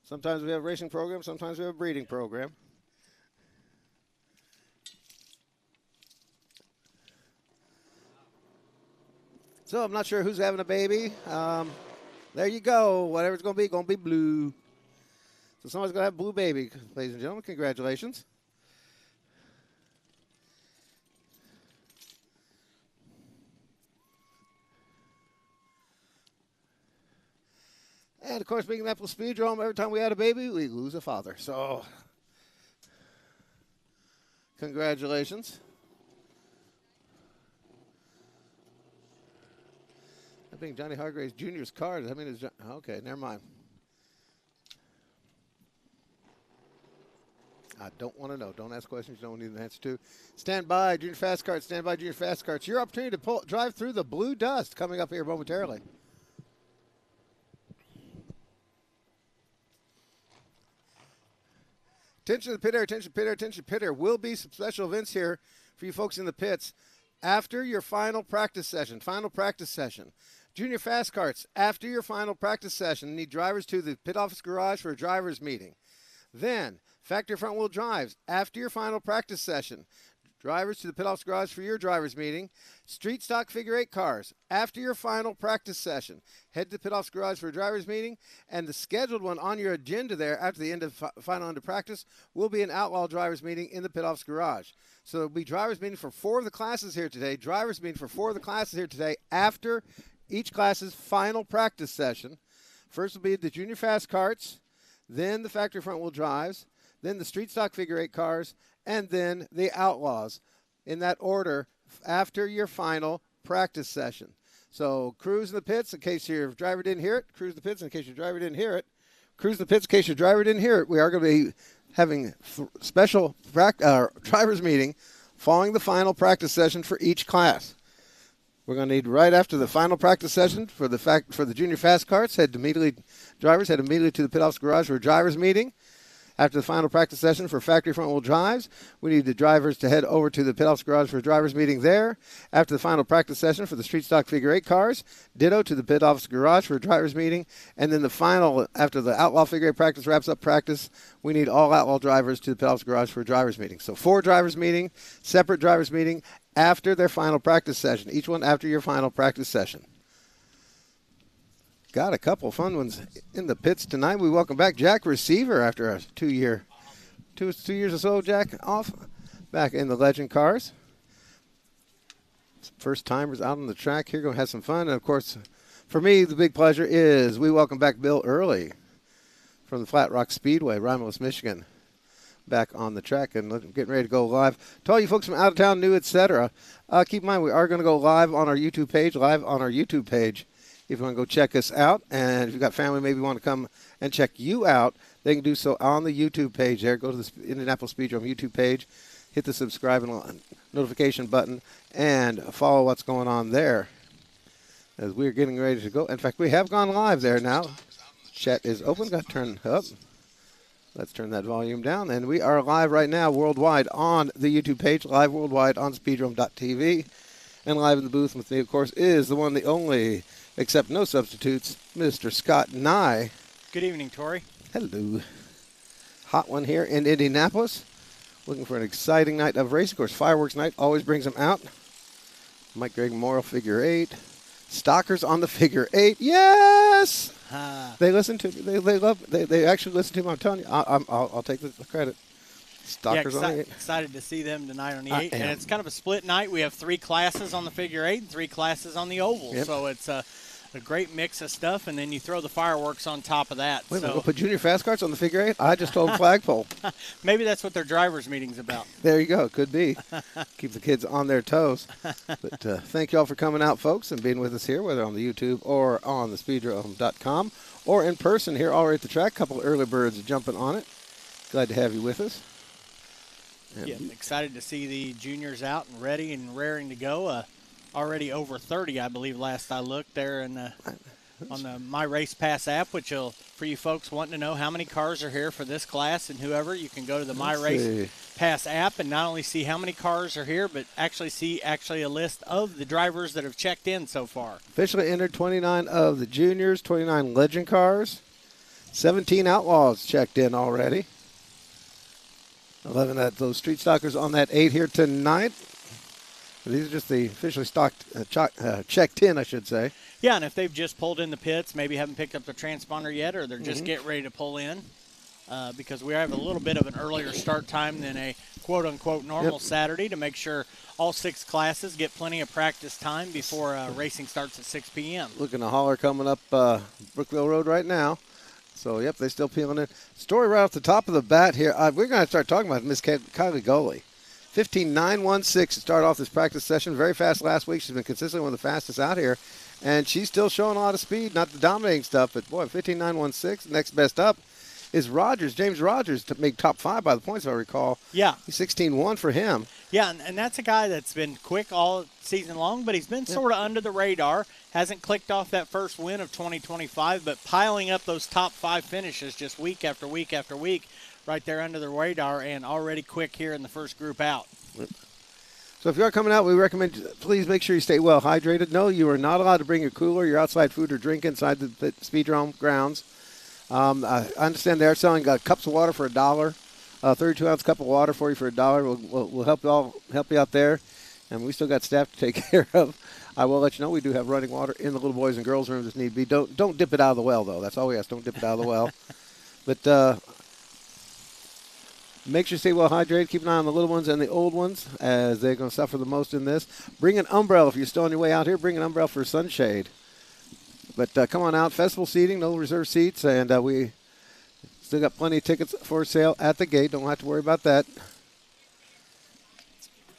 Sometimes we have a racing program, sometimes we have a breeding program. So I'm not sure who's having a baby. There you go. Whatever it's going to be blue. So someone's going to have a blue baby, ladies and gentlemen. Congratulations. And, of course, being Indianapolis Speedrome, every time we had a baby, we lose a father. So, congratulations. That being Johnny Hargraves Jr.'s car, does that mean it's okay, never mind. I don't want to know. Don't ask questions you don't need an answer to. Stand by, Junior Fast Carts. Stand by, Junior Fast Carts. Your opportunity to drive through the blue dust coming up here momentarily. Attention to the pit area, attention pit area, attention pit area. Will be some special events here for you folks in the pits after your final practice session. Junior Fast Carts, after your final practice session, need drivers to the pit office garage for a driver's meeting. Then, factory front wheel drives, after your final practice session. Drivers to the pit office garage for your driver's meeting. Street stock figure 8 cars, after your final practice session. Head to the pit office garage for a driver's meeting. And the scheduled one on your agenda there after the end of final end of practice will be an Outlaw driver's meeting in the pit office garage. So there'll be driver's meeting for 4 of the classes here today. Driver's meeting for 4 of the classes here today after each class's final practice session. First will be the Junior Fast Carts, then the factory front wheel drives, then the street stock figure 8 cars, and then the Outlaws in that order after your final practice session. So cruise in the pits in case your driver didn't hear it. Cruise the pits in case your driver didn't hear it. Cruise the pits in case your driver didn't hear it. We are going to be having special driver's meeting following the final practice session for each class. We're going to need right after the final practice session for the Junior Fast Carts. Drivers head immediately to the pit office garage for a driver's meeting. After the final practice session for factory front wheel drives, we need the drivers to head over to the pit office garage for a driver's meeting there. After the final practice session for the street stock figure 8 cars, ditto to the pit office garage for a driver's meeting. And then the final, after the Outlaw figure 8 practice wraps up practice, we need all Outlaw drivers to the pit office garage for a driver's meeting. So 4 drivers meeting, separate drivers meeting after their final practice session, each one after your final practice session. Got a couple fun ones in the pits tonight. We welcome back Jack Receiver after a 2 years or so, Jack, off back in the Legend cars. First timers out on the track here, going to have some fun. And, of course, for me, the big pleasure is we welcome back Bill Early from the Flat Rock Speedway, Romulus, Michigan, back on the track and getting ready to go live. To all you folks from out of town, new, etc., keep in mind we are going to go live on our YouTube page. If you want to go check us out, and if you've got family maybe want to come and check you out, they can do so on the YouTube page there. Go to the Indianapolis Speedrome YouTube page, hit the subscribe and notification button, and follow what's going on there as we're getting ready to go. In fact, we have gone live there now. Chat is open. Got to turn up. Let's turn that volume down. And we are live right now worldwide on the YouTube page, live worldwide on speedrome.tv. And live in the booth with me, of course, is the one, the only, except no substitutes, Mr. Scott Nye. Good evening, Tori. Hello. Hot one here in Indianapolis. Looking for an exciting night of racing. Of course, fireworks night always brings them out. Mike Gregg Memorial figure 8. Stalkers on the figure 8. Yes! They listen to me. They actually listen to me. I'm telling you, I'll take the credit. Stalkers on the 8. Excited to see them tonight on the 8. And it's kind of a split night. We have 3 classes on the figure 8 and 3 classes on the oval. Yep. So it's a great mix of stuff, and then you throw the fireworks on top of that. Wait a minute, we'll put Junior Fast Carts on the figure 8? I just told Flagpole. Maybe that's what their driver's meeting's about. There you go. Could be. Keep the kids on their toes. But thank you all for coming out, folks, and being with us here, whether on the YouTube or on the speedrome.com or in person here already at the track. A couple of early birds jumping on it. Glad to have you with us. Yeah, excited to see the juniors out and ready and raring to go. Already over 30, I believe, last I looked there on the My Race Pass app, which will, for you folks wanting to know how many cars are here for this class and whoever, you can go to the My Race Pass app and not only see how many cars are here, but actually see a list of the drivers that have checked in so far. Officially entered 29 of the juniors, 29 Legend cars. 17 Outlaws checked in already. 11 of those street stockers on that 8 here tonight. These are just the officially stocked, checked in, I should say. Yeah, and if they've just pulled in the pits, maybe haven't picked up the transponder yet, or they're just getting ready to pull in, because we have a little bit of an earlier start time than a quote-unquote normal Saturday to make sure all 6 classes get plenty of practice time before racing starts at 6 p.m. Looking to holler coming up Brookville Road right now. So, yep, they're still peeling in. Story right off the top of the bat here. We're going to start talking about Miss Kylie Gully. 15.916 to start off this practice session. Very fast last week. She's been consistently one of the fastest out here. And she's still showing a lot of speed, not the dominating stuff, but, boy, 15.916. Next best up is Rogers, James Rogers, to make top 5 by the points, if I recall. Yeah. He's 16.1 for him. Yeah, and that's a guy that's been quick all season long, but he's been sort of under the radar. Hasn't clicked off that first win of 2025, but piling up those top 5 finishes just week after week after week right there under the radar and already quick here in the first group out. So if you are coming out, we recommend please make sure you stay well hydrated. No, you are not allowed to bring your cooler, your outside food or drink inside the Speedrome grounds. I understand they're selling cups of water for $1. 32-ounce cup of water for you for $1. We'll help you out there, and we still got staff to take care of. I will let you know we do have running water in the little boys and girls rooms if need be. Don't dip it out of the well though. That's all we ask. Don't dip it out of the well. But make sure you stay well hydrated. Keep an eye on the little ones and the old ones as they're going to suffer the most in this. Bring an umbrella if you're still on your way out here. Bring an umbrella for sunshade. But come on out. Festival seating, no reserved seats, and we still got plenty of tickets for sale at the gate. Don't have to worry about that.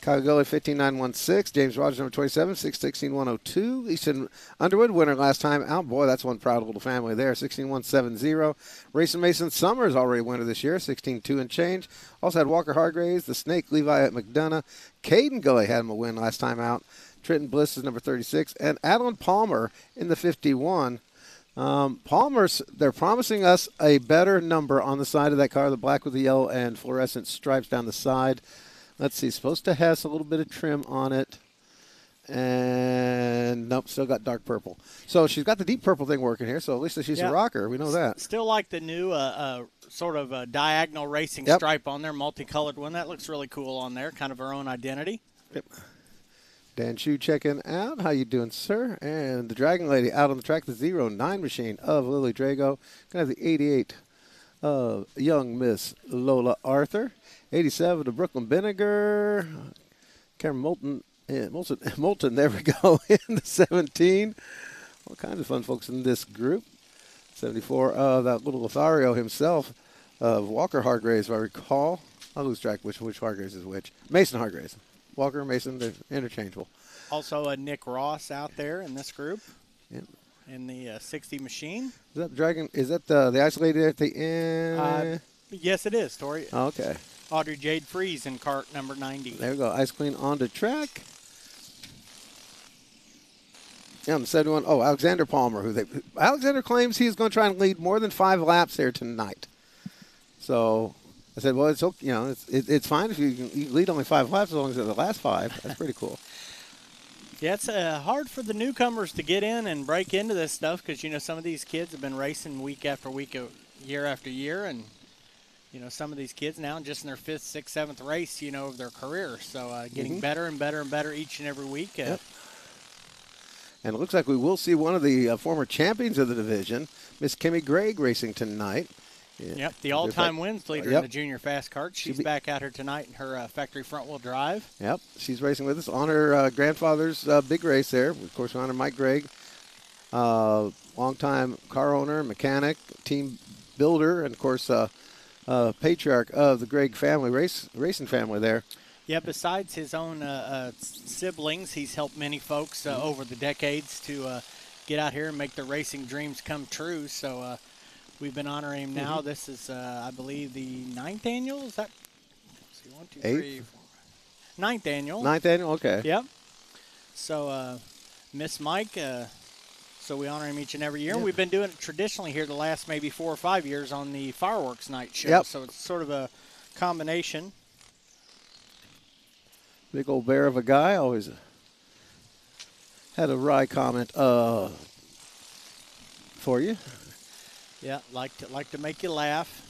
Kyle Gully, 15.916. James Rogers, number 27, 6:16.102. Easton Underwood, winner last time out. Boy, that's one proud little family there, 16.170. Racing Mason Summers, already winner this year, 16.2 and change. Also had Walker Hargraves, the Snake, Levi at McDonough. Caden Gully had him a win last time out. Trenton Bliss is number 36. And Adeline Palmer in the 51. Palmer's, they're promising us a better number on the side of that car, the black with the yellow and fluorescent stripes down the side. Let's see, supposed to have a little bit of trim on it. And nope, still got dark purple. So she's got the deep purple thing working here, so at least she's a rocker. We know that. Still like the new sort of diagonal racing stripe on there, multicolored one. That looks really cool on there, kind of her own identity. Yep. Dan Chu checking out. How you doing, sir? And the Dragon Lady out on the track, the 09 machine of Lily Drago. Going to have the 88 of young Miss Lola Arthur. 87 to Brooklyn Vinegar. Cameron Moulton, Moulton, there we go, in the 17. All kinds of fun folks in this group. 74, that little Lothario himself, Walker Hargraves, if I recall. I'll lose track which Hargraves is which. Mason Hargraves. Walker, Mason, they're interchangeable. Also Nick Ross out there in this group. Yep. In the 60 machine. Is that Dragon? Is that the isolated at the end? Yes, it is, Tori. Oh, okay. Audrey Jade Freeze in cart number 90. There we go. Ice Queen on the track. Yeah, I'm 71. Oh, Alexander Palmer. Alexander claims he's going to try and lead more than 5 laps there tonight. So I said, well, it's okay, it's fine if you lead only 5 laps as long as they're the last 5. That's pretty cool. Yeah, it's hard for the newcomers to get in and break into this stuff because, some of these kids have been racing week after week, year after year, and, some of these kids now just in their 5th, 6th, 7th race, of their career. So getting better and better and better each and every week. Yep. And it looks like we will see one of the former champions of the division, Miss Kimmy Gregg, racing tonight. Yeah. Yep, the all-time wins leader in the junior fast cart. She's back out here tonight in her factory front-wheel drive. Yep, she's racing with us on her grandfather's big race there. Of course, we honor Mike Gregg, longtime car owner, mechanic, team builder, and, of course, patriarch of the Gregg family, racing family there. Yeah, besides his own siblings, he's helped many folks over the decades to get out here and make their racing dreams come true. So we've been honoring him now. This is, I believe, the 9th annual. Is that? Let's see, 1, 2, 3, 4. 9th annual. 9th annual, okay. Yep. So Miss Mike, so we honor him each and every year. Yep. We've been doing it traditionally here the last maybe 4 or 5 years on the fireworks night show. Yep. So it's sort of a combination. Big old bear of a guy. Always had a wry comment for you. Yeah, like to make you laugh.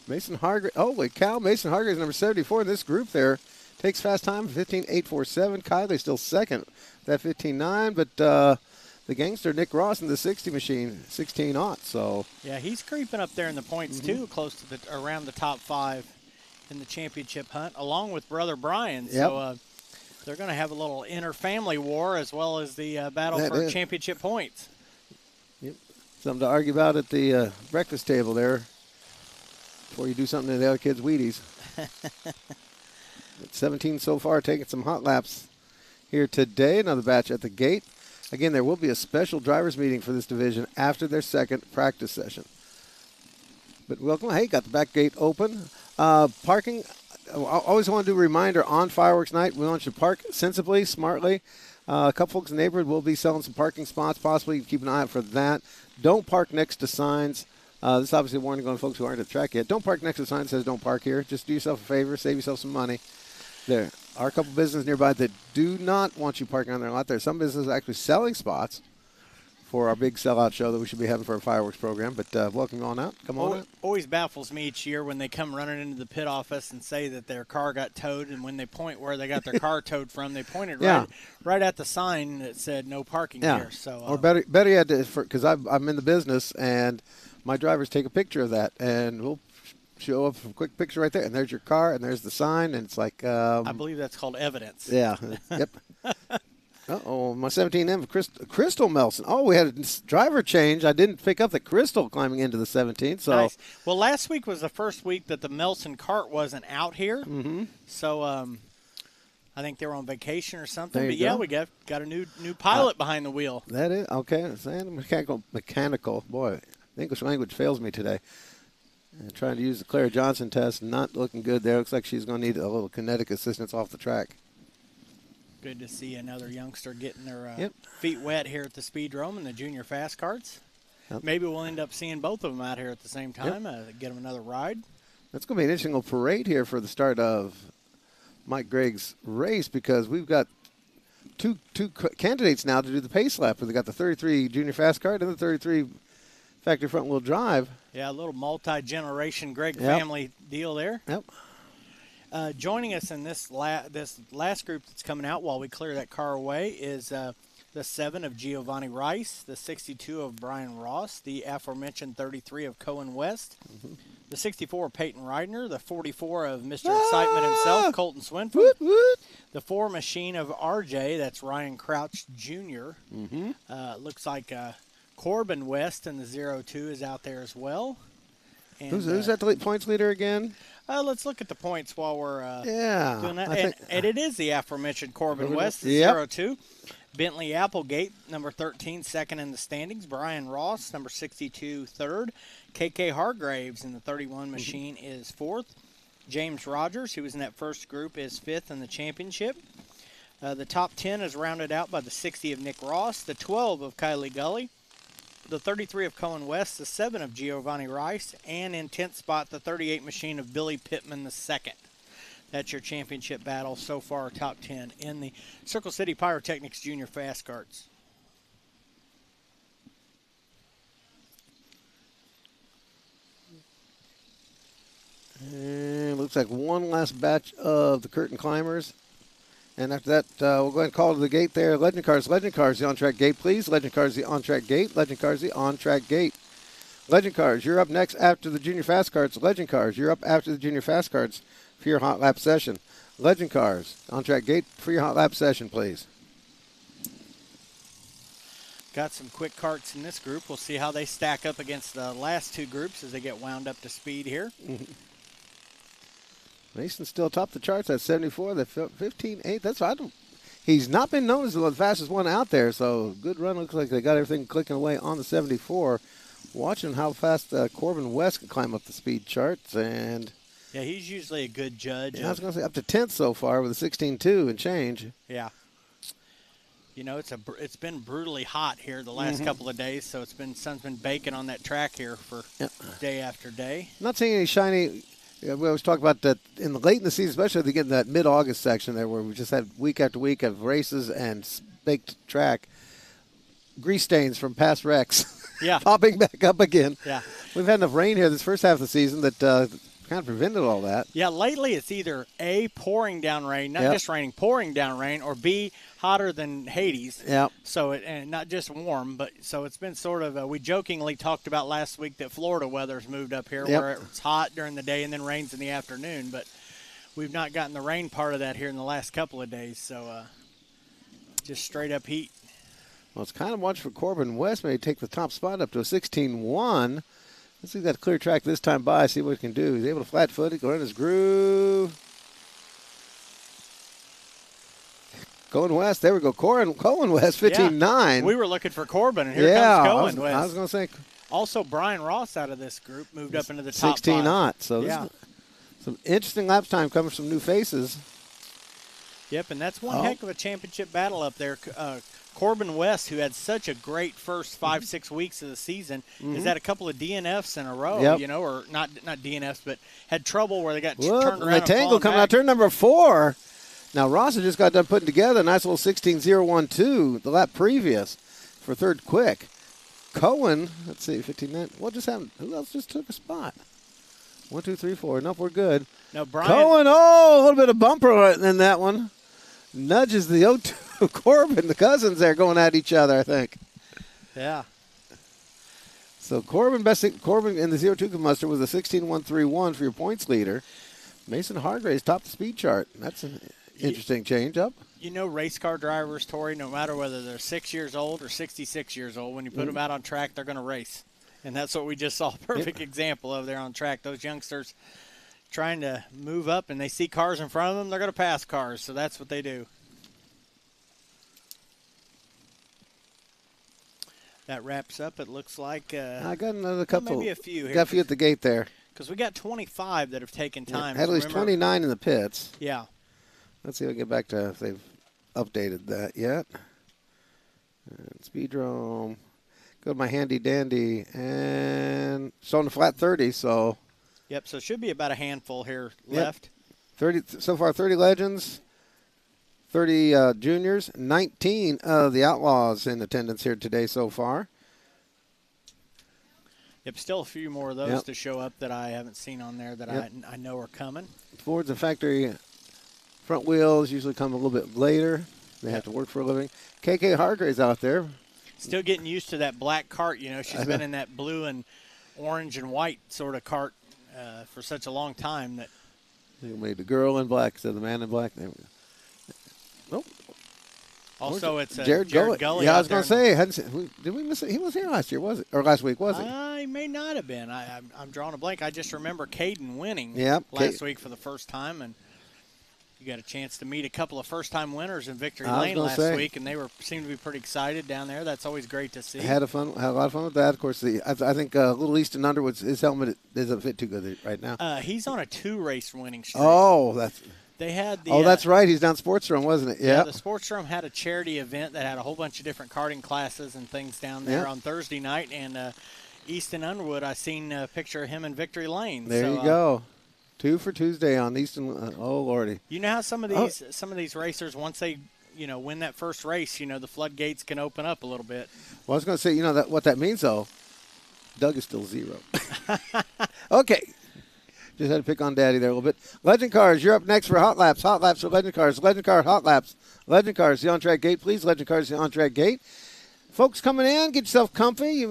Mason Hargrave. Holy cow! Mason Hargrave is number 74 in this group. There takes fast time 15.847. Kylie still second. That 15.9, but the gangster Nick Ross in the 60 machine 16.0. So yeah, he's creeping up there in the points too, close to around the top 5 in the championship hunt, along with brother Brian. Yep. So they're going to have a little inter-family war as well as the battle for championship points. Yep. Something to argue about at the breakfast table there before you do something to the other kids' Wheaties. 17 so far, taking some hot laps here today. Another batch at the gate. Again, there will be a special drivers meeting for this division after their second practice session. But welcome. Hey, got the back gate open. Parking. I always want to do a reminder on fireworks night. We want you to park sensibly, smartly. A couple folks in the neighborhood will be selling some parking spots. Possibly keep an eye out for that. Don't park next to signs. This is obviously a warning going to folks who aren't at the track yet. Don't park next to a sign that says don't park here. Just do yourself a favor. Save yourself some money. There are a couple businesses nearby that do not want you parking on their lot. There are some businesses actually selling spots for our big sellout show that we should be having for our fireworks program. But welcome on out. Come on out. Always baffles me each year when they come running into the pit office and say that their car got towed, and when they point where they got their car towed from, they pointed right at the sign that said no parking here. So, or better yet, because I'm in the business, and my drivers take a picture of that, and we'll show up a quick picture right there, and there's your car, and there's the sign, and it's like I believe that's called evidence. Yeah. Yep. My 17M Crystal Melson. Oh, we had a driver change. I didn't pick up the Crystal climbing into the 17th. So nice. Well, last week was the first week that the Melson cart wasn't out here. So I think they were on vacation or something. But yeah, we got a new pilot behind the wheel. That is okay. Mechanical. Boy, the English language fails me today. Trying to use the Clara Johnson test, not looking good there. Looks like she's going to need a little kinetic assistance off the track. Good to see another youngster getting their feet wet here at the Speedrome and the junior fast carts. Yep. Maybe we'll end up seeing both of them out here at the same time, get them another ride. That's going to be an interesting little parade here for the start of Mike Gregg's race, because we've got two candidates now to do the pace lap. We've got the 33 junior fast cart and the 33 factory front wheel drive. Yeah, a little multi-generation Gregg family deal there. Yep. Joining us in this last group that's coming out while we clear that car away is the 7 of Giovanni Rice, the 62 of Brian Ross, the aforementioned 33 of Cohen West, the 64 of Peyton Reidner, the 44 of Mr. Excitement himself, Colton Swinford, the 4 machine of RJ, that's Ryan Crouch Jr. Looks like Corbin West in the 02 is out there as well. And, who's that the points leader again? Let's look at the points while we're doing that. And it is the aforementioned Corbin West, the 02. Bentley Applegate, number 13, second in the standings. Brian Ross, number 62, third. KK Hargraves in the 31 machine is fourth. James Rogers, who was in that first group, is fifth in the championship. The top 10 is rounded out by the 60 of Nick Ross, the 12 of Kylie Gully, the 33 of Cohen West, the 7 of Giovanni Rice, and in 10th spot, the 38 machine of Billy Pittman II. That's your championship battle so far, top 10 in the Circle City Pyrotechnics Junior Fast Carts. And looks like one last batch of the curtain climbers. And after that, we'll go ahead and call to the gate there. Legend Cars, the on-track gate, please. Legend Cars, the on-track gate. Legend Cars, the on-track gate. Legend Cars, you're up next after the Junior Fast Carts. Legend Cars, you're up after the Junior Fast Carts for your hot lap session. Legend Cars, on-track gate for your hot lap session, please. Got some quick carts in this group. We'll see how they stack up against the last two groups as they get wound up to speed here. Mason's still top the charts at 74. The 15.8. That's what I don't. He's not been known as the fastest one out there. So good run. Looks like they got everything clicking away on the 74. Watching how fast Corbin West can climb up the speed charts, and yeah, he's usually a good judge. I was going to say up to 10th so far with a 16.2 and change. Yeah. You know, it's been brutally hot here the last couple of days, so sun's been baking on that track here for day after day. Not seeing any shiny. We always talk about that late in the season, especially to get in that mid-August section there where we just had week after week of races and baked track. Grease stains from past wrecks. Yeah. popping back up again. Yeah. We've had enough rain here this first half of the season that kind of prevented all that. Yeah, lately it's either A, pouring down rain, not just raining, pouring down rain, or B, hotter than Hades. Yeah. So and not just warm, but so it's been sort of, we jokingly talked about last week that Florida weather's moved up here where it's hot during the day and then rains in the afternoon, but we've not gotten the rain part of that here in the last couple of days, so just straight up heat. Well, it's kind of watch for Corbin West. Maybe take the top spot up to a 16-1. Let's see that clear track this time by, see what he can do. He's able to flat-foot it, go in his groove. Going west. There we go. Cohen West, 15-9. We were looking for Corbin, and here comes Cohen West. I was going to say. Also, Brian Ross out of this group moved up into the top 16 5. knot. So this is some interesting lap time coming from new faces. Yep, and that's one heck of a championship battle up there. Corbin West, who had such a great first 5-6 weeks of the season, has had a couple of DNFs in a row, you know, or not DNFs, but had trouble where they got turned around. The tangle coming out, turn number 4. Now, Ross had just got done putting together a nice little 16-0-1-2 the lap previous for third quick. Cohen, let's see, 15-9. What just happened? Who else just took a spot? 1, 2, 3, 4. Nope, we're good. No, Brian. Cohen, a little bit of bumper in that one. Nudges the 0-2 Corbin, the cousins there going at each other, I think. Yeah. So Corbin in the 0-2 muster was a 16-1-3-1 for your points leader. Mason Hargraves topped the speed chart. That's an interesting change up. You know, race car drivers, Tori, no matter whether they're 6 years old or 66 years old, when you put them out on track, they're going to race. And that's what we just saw a perfect example of there on track. Those youngsters trying to move up, and they see cars in front of them, they're going to pass cars. So that's what they do. That wraps up, it looks like. I got another couple. Maybe a few here. Got a few at the gate there. Because we got 25 that have taken time. Had at least 29 in the pits. Yeah. Let's see if I get back to if they've updated that yet. And Speedrome. Go to my handy dandy. And showing the flat 30, so. Yep, so it should be about a handful here left. 30 so far, 30 legends, 30 juniors, 19 of the Outlaws in attendance here today so far. Yep, still a few more of those to show up that I haven't seen on there that I know are coming. Fords and factory front wheels usually come a little bit later. They have to work for a living. KK Hargraves out there. Still getting used to that black cart. You know, she's been in that blue and orange and white sort of cart for such a long time that. They made the girl in black instead of the man in black. There we go. Nope. Also, it's Jared Gully. Yeah, I was going to say, did we miss it? He was here last year, was it? Or last week, was he? He may not have been. I'm drawing a blank. I just remember Caden winning last week for the first time, and you got a chance to meet a couple of first-time winners in Victory Lane last week, and they seemed to be pretty excited down there. That's always great to see. Had a lot of fun with that. Of course, I think Little Easton Underwood's his helmet doesn't fit too good right now. He's on a 2-race winning streak. Oh, that's. They had the. Oh, that's right. He's down Sportsdrome, wasn't it? Yeah. The Sportsdrome had a charity event that had a whole bunch of different karting classes and things down there on Thursday night, and Easton Underwood, I seen a picture of him in Victory Lane. There you go. 2 for Tuesday on Easton. Oh lordy. You know how some of these racers, once they win that first race, the floodgates can open up a little bit. Well, I was going to say, what that means though. Doug is still 0. Okay. Just had to pick on Daddy there a little bit. Legend Cars, you're up next for Hot Laps. Hot Laps for Legend Cars. Legend Car Hot Laps. Legend Cars, the on-track gate, please. Legend Cars, the on-track gate. Folks coming in, get yourself comfy.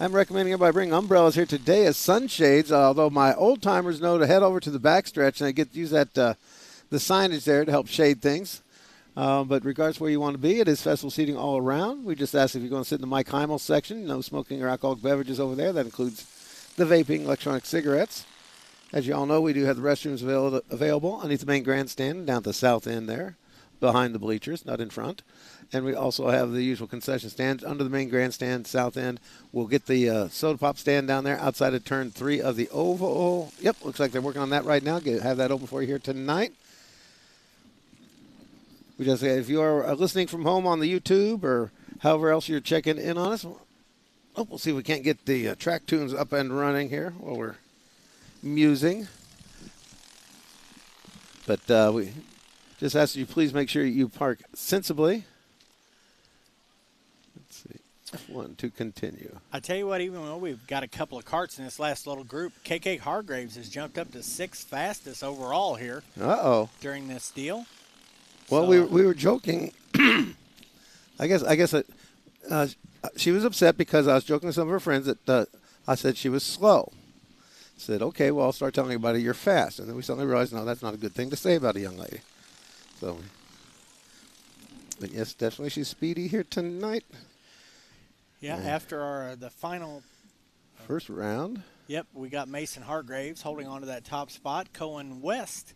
I'm recommending everybody bring umbrellas here today as sunshades, although my old-timers know to head over to the backstretch and they use that the signage there to help shade things. But regardless of where you want to be, it is festival seating all around. We just ask if you're going to sit in the Mike Heimel section. No smoking or alcoholic beverages over there. That includes the vaping, electronic cigarettes. As you all know, we do have the restrooms available underneath the main grandstand down at the south end there, behind the bleachers, not in front. And we also have the usual concession stands under the main grandstand, south end. We'll get the soda pop stand down there outside of turn 3 of the oval. Yep, looks like they're working on that right now. Have that open for you here tonight. We just if you are listening from home on the YouTube or however else you're checking in on us, we'll see if we can't get the track tunes up and running here while we're musing. But we just ask you please make sure you park sensibly. Let's see. F1 to continue. I tell you what, even though we've got a couple of carts in this last little group, KK Hargraves has jumped up to 6th fastest overall here. During this deal. Well, so, we were joking. I guess she was upset because I was joking with some of her friends that I said she was slow. I said, okay, well, I'll start telling you about it. You're fast. And then we suddenly realized, no, that's not a good thing to say about a young lady. So, but yes, definitely she's speedy here tonight. Yeah, after the final first round. Yep, we got Mason Hargraves holding on to that top spot. Cohen West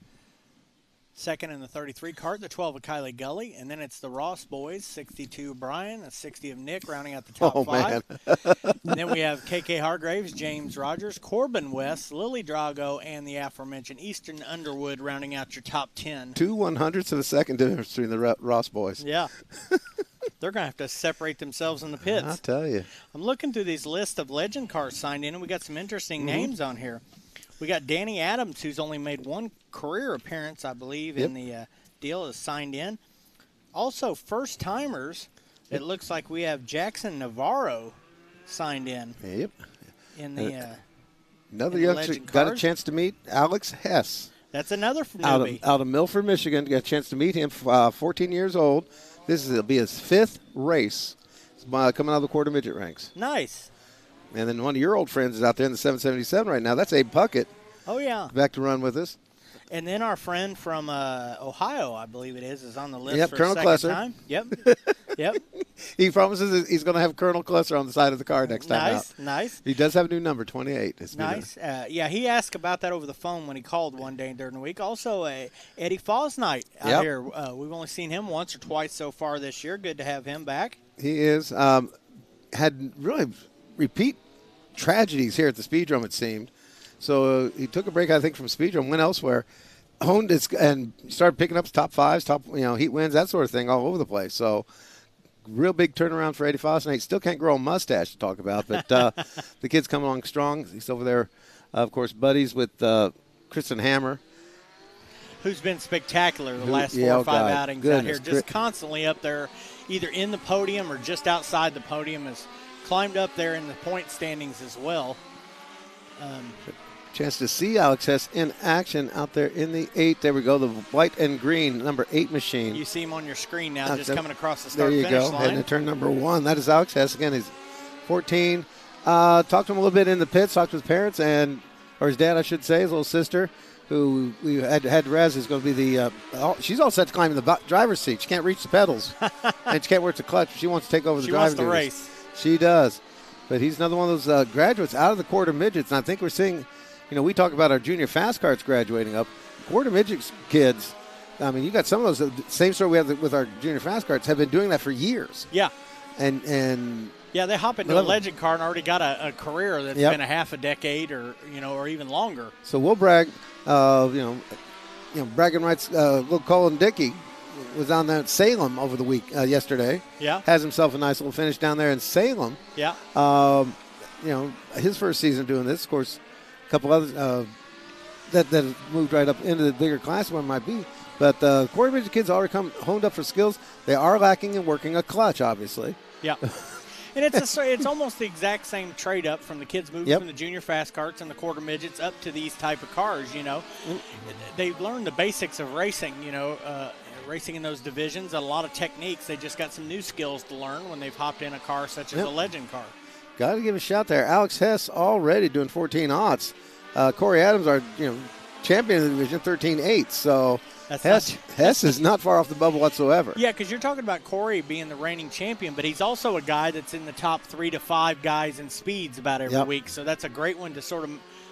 second in the 33 cart, the 12 of Kylie Gully. And then it's the Ross boys, 62 of Brian, a 60 of Nick, rounding out the top five. And then we have KK Hargraves, James Rogers, Corbin West, Lily Drago, and the aforementioned Easton Underwood rounding out your top 10. 2 100ths of a second difference between the Ross boys. Yeah. They're going to have to separate themselves in the pits. I'll tell you. I'm looking through these lists of legend cars signed in, and we got some interesting names on here. We got Danny Adams, who's only made one career appearance, I believe, in the deal, is signed in. Also, first-timers, it looks like we have Jackson Navarro signed in. Yep. In the another youngster got a chance to meet Alex Hess. That's another newbie. Out of Milford, Michigan. Got a chance to meet him, 14 years old. It'll be his 5th race coming out of the quarter midget ranks. Nice. And then one of your old friends is out there in the 777 right now. That's Abe Puckett. Oh, yeah. Back to run with us. And then our friend from Ohio, I believe it is on the list for Colonel a second Klesser. time. Yep. Yep. He promises he's going to have Colonel Klesser on the side of the car next time out. Nice. He does have a new number, 28. Nice. Yeah, he asked about that over the phone when he called one day during the week. Also, Eddie Fosnight out here. We've only seen him once or twice so far this year. Good to have him back. He is. Had really repeat tragedies here at the Speedrome, it seemed. So he took a break, I think, from Speedrome, went elsewhere, honed his, and started picking up top fives, heat wins, that sort of thing all over the place. So real big turnaround for Eddie Fosnight. He still can't grow a mustache to talk about, but the kid's coming along strong. He's over there, of course, buddies with Kristen Hammer. Who's been spectacular the last 4 or 5 outings out here. Just constantly up there, either in the podium or just outside the podium. Has climbed up there in the point standings as well. Chance to see Alex Hess in action out there in the 8. There we go, the white and green number 8 machine. You see him on your screen now, just coming across the start-finish line. There you go, heading to turn number 1. That is Alex Hess. Again, he's 14. Talked to him a little bit in the pits, talked to his parents, or his dad, I should say, his little sister, who we had Rez is going to be she's all set to climb in the driver's seat. She can't reach the pedals, and she can't work the clutch. She wants to take over the driving duties. Race. She does. But he's another one of those graduates out of the quarter midgets, and I think we're seeing, we talk about our junior fast carts graduating up. Quarter midget kids, I mean, you got some of those, same story we have with our junior fast carts, have been doing that for years. Yeah. And yeah, they hop into a legend car and already got a career that's been a half a decade or even longer. So we'll brag, bragging rights, little Colin Dickey was on that Salem over the week yesterday. Yeah. Has himself a nice little finish down there in Salem. Yeah. His first season doing this, of course, a couple others that moved right up into the bigger class one might be. But the quarter midget kids already honed up for skills. They are lacking in working a clutch, obviously. Yeah. And it's almost the exact same trade up from the kids moving from the junior fast carts and the quarter midgets up to these type of cars, They've learned the basics of racing, racing in those divisions, a lot of techniques. They just got some new skills to learn when they've hopped in a car such as a legend car. Got to give a shout there. Alex Hess already doing 14 aughts. Corey Adams, our champion of the division, 13.8. So Hess is not far off the bubble whatsoever. Yeah, because you're talking about Corey being the reigning champion, but he's also a guy that's in the top 3 to 5 guys in speeds about every week. So that's a great one to sort of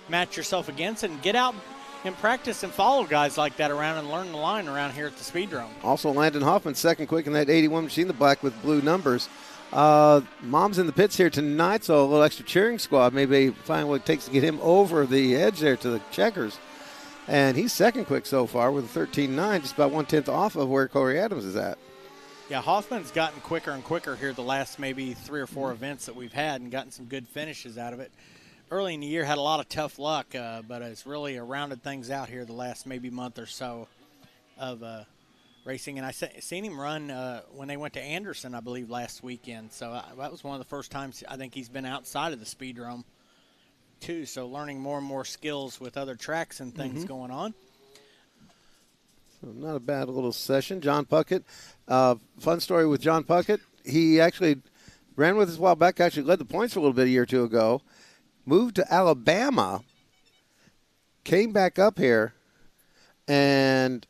match yourself against and get out and practice and follow guys like that around and learn the line around here at the Speedrome. Also, Landon Hoffman, second quick in that 81 machine, the black with blue numbers. Mom's in the pits here tonight, so a little extra cheering squad. Maybe find what it takes to get him over the edge there to the checkers. And he's second quick so far with a 13.9, just about 1/10 off of where Corey Adams is at. Yeah, Hoffman's gotten quicker and quicker here the last maybe 3 or 4 events that we've had and gotten some good finishes out of it. Early in the year had a lot of tough luck, but it's really rounded things out here the last maybe month or so of racing. And I seen him run when they went to Anderson, I believe, last weekend. So that was one of the first times I think he's been outside of the Speedrome, too. So learning more and more skills with other tracks and things going on. So not a bad little session. John Puckett, fun story with John Puckett. He actually ran with us a while back, actually led the points for a little bit a year or two ago, moved to Alabama, came back up here, and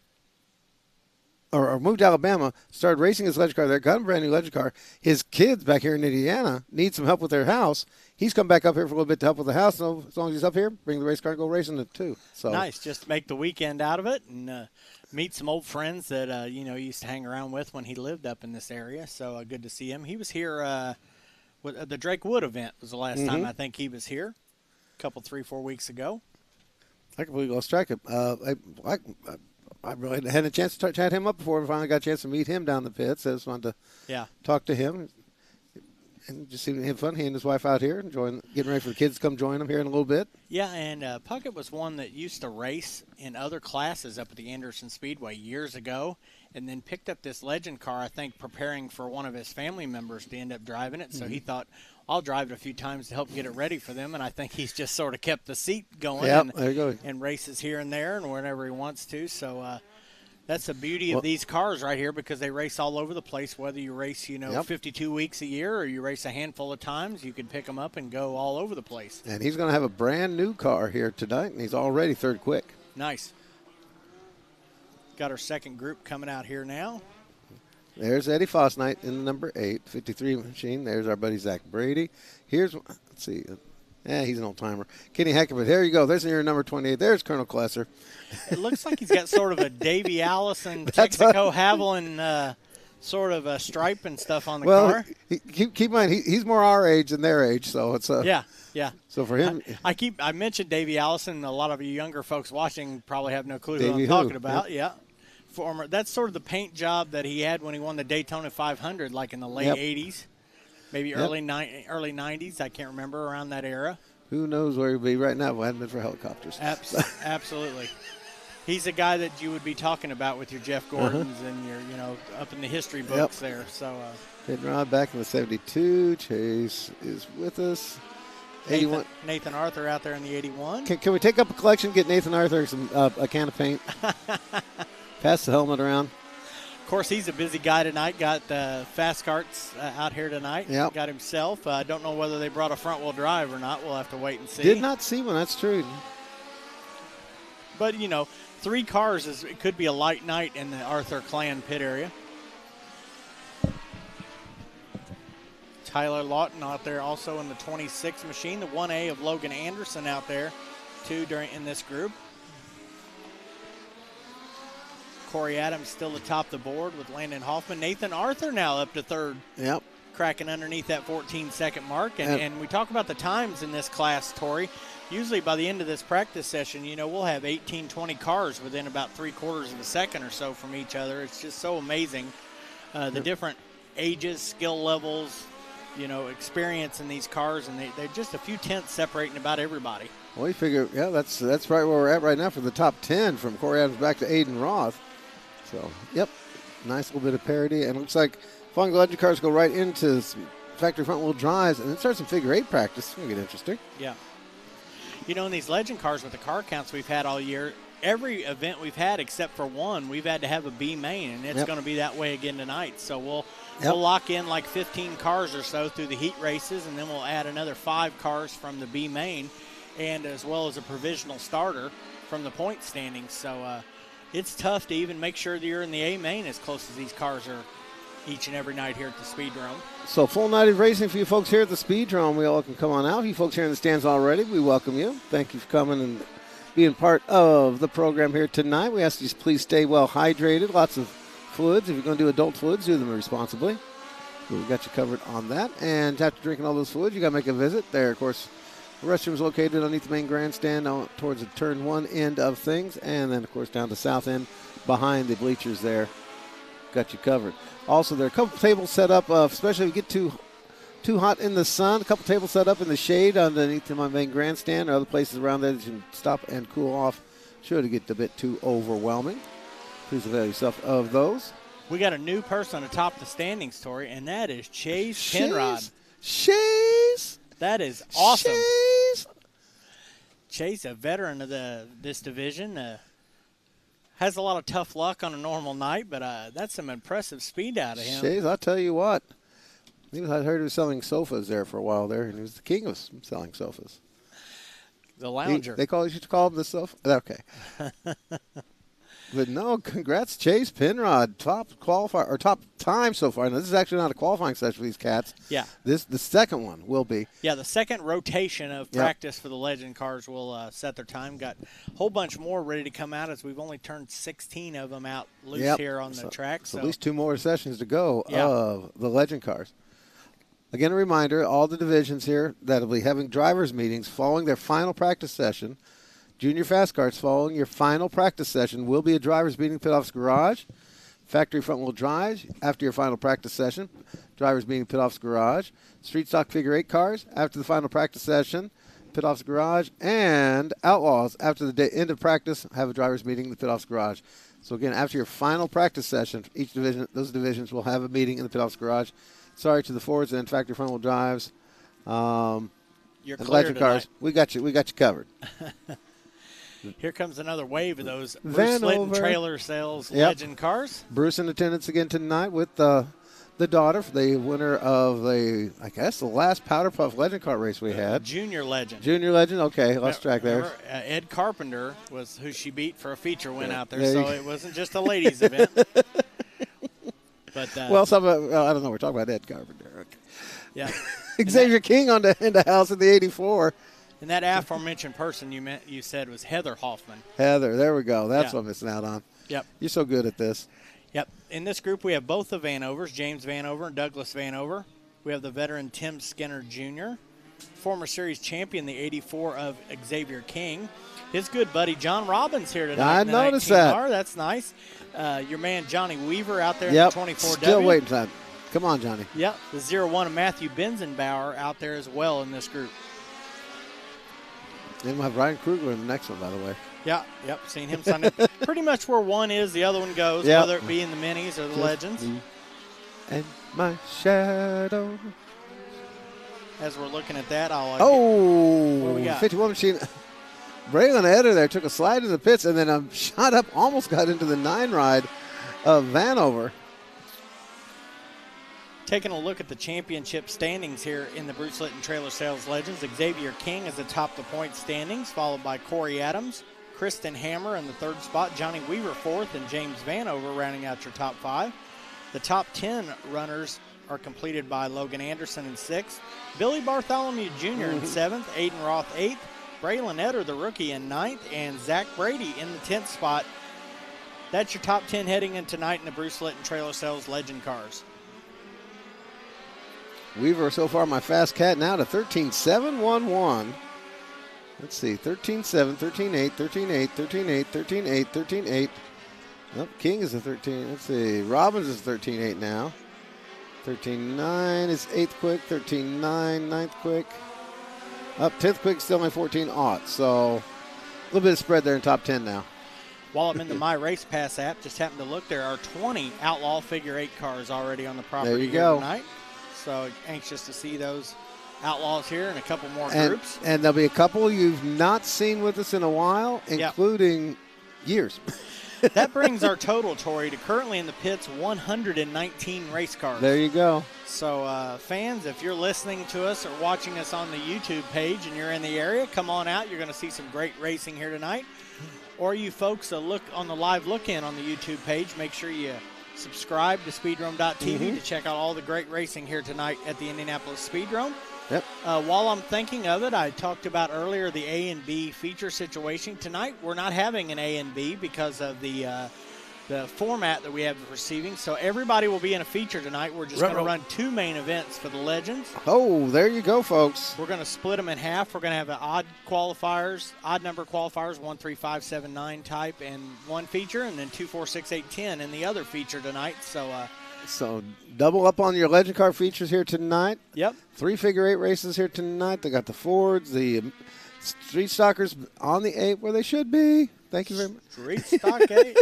or moved to Alabama, started racing his legend car there, got a brand new legend car. His kids back here in Indiana need some help with their house. He's come back up here for a little bit to help with the house. So as long as he's up here, bring the race car and go racing it too. So nice, just make the weekend out of it and meet some old friends that he used to hang around with when he lived up in this area. So good to see him. He was here with the Drake Wood event was the last time I think he was here, a couple 3-4 weeks ago. I completely lost track of. I really hadn't a chance to chat him up before. We finally got a chance to meet him down the pits. I just wanted to talk to him. And just seemed to have fun. He and his wife out here enjoying, getting ready for the kids to come join him here in a little bit. Yeah, and Puckett was one that used to race in other classes up at the Anderson Speedway years ago, and then picked up this legend car, I think, preparing for one of his family members to end up driving it. So he thought, I'll drive it a few times to help get it ready for them, and I think he's just sort of kept the seat going there you go. And races here and there and whenever he wants to. So that's the beauty of these cars right here, because they race all over the place. Whether you race, 52 weeks a year or you race a handful of times, you can pick them up and go all over the place. And he's going to have a brand new car here tonight, and he's already third quick. Nice. Got our second group coming out here now. There's Eddie Fosnight in the number 8, 53 machine. There's our buddy Zach Brady. Here's, let's see. He's an old-timer. Kenny Hackerman. There you go. There's your number 28. There's Colonel Klesser. It looks like he's got sort of a Davey Allison, Texaco Haviland sort of a stripe and stuff on the car. Keep in mind, he's more our age than their age, so it's yeah. So for him, I mentioned Davey Allison. A lot of you younger folks watching probably have no clue Davey who I'm talking about. Yep. Yeah. Former. That's sort of the paint job that he had when he won the Daytona 500, like in the late 80s, maybe early 90s. I can't remember, around that era. Who knows where he'd be right now if it hadn't been for helicopters. Absolutely. He's a guy that you would be talking about with your Jeff Gordons and your, up in the history books there. So, Hit Rod back in the 72. Chase is with us. 81. Nathan Arthur out there in the 81. Can we take up a collection, get Nathan Arthur a can of paint? Pass the helmet around. Of course, he's a busy guy tonight. Got fast carts out here tonight. Yep. Got himself. I don't know whether they brought a front-wheel drive or not. We'll have to wait and see. Did not see one. That's true. But, 3 cars, it could be a light night in the Arthur clan pit area. Tyler Lawton out there also in the 26 machine. The 1A of Logan Anderson out there, too, in this group. Corey Adams still atop the board with Landon Hoffman. Nathan Arthur now up to third. Yep. Cracking underneath that 14-second mark. And we talk about the times in this class, Tori. Usually by the end of this practice session, we'll have 18, 20 cars within about 3/4 of a second or so from each other. It's just so amazing. The different ages, skill levels, experience in these cars, and they're just a few tenths separating about everybody. Well, you figure, that's right where we're at right now for the top 10, from Corey Adams back to Aiden Roth. So, nice little bit of parity. And it looks like Fong Legend cars go right into factory front-wheel drives, and then start some figure 8 practice. It's going to get interesting. Yeah. In these Legend cars with the car counts we've had all year, every event we've had except for one, we've had to have a B main, and it's going to be that way again tonight. So we'll lock in like 15 cars or so through the heat races, and then we'll add another 5 cars from the B main, and as well as a provisional starter from the point standings. So it's tough to even make sure that you're in the A main as close as these cars are each and every night here at the Speedrome. So full night of racing for you folks here at the Speedrome. We all can come on out. You folks here in the stands already, we welcome you. Thank you for coming and being part of the program here tonight. We ask you to please stay well hydrated. Lots of fluids. If you're going to do adult fluids, do them responsibly. We've got you covered on that. And after drinking all those fluids, you got to make a visit. There, of course, the restroom is located underneath the main grandstand out towards the turn 1 end of things. And then, of course, down the south end behind the bleachers there. Got you covered. Also, there are a couple tables set up, especially if you get too hot in the sun. A couple tables set up in the shade underneath my main grandstand, or other places around there that you can stop and cool off should it get a bit too overwhelming. Please avail yourself of those. We got a new person atop the standings, Tori, and that is Chase Penrod. Chase. That is awesome. Chase, a veteran of this division, has a lot of tough luck on a normal night, but that's some impressive speed out of him. Chase, I'll tell you what. I heard he was selling sofas there for a while there, and he was the king of selling sofas. The lounger. They used to call him the sofa? Okay. But no, congrats, Chase Penrod, top qualifier or top time so far. Now, this is actually not a qualifying session for these cats. Yeah. The second one will be. Yeah, the second rotation of practice for the Legend cars will set their time. Got a whole bunch more ready to come out as we've only turned 16 of them out loose here on the track. So at least 2 more sessions to go of the Legend cars. Again, a reminder, all the divisions here that will be having drivers' meetings following their final practice session. Junior Fast Cars, following your final practice session, will be a drivers' meeting pit off's garage. Factory front-wheel drive, after your final practice session, drivers' meeting pit off's garage. Street stock figure 8 cars, after the final practice session, pit off's garage. And Outlaws, after the end of practice, have a drivers' meeting in the pit off's garage. So again, after your final practice session, each division, those divisions will have a meeting in the pit off's garage. Sorry to the Fords and factory front-wheel drives. You're and clear Legend cars, we got you covered. Here comes another wave of those Bruce Litton trailer sales Legend cars. Bruce in attendance again tonight with the daughter, the winner of the last Powder Puff Legend car race we had. Junior Legend. Okay, lost track there. Ed Carpenter was who she beat for a feature win out there, so it wasn't just a ladies' event. But I don't know. We're talking about Ed Carpenter. Okay. Yeah. Xavier King in the house in the 84. And that aforementioned person you said was Heather Hoffman. Heather, there we go. That's what I'm missing out on. Yep. You're so good at this. Yep. In this group, we have both the Vanovers, James Vanover and Douglas Vanover. We have the veteran Tim Skinner Jr., former series champion, the 84 of Xavier King. His good buddy John Robbins here tonight. I noticed that. That's nice. Your man Johnny Weaver out there in the 24W. Still waiting time. Come on, Johnny. Yep. The 01 of Matthew Benzenbauer out there as well in this group. Then we'll have Ryan Kruger in the next one, by the way. Yeah, yep, seen him sign up. Pretty much where one is, the other one goes, whether it be in the minis or the Legends. And my shadow. As we're looking at that, what do we got? 51 machine. Braylon Eder there took a slide in the pits and then shot up, almost got into the 9 ride of Vanover. Taking a look at the championship standings here in the Bruce Litton Trailer Sales Legends, Xavier King is atop the point standings, followed by Corey Adams, Kristen Hammer in the 3rd spot, Johnny Weaver 4th, and James Vanover rounding out your top 5. The top 10 runners are completed by Logan Anderson in 6th, Billy Bartholomew Jr. in 7th, Aiden Roth 8th, Braylon Eder, the rookie, in 9th, and Zach Brady in the 10th spot. That's your top 10 heading in tonight in the Bruce Litton Trailer Sales Legend cars. Weaver so far my fast cat now to 13.711. Let's see, 13.7, 13.8, 13.8, 13.8, 13.8, 13.8. Nope, King is a 13. Let's see, Robbins is 13.8 now. 13.9 is 8th quick, 13.9, 9th quick. Up 10th quick, still only 14.0. So a little bit of spread there in top 10 now. While I'm in the My Race Pass app, just happened to look, there are 20 Outlaw figure 8 cars already on the property here tonight. So anxious to see those Outlaws here and a couple more groups. And there'll be a couple you've not seen with us in a while, including years. That brings our total, Tori, to currently in the pits 119 race cars. There you go. So fans, if you're listening to us or watching us on the YouTube page and you're in the area, come on out. You're going to see some great racing here tonight. Or you folks look on the live look-in on the YouTube page, make sure you subscribe to speedrome.tv to check out all the great racing here tonight at the Indianapolis Speedrome. Yep. While I'm thinking of it, I talked about earlier the A and B feature situation. Tonight, we're not having an A and B because of the format that we have receiving. So everybody will be in a feature tonight. We're just going to run 2 main events for the Legends. Oh, there you go, folks. We're going to split them in half. We're going to have an odd number qualifiers, 1, 3, 5, 7, 9 type in one feature, and then 2, 4, 6, 8, 10 in the other feature tonight. So double up on your Legend car features here tonight. Yep. 3 figure 8 races here tonight. They got the Fords, the Street Stockers on the 8 where they should be. Thank you very much. Street Stock 8.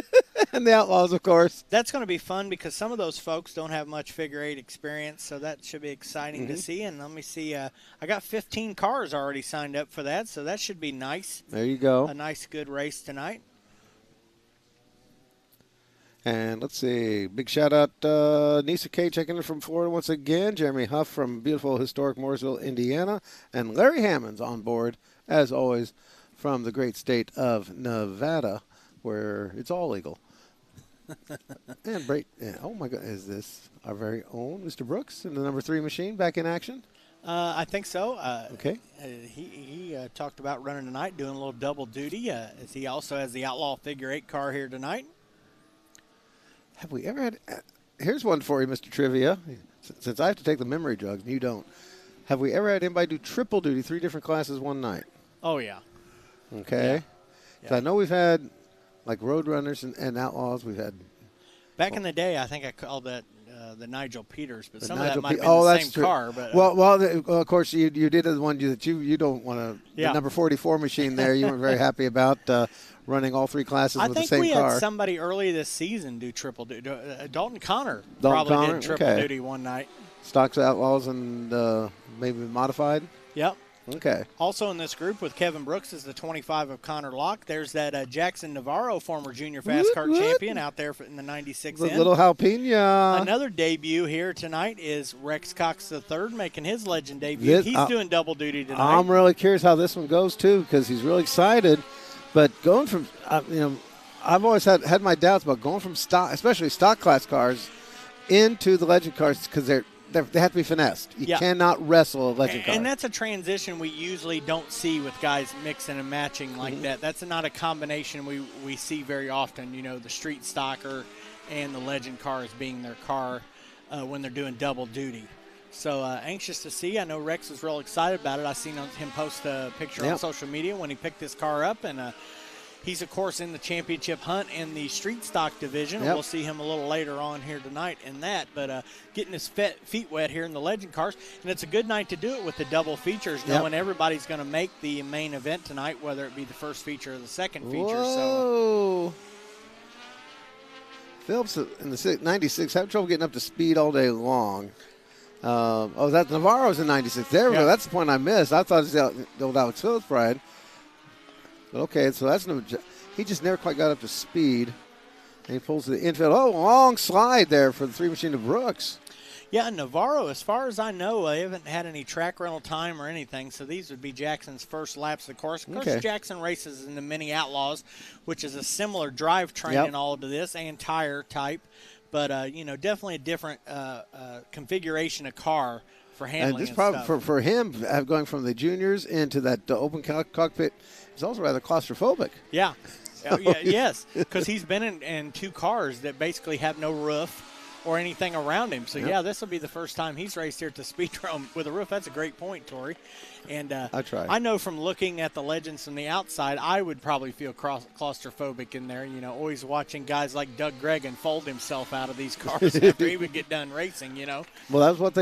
And the Outlaws, of course. That's going to be fun because some of those folks don't have much figure eight experience, so that should be exciting to see. And let me see, I got 15 cars already signed up for that, so that should be nice. There you go. A nice, good race tonight. And let's see, big shout out Nisa K checking in from Florida once again. Jeremy Huff from beautiful historic Mooresville, Indiana. And Larry Hammond's on board, as always, from the great state of Nevada, where it's all legal. And oh my God, is this our very own Mr. Brooks in the number 3 machine back in action? I think so. Okay. He talked about running tonight, doing a little double duty. As he also has the Outlaw figure eight car here tonight. Have we ever had? Here's one for you, Mr. Trivia. Since I have to take the memory drugs and you don't, have we ever had anybody do triple duty, 3 different classes one night? Oh yeah. Okay. Yeah. I know we've had like Roadrunners and Outlaws. We've had. Back in the day, I think I called that the Nigel Peters, but some Nigel of that might have oh, been the that's same true. car. But well, of course, you did the one that you don't want to. Yeah. The number 44 machine there, you weren't very happy about running all 3 classes with the same car. I think we had somebody early this season do triple duty. Dalton Connor probably did triple duty one night. Stocks, Outlaws, and maybe modified? Yep. Okay. Also in this group with Kevin Brooks is the 25 of Connor Locke. There's that Jackson Navarro, former junior fast car champion, out there in the 96 the little jalapeno. Another debut here tonight is Rex Cox III making his legend debut. He's doing double duty tonight. I'm really curious how this one goes, too, because he's really excited. But going from, I've always had my doubts about going from stock, especially stock class cars, into the legend cars because they have to be finessed. You cannot wrestle a legend car. And that's a transition we usually don't see with guys mixing and matching like that. That's not a combination we see very often, the street stocker and the legend cars being their car when they're doing double duty. So anxious to see. I know Rex was real excited about it. I seen him post a picture on social media when he picked this car up, and he's, of course, in the championship hunt in the street stock division. We'll see him a little later on here tonight in that. But getting his feet wet here in the legend cars. And it's a good night to do it with the double features, knowing everybody's going to make the main event tonight, whether it be the first feature or the second feature. Whoa. Phillips in the 96 had trouble getting up to speed all day long. That Navarro's in 96. There we go. That's the point I missed. I thought it was the old Alex Phillips ride. Okay, so he just never quite got up to speed. And he pulls the infield. Oh, long slide there for the 3 machine of Brooks. Yeah, Navarro, as far as I know, I haven't had any track rental time or anything, so these would be Jackson's first laps of the course. Of course, Jackson races in the Mini Outlaws, which is a similar drivetrain and all to this, and tire type. But, definitely a different configuration of car for handling and this problem for him, going from the juniors into that open cockpit, is also rather claustrophobic. Yeah. Yes, because he's been in 2 cars that basically have no roof or anything around him. So, this will be the first time he's raced here at the Speedrome with a roof. That's a great point, Tori. And I know from looking at the legends from the outside, I would probably feel claustrophobic in there, always watching guys like Doug Gregg unfold himself out of these cars after he would get done racing, Well, that's what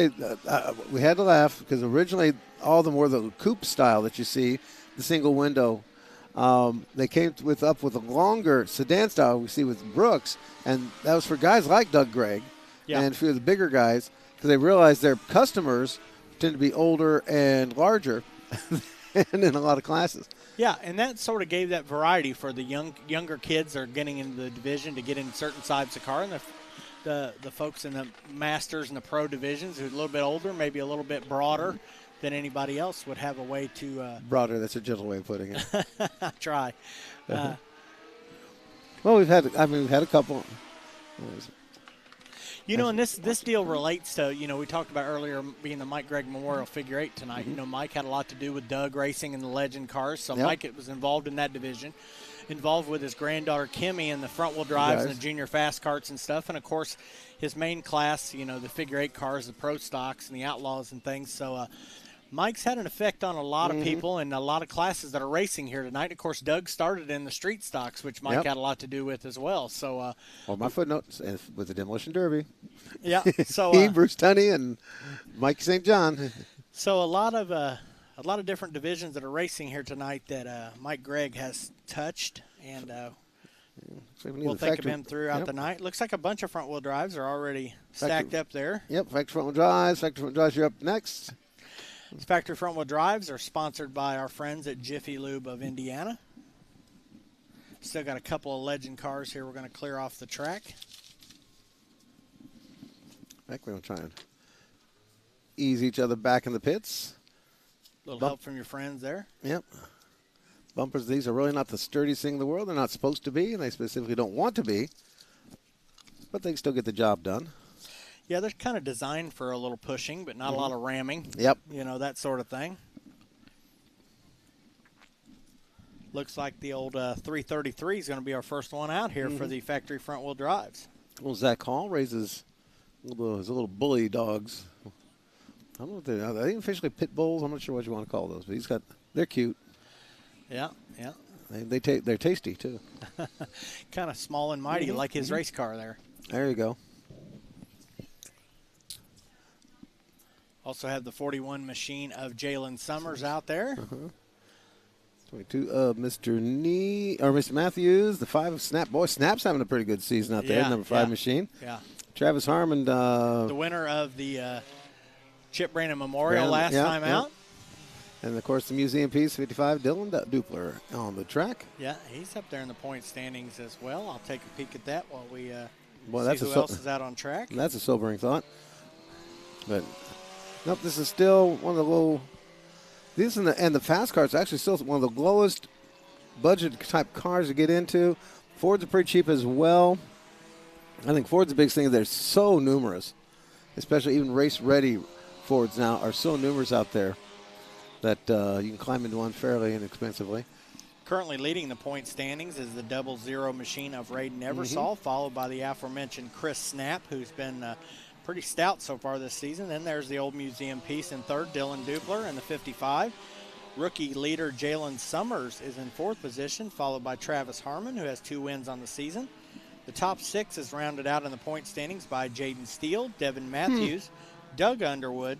we had to laugh because originally all the more the coupe style that you see, the single window, they came up with a longer sedan style we see with Brooks, and that was for guys like Doug Gregg and a few of the bigger guys because they realized their customers tend to be older and larger and in a lot of classes. Yeah, and that sort of gave that variety for the younger kids that are getting into the division to get in certain sides of the car, and the folks in the Masters and the Pro divisions who are a little bit older, maybe a little bit broader than anybody else would have a way to broader. That's a gentle way of putting it. Try. Well, we've had a couple. And this deal relates to, we talked about earlier being the Mike Gregg Memorial Figure 8 tonight. Mike had a lot to do with Doug racing in the legend cars, so Mike was involved in that division, involved with his granddaughter Kimmy in the front wheel drives and the junior fast carts and stuff, and of course his main class, the Figure 8 cars, the Pro Stocks and the Outlaws and things. So Mike's had an effect on a lot of people and a lot of classes that are racing here tonight. Of course, Doug started in the street stocks, which Mike had a lot to do with as well. So, my footnotes with the Demolition Derby. Yeah. So he, Bruce Tunney, and Mike St. John. So a lot of different divisions that are racing here tonight that Mike Gregg has touched, and We'll think of him throughout the night. Looks like a bunch of front-wheel drives are already stacked up there. Yep, factory front-wheel drives. Factory front drives, you're up next. These factory front-wheel drives are sponsored by our friends at Jiffy Lube of Indiana. Still got a couple of legend cars here we're going to clear off the track. We're going to try and ease each other back in the pits. A little help from your friends there. Yep. Bumpers, these are really not the sturdiest thing in the world. They're not supposed to be, and they specifically don't want to be. But they can still get the job done. Yeah, they're kind of designed for a little pushing, but not a lot of ramming. Yep. You know, that sort of thing. Looks like the old 333 is going to be our first one out here for the factory front-wheel drives. Well, Zach Hall raises his little bully dogs. I don't know what they're. Are they officially pit bulls? I'm not sure what you want to call those, but they're cute. Yeah, yeah. They're tasty too. Kind of small and mighty, like his race car there. There you go. Also have the 41 machine of Jalen Summers out there. 22 Mr. Matthews, the 5 of Snap. Boy, Snap's having a pretty good season out there. Number 5 machine. Yeah. Travis Harmon. The winner of the Chip Brandon Memorial last time out. And, of course, the museum piece, 55, Dylan Dupler on the track. Yeah, he's up there in the point standings as well. I'll take a peek at that while we see who else is out on track. That's a sobering thought. But, nope, this is still one of the low – these and the fast cars actually still one of the lowest budget-type cars to get into. Fords are pretty cheap as well. I think Ford's the biggest thing. They're so numerous, especially even race-ready Fords now are so numerous out there that you can climb into one fairly inexpensively. Currently leading the point standings is the 00 machine of Ray Neversall, followed by the aforementioned Chris Snap, who's been pretty stout so far this season. Then there's the old museum piece in third, Dylan Dupler in the 55. Rookie leader Jalen Summers is in fourth position, followed by Travis Harmon, who has 2 wins on the season. The top 6 is rounded out in the point standings by Jaden Steele, Devin Matthews, Doug Underwood,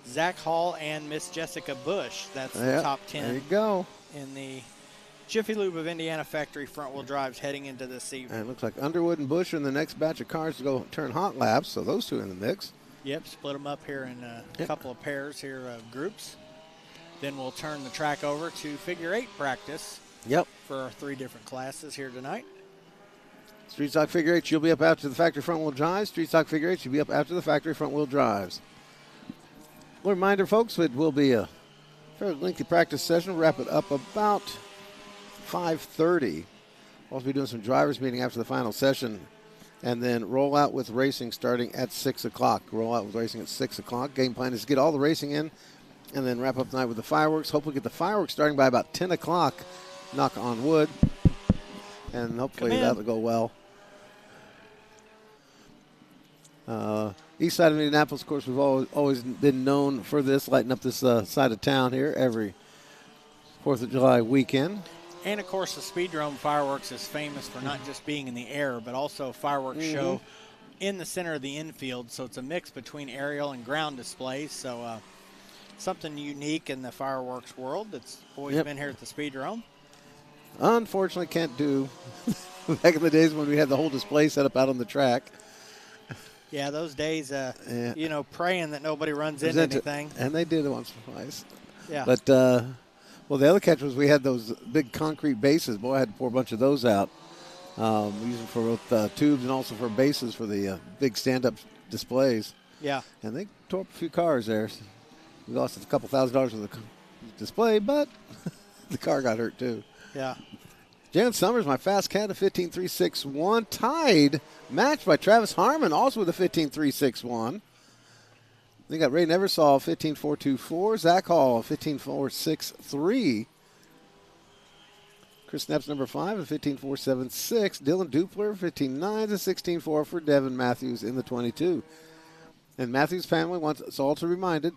Zach Hall, and Miss Jessica Bush. That's the top 10. There you go. In the Jiffy Lube of Indiana factory front-wheel drives heading into this evening. And it looks like Underwood and Bush are in the next batch of cars to go turn hot laps, so those two in the mix. Yep, split them up here in a couple of pairs here of groups. Then we'll turn the track over to figure 8 practice. Yep. For our 3 different classes here tonight. Street stock figure 8, you'll be up after the factory front-wheel drives. Street stock figure 8, you'll be up after the factory front-wheel drives. A reminder, folks, it will be a fairly lengthy practice session. We'll wrap it up about 5:30. We'll also be doing some drivers meeting after the final session. And then roll out with racing starting at 6 o'clock. Roll out with racing at 6 o'clock. Game plan is to get all the racing in and then wrap up the night with the fireworks. Hopefully get the fireworks starting by about 10 o'clock. Knock on wood. And hopefully that'll go well. East side of Indianapolis, of course, we've always been known for this, lighting up this side of town here every 4th of July weekend. And, of course, the Speedrome fireworks is famous for not just being in the air, but also a fireworks show in the center of the infield. So it's a mix between aerial and ground displays. So something unique in the fireworks world that's always been here at the Speedrome. Unfortunately, can't do back in the days when we had the whole display set up out on the track. Yeah, those days, you know, praying that nobody runs into anything. And they did it once or twice. Yeah. But, well, the other catch was we had those big concrete bases. Boy, I had to pour a bunch of those out. We use them for both tubes and also for bases for the big stand-up displays. Yeah. And they tore up a few cars there. We lost a couple $1,000s with the display, but the car got hurt too. Yeah. Jalen Summers, my fast cat, a 15.361. Tied, matched by Travis Harmon, also with a 15.361. They got Ray Neversall, 15.424. Zach Hall, 15.463. Chris Snap's number 5, a 15.476. Dylan Dupler, 15.9 to 16.4 for Devin Matthews in the 22. And Matthews' family wants us all to be reminded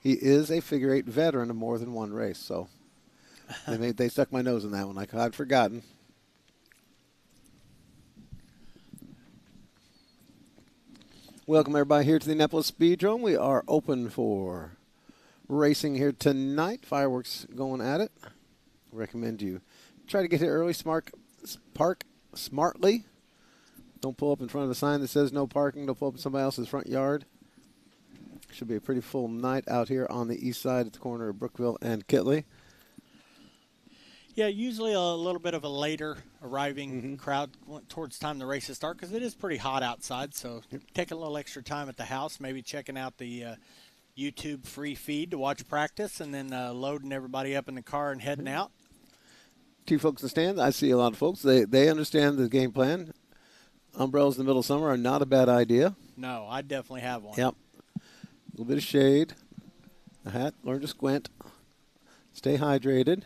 he is a figure 8 veteran of more than one race, so. They stuck my nose in that one. I'd forgotten. Welcome, everybody, here to the Indianapolis Speedrome. We are open for racing here tonight. Fireworks going at it. Recommend you try to get here early. Park smartly. Don't pull up in front of the sign that says no parking. Don't pull up in somebody else's front yard. Should be a pretty full night out here on the east side at the corner of Brookville and Kitley. Yeah, usually a little bit of a later arriving crowd towards time the races start because it is pretty hot outside. So take a little extra time at the house, maybe checking out the YouTube free feed to watch practice, and then loading everybody up in the car and heading out. Two folks in the stand. I see a lot of folks. They understand the game plan. Umbrellas in the middle of summer are not a bad idea. No, I definitely have one. Yep. A little bit of shade. A hat. Learn to squint. Stay hydrated.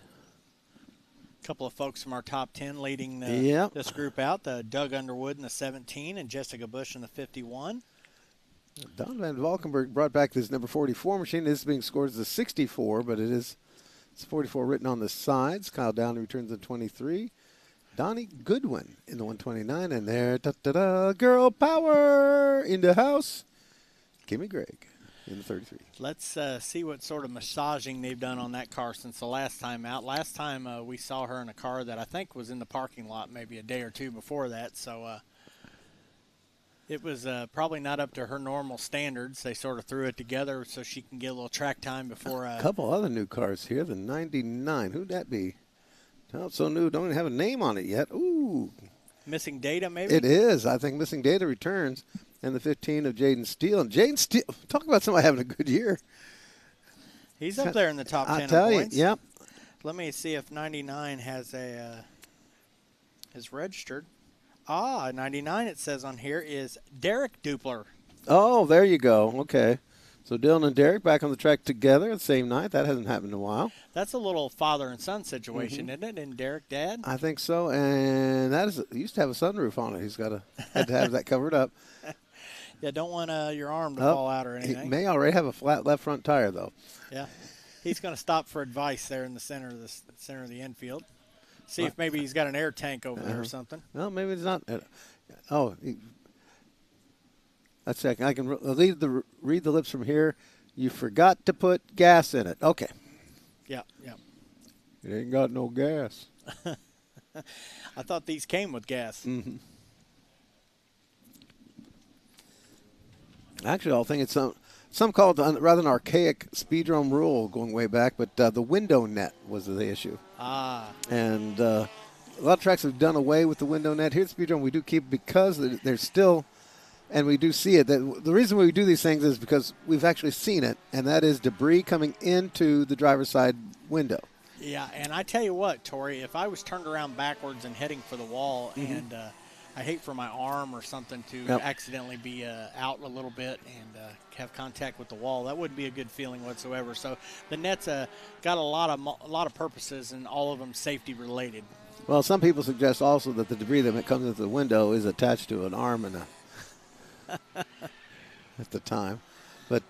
A couple of folks from our top 10 leading this group out. Doug Underwood in the 17 and Jessica Bush in the 51. Don Van Valkenburg brought back this number 44 machine. This is being scored as a 64, but it's 44 written on the sides. Kyle Downey returns the 23. Donnie Goodwin in the 129. And there, girl power in the house. Kimmy Gregg in the 33. Let's see what sort of massaging they've done on that car since the last time out. Last time we saw her in a car that I think was in the parking lot maybe a day or two before that. So it was probably not up to her normal standards. They sort of threw it together so she can get a little track time before. A couple other new cars here. The 99. Who'd that be? Not so new. Don't even have a name on it yet. Ooh. Missing Data, maybe? It is. I think Missing Data returns. And the 15 of Jaden Steele. And Jaden Steele, talk about somebody having a good year. He's up there in the top 10 I tell you, points. yep. Let me see if 99 has is registered. 99 it says on here is Derek Dupler. Oh, there you go. Okay. So Dylan and Derek back on the track together the same night. That hasn't happened in a while. That's a little father and son situation, isn't it? And Derek, Dad? I think so. And that used to have a sunroof on it. He's had to have that covered up. Yeah, don't want your arm to fall out or anything. He may already have a flat left front tire, though. Yeah. He's going to stop for advice there in the center of the infield. See if maybe he's got an air tank over there or something. No, maybe it's not. Let's check. I can read the lips from here. You forgot to put gas in it. Okay. Yeah. It ain't got no gas. I thought these came with gas. Mm-hmm. Actually, I think it's some call it rather an archaic speedrome rule going way back, but the window net was the issue. And a lot of tracks have done away with the window net. Here at Speedrome, we do keep it because there's still, and we do see it. That the reason we do these things is because we've actually seen it, and that is debris coming into the driver's side window. Yeah, and I tell you what, Tori, if I was turned around backwards and heading for the wall, and I hate for my arm or something to accidentally be out a little bit and have contact with the wall, that wouldn't be a good feeling whatsoever. So the net's got a lot of purposes, and all of them safety related. Well, some people suggest also that the debris that comes into the window is attached to an arm and at the time. But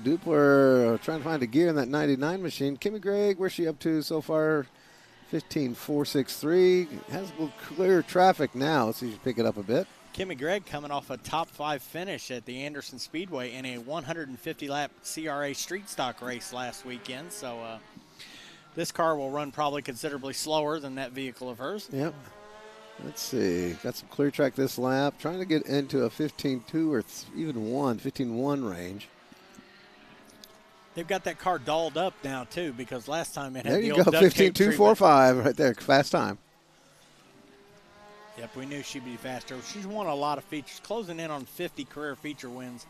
Dupler trying to find a gear in that 99 machine. Kimmy Gregg, where's she up to so far? 15.463. Has a little clear traffic now. Let's see if she pick it up a bit. Kimmy Gregg coming off a top 5 finish at the Anderson Speedway in a 150-lap CRA street stock race last weekend. So this car will run probably considerably slower than that vehicle of hers. Yep. Let's see. Got some clear track this lap. Trying to get into a 15.2 or even 15.1 range. They've got that car dolled up now, too, because last time it had there the you old go, duct tape 15.245 right there. Fast time. Yep, we knew she'd be faster. She's won a lot of features, closing in on 50 career feature wins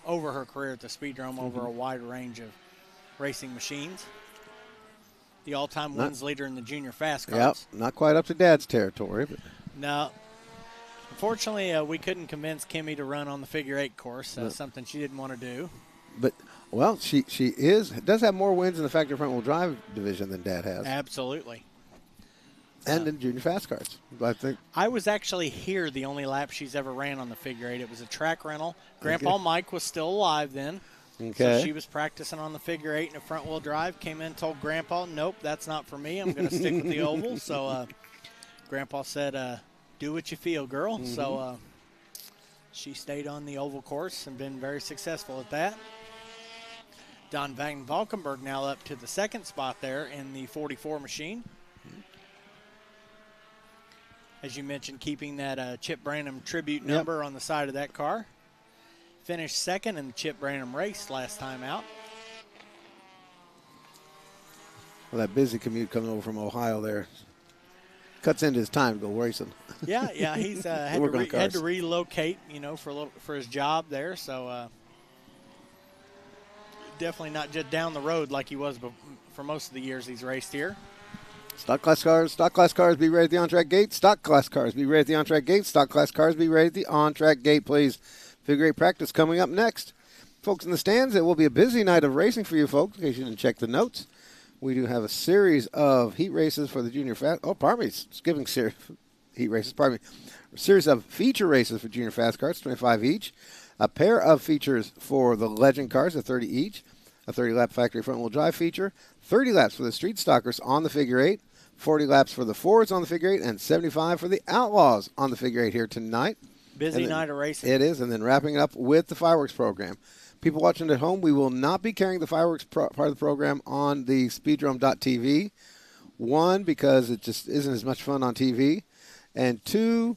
over her career at the Speedrome over a wide range of racing machines. The all-time wins leader in the junior fast cars. Yep, not quite up to Dad's territory. But. No. Unfortunately, we couldn't convince Kimmy to run on the figure 8 course, something she didn't want to do. But, well, she does have more wins in the factory front-wheel drive division than Dad has. Absolutely. And in junior fast cars, I think. I was actually here the only lap she's ever ran on the figure 8. It was a track rental. Grandpa Mike was still alive then. Okay. So she was practicing on the figure 8 in a front-wheel drive, came in and told Grandpa, nope, that's not for me. I'm going to stick with the oval. So Grandpa said, do what you feel, girl. So she stayed on the oval course and been very successful at that. Don Van Valkenburg now up to the second spot there in the 44 machine. As you mentioned, keeping that Chip Branham tribute number on the side of that car. Finished second in the Chip Branham race last time out. Well, that busy commute coming over from Ohio there cuts into his time to go racing. Yeah, he's had to relocate, for his job there. So definitely not just down the road like he was for most of the years he's raced here. Stock class cars, be ready at the on-track gate. Stock class cars, be ready at the on-track gate. Stock class cars, be ready at the on-track gate, please. Figure 8 practice coming up next. Folks in the stands, it will be a busy night of racing for you folks, in case you didn't check the notes. We do have a series of heat races for the junior fast. Oh, pardon me, skipping heat races, pardon me. A series of feature races for junior fast cars, 25 each. A pair of features for the legend cars, a 30 each. A 30-lap factory front-wheel drive feature. 30 laps for the street stockers on the figure 8. 40 laps for the Fords on the figure 8, and 75 for the Outlaws on the figure 8 here tonight. Busy night of racing. It is, and then wrapping it up with the fireworks program. People watching at home, we will not be carrying the fireworks part of the program on the speedrome.tv. One, because it just isn't as much fun on TV. And two,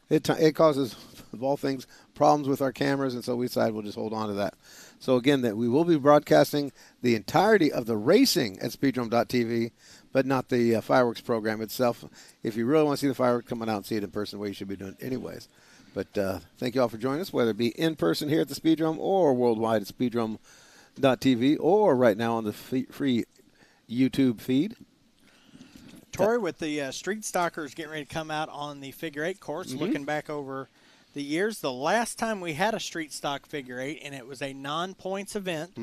it causes, of all things, problems with our cameras, and so we decided we'll just hold on to that. So again, that we will be broadcasting the entirety of the racing at speedrome.tv, but not the fireworks program itself. If you really want to see the fireworks, come on out and see it in person, what you should be doing anyways. But thank you all for joining us, whether it be in person here at the Speedrome or worldwide at speedrome.tv or right now on the free YouTube feed. Tori, with the street stockers getting ready to come out on the figure 8 course, looking back over the years, the last time we had a street stock figure 8, and it was a non-points event,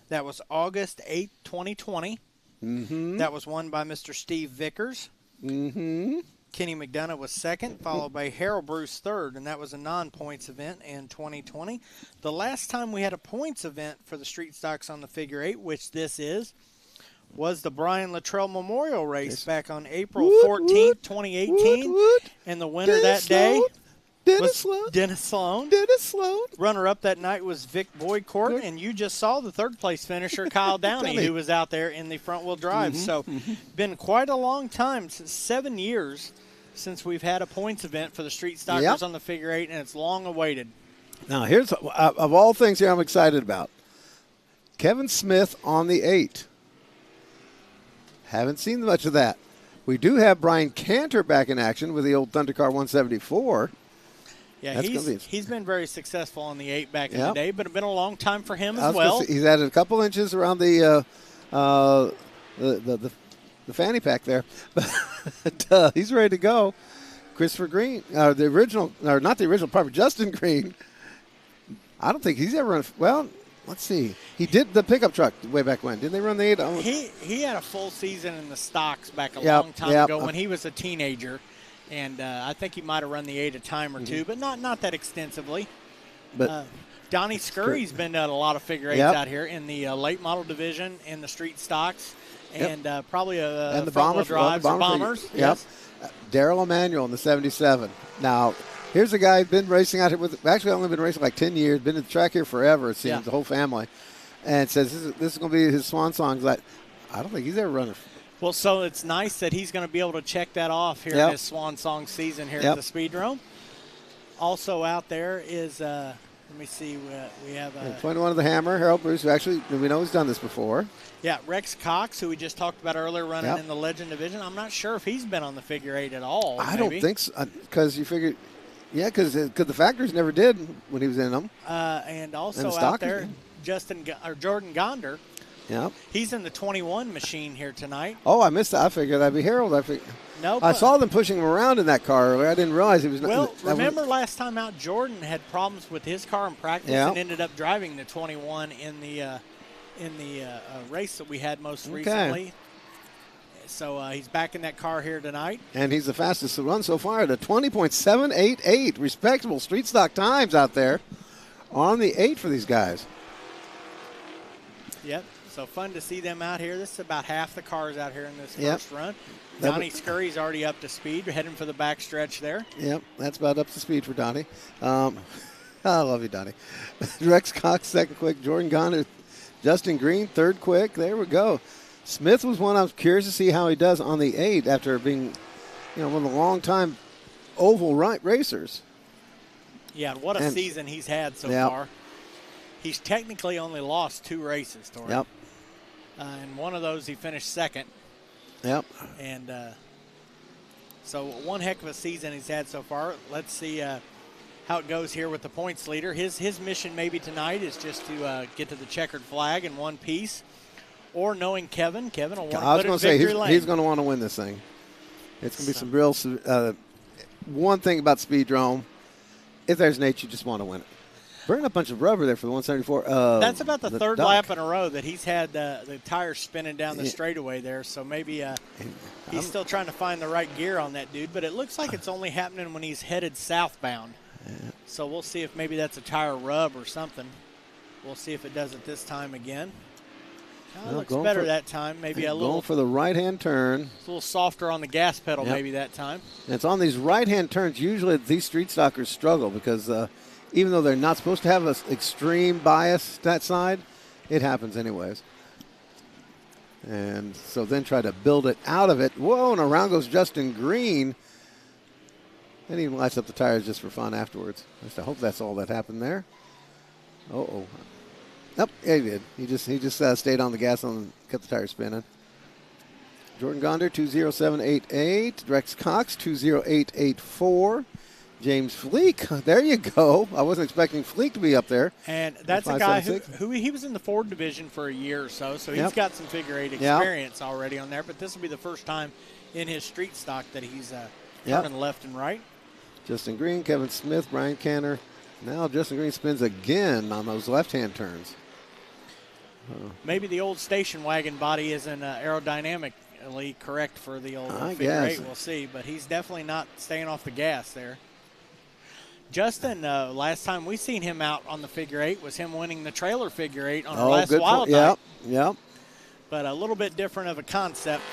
that was August 8th, 2020. That was won by Mr. Steve Vickers. Kenny McDonough was second, followed by Harold Bruce third, and that was a non-points event in 2020. The last time we had a points event for the street stocks on the figure 8, which this is, was the Brian Luttrell Memorial Race back on April 14th, 2018. And the winner that day was Dennis Sloan. Runner-up that night was Vic Boycourt, and you just saw the third-place finisher, Kyle Downey, who was out there in the front-wheel drive. So, been quite a long time, since 7 years, since we've had a points event for the street stockers on the figure 8, and it's long awaited. Now, here's, of all things here I'm excited about, Kevin Smith on the 8. Haven't seen much of that. We do have Brian Cantor back in action with the old Thundercar 174. Yeah, he's been very successful on the 8 back in the day, but it's been a long time for him as well. He's added a couple inches around the fanny pack there, but he's ready to go. Christopher Green, not the original, Justin Green. I don't think he's ever run. Well, let's see. He did the pickup truck way back when. Didn't they run the 8? He had a full season in the stocks back a long time ago when he was a teenager. And I think he might have run the 8 a time or two, but not that extensively. But Donnie Scurry's been at a lot of figure 8s out here in the late model division, in the street stocks, and probably and the front-wheel drives, bombers. Yes. Daryl Emanuel in the 77. Now, here's a guy who's been racing out here with, actually only been racing like 10 years, been in the track here forever, it seems, the whole family, and says this is going to be his swan song. He's like, I don't think he's ever run a. Well, so it's nice that he's going to be able to check that off here in his swan song season here at the Speedrome. Also out there is, let me see, we have 21 of the Hammer, Harold Bruce, who actually, we know he's done this before. Yeah, Rex Cox, who we just talked about earlier, running in the Legend division. I'm not sure if he's been on the figure 8 at all. I don't think so, because you figure, because the factories never did when he was in them. And also out there, Jordan Gonder. Yep. He's in the 21 machine here tonight. Oh, I missed that. I figured that'd be Harold. No, I saw them pushing him around in that car earlier. I didn't realize he was. Well, remember last time out, Jordan had problems with his car in practice and ended up driving the 21 in the race that we had most recently. So he's back in that car here tonight. And he's the fastest to run so far at a 20.788. Respectable street stock times out there on the 8 for these guys. Yep. So fun to see them out here. This is about half the cars out here in this first run. Donnie Scurry's already up to speed, heading for the back stretch there. Yep, that's about up to speed for Donnie. I love you, Donnie. Rex Cox, second quick. Jordan Gonder, Justin Green, third quick. There we go. Smith was one I was curious to see how he does on the 8 after being one of the long-time oval racers. Yeah, what a season he's had so far. He's technically only lost 2 races, Tori. Yep. And one of those he finished second. Yep. And so one heck of a season he's had so far. Let's see how it goes here with the points leader. His mission maybe tonight is just to get to the checkered flag in one piece. Or knowing Kevin will want to put it in victory lane. He's going to want to win this thing. It's going to be some real one thing about Speedrome, if there's Nate, you just want to win it. Burn a bunch of rubber there for the 174. That's about the third lap in a row that he's had the tires spinning down the straightaway there. So maybe he's still trying to find the right gear on that dude. But it looks like it's only happening when he's headed southbound. Yeah. So we'll see if maybe that's a tire rub or something. We'll see if it does it this time again. It looks better that time. Maybe a little. Going for the right-hand turn. It's a little softer on the gas pedal maybe that time. And it's on these right-hand turns. Usually these street stockers struggle because even though they're not supposed to have an extreme bias that side, it happens anyways. And so then try to build it out of it. Whoa, and around goes Justin Green. And he lights up the tires just for fun afterwards. I hope that's all that happened there. Uh-oh. Yep, yeah, he did. He just stayed on the gas and kept the tires spinning. Jordan Gonder, 207.88. Rex Cox, 208.84. James Fleek, there you go. I wasn't expecting Fleek to be up there. And that's a guy who he was in the Ford division for a year or so he's got some figure 8 experience already on there. But this will be the first time in his street stock that he's turning left and right. Justin Green, Kevin Smith, Brian Canner. Now Justin Green spins again on those left-hand turns. Maybe the old station wagon body isn't aerodynamically correct for the old figure 8. We'll see. But he's definitely not staying off the gas there. Justin, last time we seen him out on the figure 8 was him winning the trailer figure 8 on our last Wild Night. Yep. But a little bit different of a concept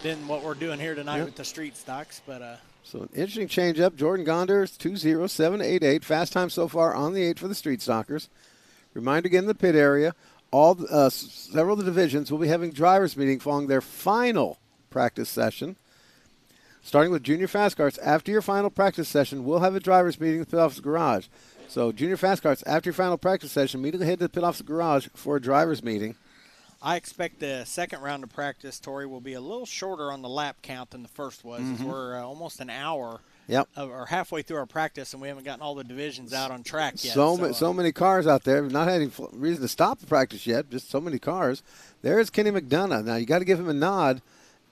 than what we're doing here tonight with the street stocks. But so an interesting change-up. Jordan Gonder, 207.88. Fast time so far on the 8 for the street stockers. Remind again the pit area. Several of the divisions will be having drivers meeting following their final practice session. Starting with junior fast karts, after your final practice session, we'll have a drivers meeting at the pit office garage. So junior fast karts, after your final practice session, immediately head to the pit office garage for a drivers meeting. I expect the second round of practice, Tori, will be a little shorter on the lap count than the first was. Mm-hmm. We're almost an hour or halfway through our practice, and we haven't gotten all the divisions out on track yet. So many cars out there. We've not had any reason to stop the practice yet, just so many cars. There's Kenny McDonough. Now, you got to give him a nod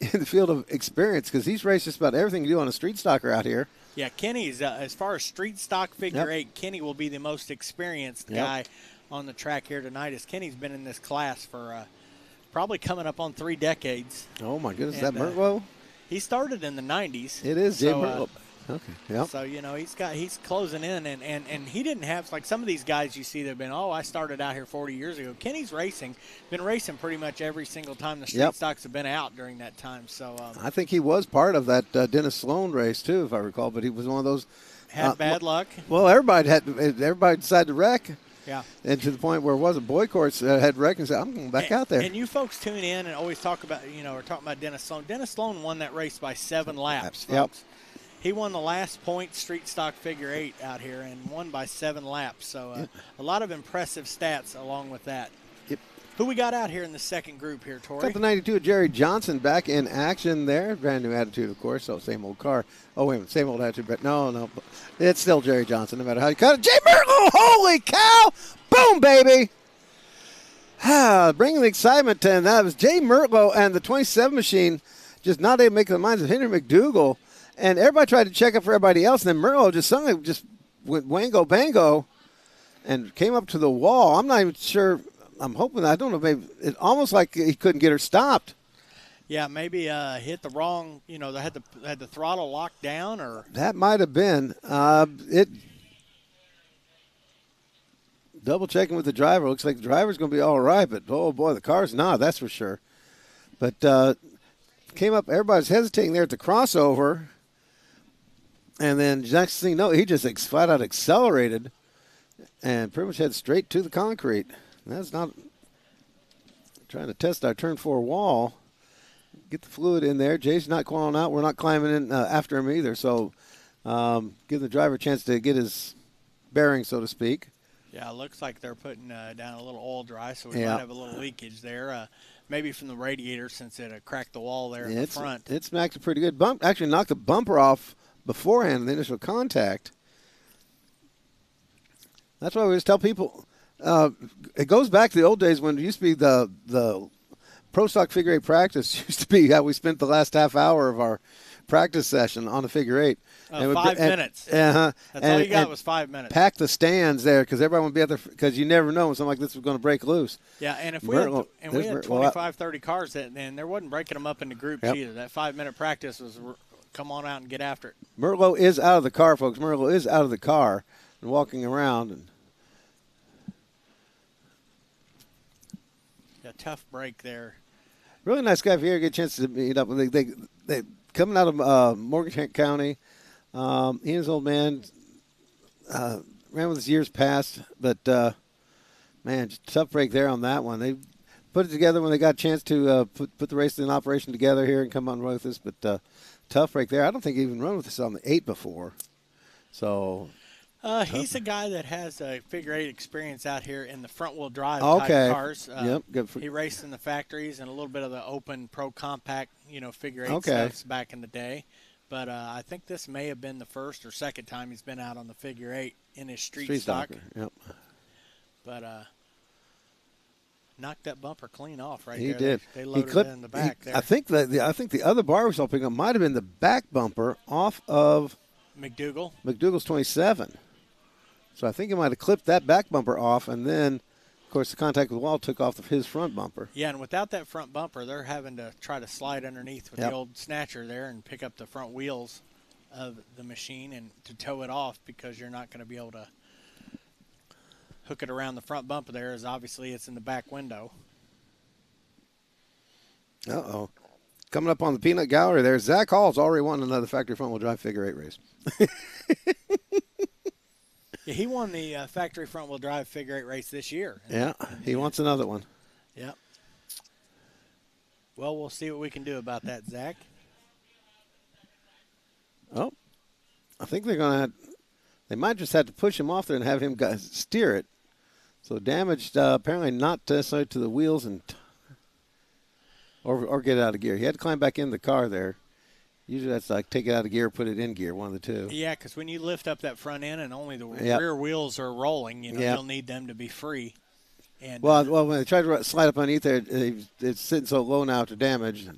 in the field of experience because he's raced just about everything you do on a street stocker out here. Yeah, Kenny's, as far as street stock figure 8, Kenny will be the most experienced guy on the track here tonight, as Kenny's been in this class for probably coming up on 3 decades. Oh, my goodness. Is that Mertlow? He started in the 90s. It is, Jay Mertlow. Okay, yep. So, he's closing in, and he didn't have, like some of these guys you see that have been, I started out here 40 years ago. Kenny's been racing pretty much every single time the street stocks have been out during that time. So I think he was part of that Dennis Sloan race, too, if I recall, but he was one of those. Had bad luck. Well, everybody decided to wreck. Yeah. And to the point where Boy Courts had wrecked and said, I'm going back out there. And you folks tune in and always talk about, we're talking about Dennis Sloan. Dennis Sloan won that race by 7 laps, folks. Yep. He won the last point street stock figure 8 out here and won by 7 laps. So a lot of impressive stats along with that. Yep. Who we got out here in the second group here, Tori? Got the 92 of Jerry Johnson back in action there. Brand new attitude, of course. So same old car. Oh, wait a minute. Same old attitude. But no. It's still Jerry Johnson no matter how you cut it. Jay Mertlow, holy cow. Boom, baby. Bringing the excitement. And that was Jay Mertlow and the 27 machine just not able to make the minds of Henry McDougal. And everybody tried to check up for everybody else, and then Merlo just went wango bango and came up to the wall. I'm not even sure. I'm hoping, I don't know, maybe it's almost like he couldn't get her stopped. Yeah, maybe hit the wrong, they had the throttle locked down, or that might have been. Double checking with the driver. Looks like the driver's going to be all right, but oh boy, the car's not. That's for sure. But came up. Everybody's hesitating there at the crossover. And then next thing you know, he just flat out accelerated and pretty much head straight to the concrete. That's not trying to test our turn 4 wall. get the fluid in there. Jay's not calling out. We're not climbing in after him either. So give the driver a chance to get his bearing, so to speak. Yeah, it looks like they're putting down a little oil dry, so we might have a little leakage there. Maybe from the radiator since it cracked the wall there in the front. It smacked a pretty good bump. Actually knocked the bumper off beforehand in the initial contact. That's why we always tell people it goes back to the old days when it used to be the Pro Stock figure eight practice used to be how we spent the last half hour of our practice session on the figure eight. 5 minutes. That's all you got was 5 minutes. Pack the stands there because everyone would be out there because you never know when something like this was going to break loose. Yeah, and if we had 25, 30 cars, and there wasn't breaking them up into groups either. That 5 minute practice was come on out and get after it. Merlo is out of the car, folks. Merlo is out of the car and walking around. And tough break there. Really nice guy. If you ever get a chance to meet up, they coming out of Morgan County. He and his old man ran with his years past, but man, just tough break there on that one. They put it together when they got a chance to put the race in operation together here and come on and run with us, but tough break there. I don't think he even run with us on the 8 before. So he's a guy that has a figure eight experience out here in the front wheel drive type of cars. Good he raced in the factories and a little bit of the open pro compact, figure eight stuffs back in the day. But I think this may have been the first or second time he's been out on the figure eight in his street stock. Yep. But knocked that bumper clean off right there. He did. They loaded it in the back there. I think the other bar we saw picking up might have been the back bumper off of McDougall's 27. So I think he might have clipped that back bumper off, and then, of course, the contact with the wall took off his front bumper. Yeah, and without that front bumper, they're having to try to slide underneath with the old snatcher there and pick up the front wheels of the machine and to tow it off because you're not going to be able to hook it around the front bumper there, as obviously it's in the back window. Uh-oh. Coming up on the peanut gallery there, Zach Hall's already won another factory front-wheel drive figure eight race. Yeah, he won the factory front-wheel drive figure eight race this year. Yeah, he wants another one. Yep. Well, we'll see what we can do about that, Zach. Oh, I think they might just have to push him off there and have him steer it. So damaged, apparently not necessarily to the wheels or get it out of gear. He had to climb back in the car there. Usually that's like take it out of gear, put it in gear, one of the two. Yeah, because when you lift up that front end and only the rear wheels are rolling, you'll need them to be free. And well, when they tried to slide up underneath there, it's sitting so low now to damage.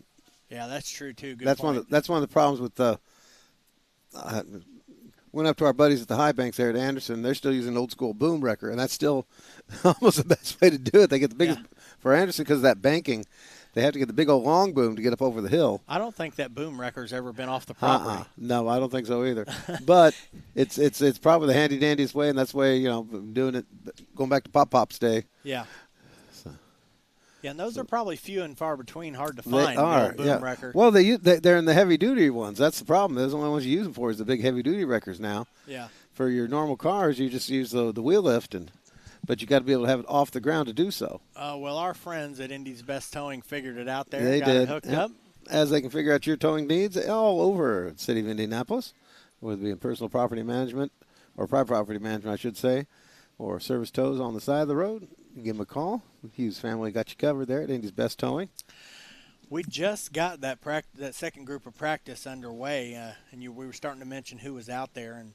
Yeah, that's true too. Good that's point. That's one of the problems with the. Went up to our buddies at the High Banks there at Anderson. They're still using an old school boom wrecker, and that's still almost the best way to do it. They get the biggest for Anderson because of that banking. They have to get the big old long boom to get up over the hill. I don't think that boom wrecker's ever been off the property. No, I don't think so either. But it's probably the handy dandiest way, and that's the way doing it. Going back to Pop's day. Yeah. Yeah, and those are probably few and far between, hard to find. They are, boom wrecker. Well, they're in the heavy duty ones. That's the problem. Those are the only ones you use them for is the big heavy duty wreckers now. Yeah. For your normal cars, you just use the wheel lift but you got to be able to have it off the ground to do so. Well, our friends at Indy's Best Towing figured it out there. They got did. It hooked up. As they can figure out your towing needs all over the city of Indianapolis, whether it be in personal property management or private property management, I should say, or service tows on the side of the road, you give them a call. Hughes family got you covered there at Indy's Best Towing. We just got that second group of practice underway, and we were starting to mention who was out there, and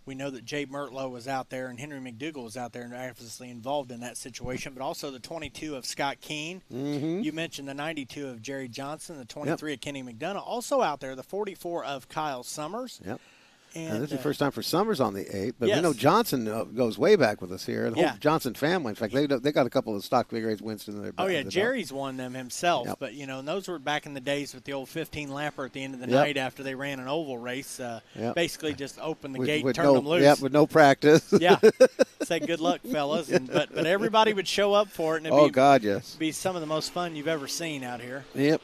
we know that Jay Mertlow was out there and Henry McDougall was out there and obviously involved in that situation, but also the 22 of Scott Keene. Mm-hmm. You mentioned the 92 of Jerry Johnson, the 23 of Kenny McDonough. Also out there, the 44 of Kyle Summers. Yep. And this is the first time for Summers on the 8, but we know Johnson goes way back with us here. The whole Johnson family. In fact, they got a couple of stock figure eights Winston in their Oh, yeah, Jerry's won them himself. Yep. But, and those were back in the days with the old 15-lapper at the end of the night after they ran an oval race. Basically just open the gate and turn them loose. Yeah, with no practice. Say good luck, fellas. But everybody would show up for it. And it'd be some of the most fun you've ever seen out here. Yep.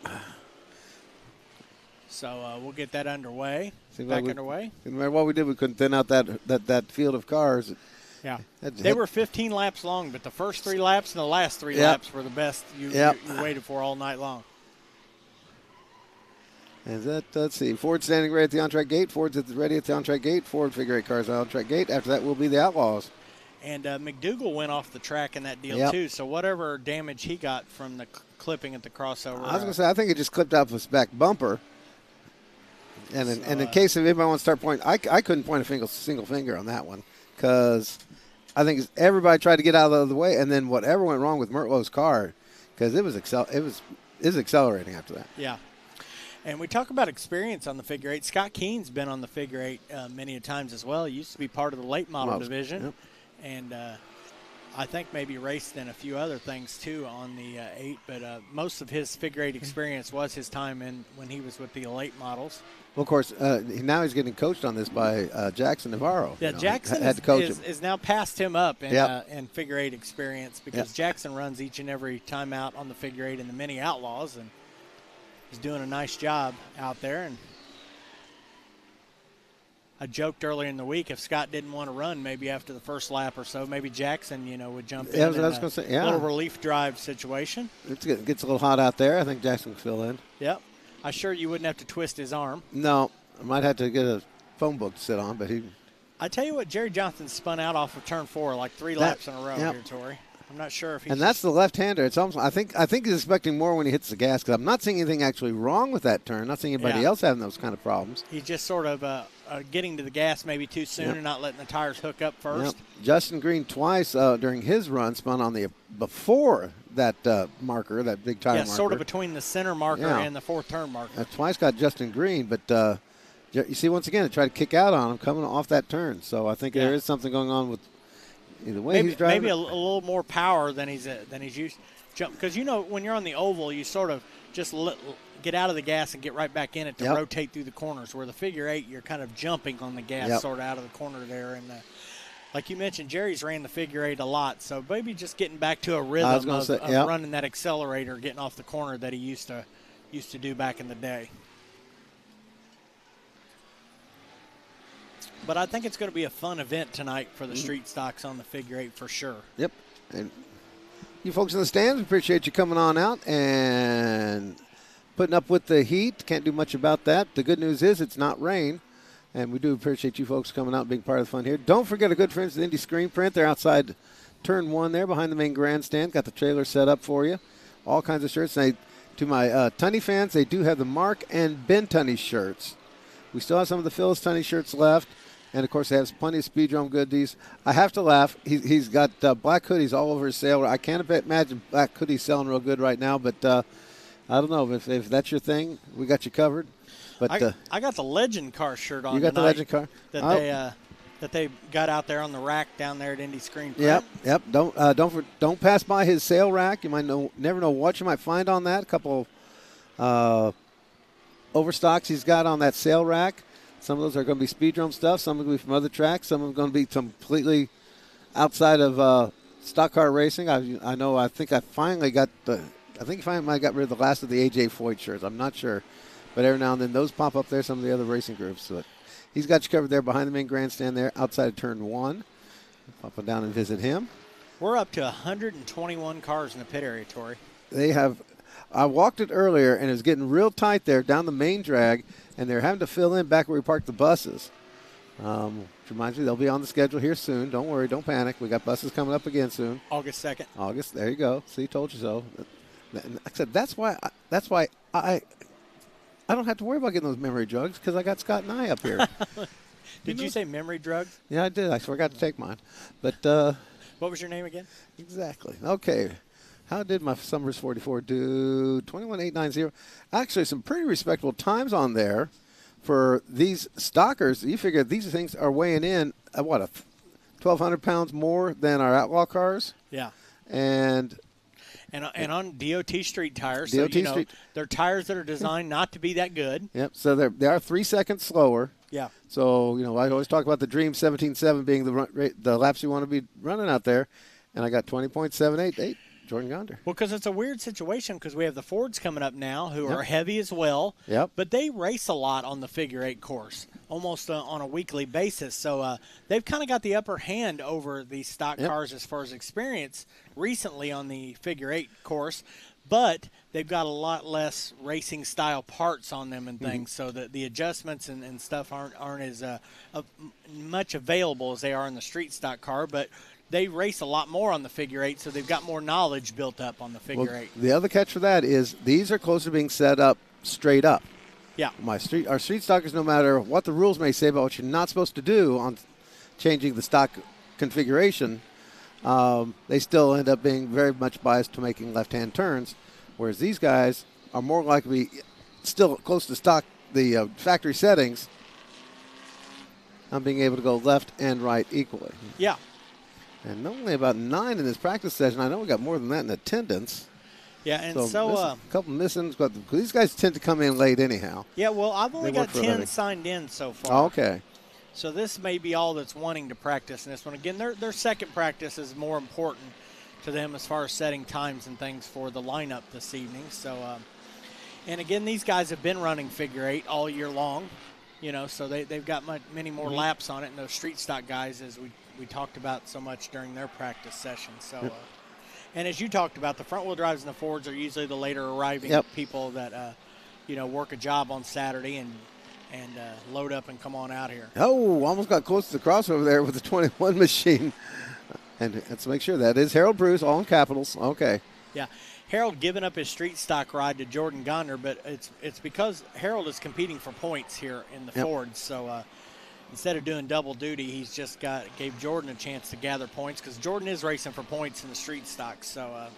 So we'll get that underway. Underway. No matter what we did, we couldn't thin out that field of cars. Yeah. They were 15 laps long, but the first 3 laps and the last 3 laps were the best you waited for all night long. And let's see, Ford standing ready at the on-track gate. Ford's ready at the on-track gate. Ford figure 8 cars on-track gate. After that will be the Outlaws. And McDougal went off the track in that deal, too. So whatever damage he got from the clipping at the crossover. I was going to say, I think it just clipped off his back bumper. And in case if anybody wants to start pointing, I couldn't point a single finger on that one because I think everybody tried to get out of the way. And then whatever went wrong with Murtlow's car, because it was accelerating after that. Yeah. And we talk about experience on the figure 8. Scott Keen's been on the figure 8 many a times as well. He used to be part of the late model division. Yep. And I think maybe raced in a few other things too on the 8. But most of his figure 8 experience was his time when he was with the late models. Well, of course, now he's getting coached on this by Jackson Navarro. Yeah, Jackson had to coach him. Is now passed him up in figure 8 experience because Jackson runs each and every time out on the figure 8 in the mini Outlaws, and he's doing a nice job out there. And I joked earlier in the week if Scott didn't want to run maybe after the first lap or so, maybe Jackson, would jump in. Yeah, I was going to say, yeah. A little relief drive situation. It gets a little hot out there. I think Jackson can fill in. Yep. I'm sure you wouldn't have to twist his arm. No, I might have to get a phone book to sit on, but he. I tell you what, Jerry Johnson spun out off of turn 4 like 3 laps in a row here, Tori. I'm not sure if he's. And that's the left-hander. It's almost. I think he's expecting more when he hits the gas because I'm not seeing anything actually wrong with that turn. Not seeing anybody else having those kind of problems. He's just sort of getting to the gas maybe too soon and not letting the tires hook up first. Justin Green twice during his run spun on the before that marker, that big tire marker. Yeah, sort of between the center marker and the 4th turn marker. Twice got Justin Green, but you see once again, it tried to kick out on him coming off that turn. So I think there is something going on with either way he's driving. Maybe a little more power than he's used. Because when you're on the oval, you sort of just get out of the gas and get right back in it to rotate through the corners. Where the figure 8, you're kind of jumping on the gas sort of out of the corner there. And like you mentioned, Jerry's ran the figure 8 a lot, so maybe just getting back to a rhythm of running that accelerator, getting off the corner that he used to do back in the day. But I think it's going to be a fun event tonight for the street stocks on the figure 8 for sure. Yep. And you folks in the stands, appreciate you coming on out and putting up with the heat. Can't do much about that. The good news is it's not rain. And we do appreciate you folks coming out and being part of the fun here. Don't forget our good friends at Indy Screen Print. They're outside turn 1 there behind the main grandstand. Got the trailer set up for you. All kinds of shirts. To my Tunney fans, they do have the Mark and Ben Tunney shirts. We still have some of the Phyllis Tunney shirts left. And, of course, they have plenty of Speedrome goodies. I have to laugh. He's got black hoodies all over his sale. I can't imagine black hoodies selling real good right now. But I don't know. If that's your thing, we got you covered. But I got the Legend Car shirt on. You got the Legend Car that they got out there on the rack down there at Indy Screen Print. Yep. Don't pass by his sale rack. You might never know what you might find on that. A couple overstocks he's got on that sale rack. Some of those are going to be Speedrome stuff. Some are going to be from other tracks. Some are going to be completely outside of stock car racing. I know. I think I finally got rid of the last of the AJ Foyt shirts. I'm not sure. But every now and then those pop up there, some of the other racing groups. But he's got you covered there behind the main grandstand there outside of turn 1. Pop on down and visit him. We're up to 121 cars in the pit area, Tori. They have. I walked it earlier, and it was getting real tight there down the main drag, and they're having to fill in back where we parked the buses. Which reminds me, they'll be on the schedule here soon. Don't worry. Don't panic. We got buses coming up again soon. August 2nd. August. There you go. See, told you so. Like I said, that's why I don't have to worry about getting those memory drugs because I got Scott and I up here. Did you say memory drugs? Yeah, I did. I forgot to take mine. But what was your name again? Exactly. Okay. How did my Summers 44 do? 21.890. Actually, some pretty respectable times on there for these stockers. You figure these things are weighing in, 1,200 pounds more than our Outlaw cars? Yeah. And on DOT street tires. DOT so, street. They're tires that are designed not to be that good. Yep. So they are 3 seconds slower. Yeah. So, I always talk about the Dream 17.7 being the laps you want to be running out there. And I got 20.788. Jordan Gonder. Well, because it's a weird situation because we have the Fords coming up now who are heavy as well. Yep. But they race a lot on the figure 8 course, almost on a weekly basis. So they've kind of got the upper hand over the stock cars as far as experience recently on the figure 8 course. but they've got a lot less racing style parts on them and things, so that the adjustments and stuff aren't as much available as they are in the street stock car. But they race a lot more on the figure eight, so they've got more knowledge built up on the figure eight. The other catch for that is these are closer to being set up straight up. Yeah. Our street stockers, no matter what the rules may say about what you're not supposed to do on changing the stock configuration, they still end up being very much biased to making left-hand turns, whereas these guys are more likely to be still close to stock, the factory settings, on being able to go left and right equally. Yeah. And only about 9 in this practice session. I know we got more than that in attendance. Yeah, and a couple missings, but these guys tend to come in late anyhow. Yeah, well, I've only got 10 signed in so far. Oh, okay. So this may be all that's wanting to practice in this one. Again, their second practice is more important to them as far as setting times and things for the lineup this evening. So, and again, these guys have been running figure eight all year long, so they've got many more laps on it, and those street stock guys, as we talked about so much during their practice session. So. And as you talked about, the front-wheel drives and the Fords are usually the later arriving people that, work a job on Saturday and load up and come on out here. Oh, almost got close to the crossover there with the 21 machine. And let's make sure that is Harold Bruce, all in capitals. Okay. Yeah. Harold giving up his street stock ride to Jordan Gondner, but it's because Harold is competing for points here in the Fords. So, instead of doing double duty, he's just gave Jordan a chance to gather points because Jordan is racing for points in the street stock. So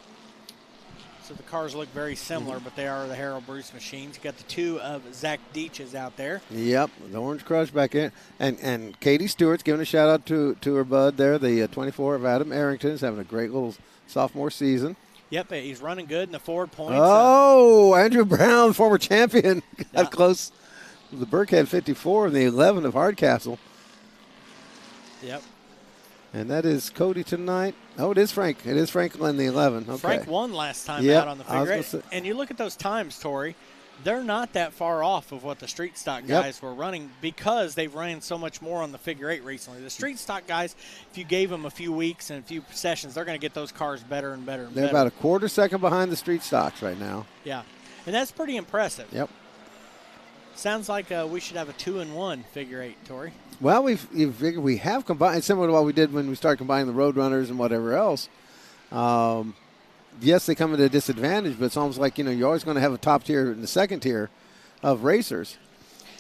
the cars look very similar, but they are the Harold Bruce machines. You got the two of Zach Deitches out there. Yep, the Orange Crush back in. And Katie Stewart's giving a shout-out to her bud there, the 24 of Adam Arrington, is having a great little sophomore season. Yep, he's running good in the Ford points. Oh, Andrew Brown, former champion, got close. The Burkhead 54 and the 11 of Hardcastle. Yep. And that is Cody tonight. Oh, it is Frank. It is Franklin, the 11. Okay. Frank won last time out on the figure eight. And you look at those times, Tori, they're not that far off of what the street stock guys were running because they've ran so much more on the figure eight recently. The street stock guys, if you gave them a few weeks and a few sessions, they're going to get those cars better and better and They're better. about a quarter second behind the street stocks right now. Yeah. And that's pretty impressive. Yep. Sounds like we should have a 2-in-1 figure eight, Tori. Well, we have combined, similar to what we did when we started combining the Roadrunners and whatever else. Yes, they come at a disadvantage, but it's almost like, you're always going to have a top tier and the second tier of racers.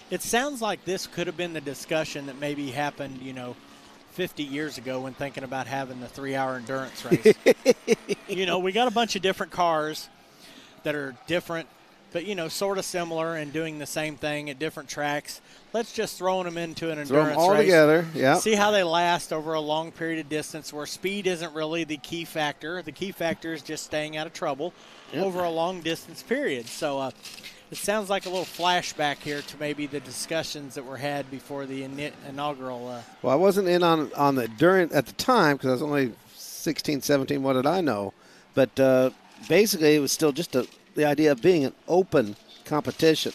It sounds like this could have been the discussion that maybe happened, 50 years ago when thinking about having the 3-hour endurance race. We got a bunch of different cars that are different, but, sort of similar and doing the same thing at different tracks. Let's just throw them into an endurance race. Throw them all together, yeah. See how they last over a long period of distance where speed isn't really the key factor. The key factor is just staying out of trouble over a long distance period. So it sounds like a little flashback here to maybe the discussions that were had before the inaugural. Well, I wasn't in on the during at the time because I was only 16, 17. What did I know? But basically, it was still just the idea of being an open competition.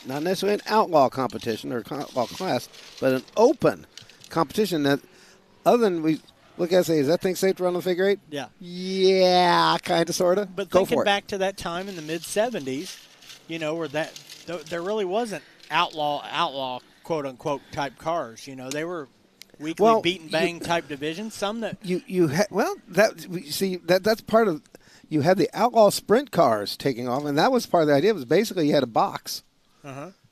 Not necessarily an outlaw competition or outlaw class, but an open competition that, other than we look at and say, is that thing safe to run on the figure eight? Yeah. Yeah, kind of, sort of. But thinking back to that time in the mid-'70s, where there really wasn't outlaw, quote-unquote, type cars. They were weekly beat and bang type divisions. Some that that's part of. You had the outlaw sprint cars taking off, and that was part of the idea. It was basically you had a box.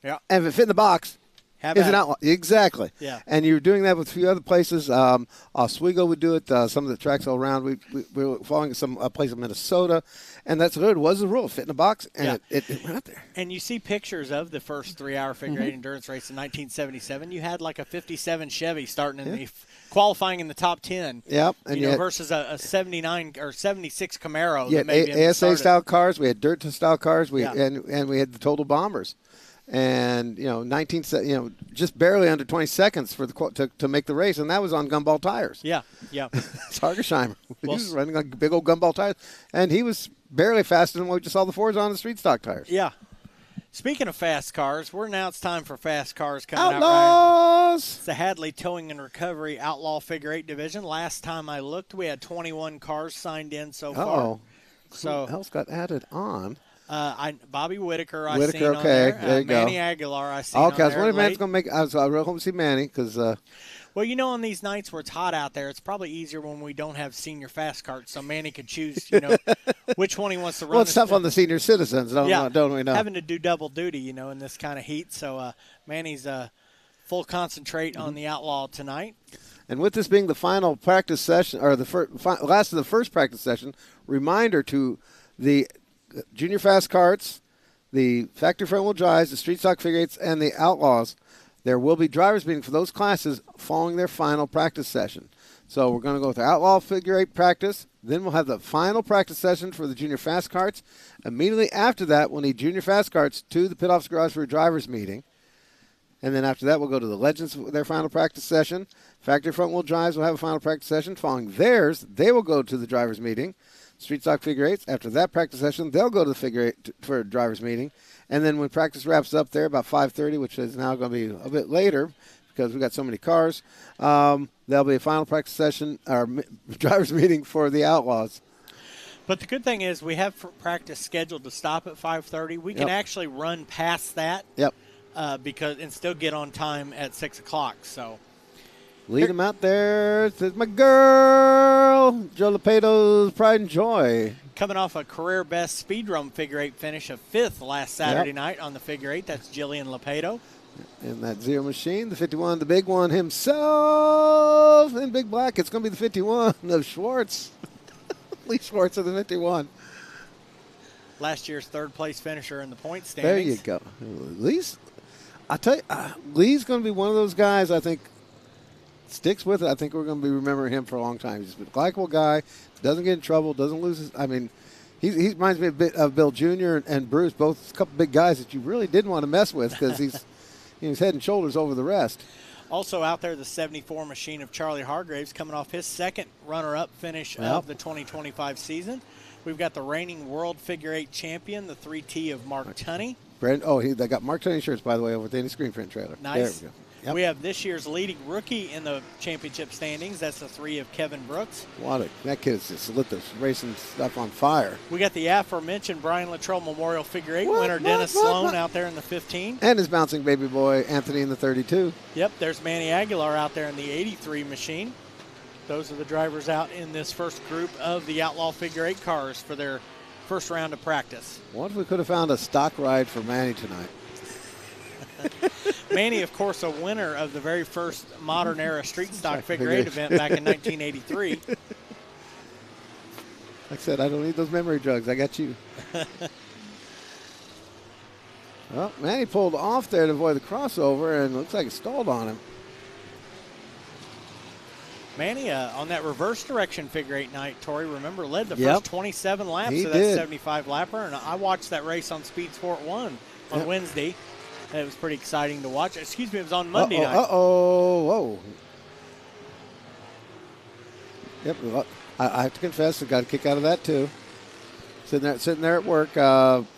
Yeah. And if it fit in the box, it's an outlaw. Exactly. Yeah. And you were doing that with a few other places. Oswego would do it. Some of the tracks all around. We were following a place in Minnesota, and that's what it was the rule. Fit in the box, and it went out there. And you see pictures of the first 3-hour figure eight endurance race in 1977. You had like a 57 Chevy starting in the qualifying in the top 10. Yep. And versus a 79 or 76 Camaro. Yeah, ASA style cars. We had dirt style cars. And we had the total bombers. And just barely under 20 seconds for to make the race, and that was on gumball tires. Yeah. It's Hargesheimer. He was running on big old gumball tires, and he was barely faster than what we just saw the Fords on the street stock tires. Yeah. Speaking of fast cars, it's time for fast cars coming Outlaws! out. It's the Hadley Towing and Recovery Outlaw Figure 8 division. Last time I looked, we had 21 cars signed in so far. So who else got added on? Bobby Whitaker, I Whitaker, seen on okay, there. there you Manny go. Aguilar, I seen Okay, I on was there. wondering if Manny's late. going to make. I really hope to see Manny because. Well, you know, on these nights where it's hot out there, it's probably easier when we don't have senior fast carts, so Manny could choose, which one he wants to run. Well, it's tough on the senior citizens, don't we know? Having to do double duty, in this kind of heat. So Manny's full concentrate on the Outlaw tonight. And with this being the final practice session, or the last of the first practice session, reminder to the junior fast carts, the factory front wheel drives, the street stock figure eights, and the Outlaws. There will be drivers meeting for those classes following their final practice session. So we're going to go with the Outlaw figure eight practice. Then we'll have the final practice session for the junior fast carts. Immediately after that, we'll need junior fast carts to the pit office garage for a drivers meeting. And then after that, we'll go to the Legends for their final practice session. Factory front wheel drives will have a final practice session. Following theirs, they will go to the drivers meeting. Street stock figure eights, after that practice session, they'll go to the figure eight for a drivers meeting. And then when practice wraps up there about 5:30, which is now going to be a bit later because we've got so many cars, there'll be a final practice session or drivers meeting for the Outlaws. But the good thing is we have practice scheduled to stop at 5:30. We can actually run past that. Yep. And still get on time at 6 o'clock. So lead them out there. This is my girl, Joe Lepeto's pride and joy. Coming off a career best speedrome figure eight finish of 5th last Saturday night on the figure eight. That's Jillian Lepeto. In that zero machine, the 51, the big one himself in big black. It's going to be the 51 of Schwartz. Lee Schwartz of the 51. Last year's third place finisher in the point There standings. you go. Lee's, I tell you, Lee's going to be one of those guys I think sticks with it. I think we're going to be remembering him for a long time. He's a likable guy, doesn't get in trouble, doesn't lose his. I mean, he reminds me a bit of Bill Jr. and Bruce, both a couple big guys that you really didn't want to mess with because he's head and shoulders over the rest. Also out there, the 74 machine of Charlie Hargraves coming off his second runner-up finish of the 2025 season. We've got the reigning world figure eight champion, the 3T of Mark Tunney. They got Mark Tunney shirts, by the way, over the screen print trailer. Nice. There we go. Yep. We have this year's leading rookie in the championship standings. That's the 3 of Kevin Brooks. That kid's just lit this racing stuff on fire. We got the aforementioned Brian Luttrell Memorial figure eight winner Dennis Sloan out there in the 15. And his bouncing baby boy Anthony in the 32. Yep, there's Manny Aguilar out there in the 83 machine. Those are the drivers out in this first group of the Outlaw figure eight cars for their first round of practice. What if we could have found a stock ride for Manny tonight? Manny, of course, a winner of the very first modern era street stock figure eight event back in 1983. Like I said, I don't need those memory drugs. I got you. Well, Manny pulled off there to avoid the crossover, and looks like it stalled on him. Manny, on that reverse direction figure eight night, Tori, remember, led the first 27 laps of that 75 lapper, and I watched that race on Speed Sport 1 on Wednesday. And it was pretty exciting to watch. Excuse me, it was on Monday night. Whoa. Yep, I have to confess, I got a kick out of that too. Sitting there at work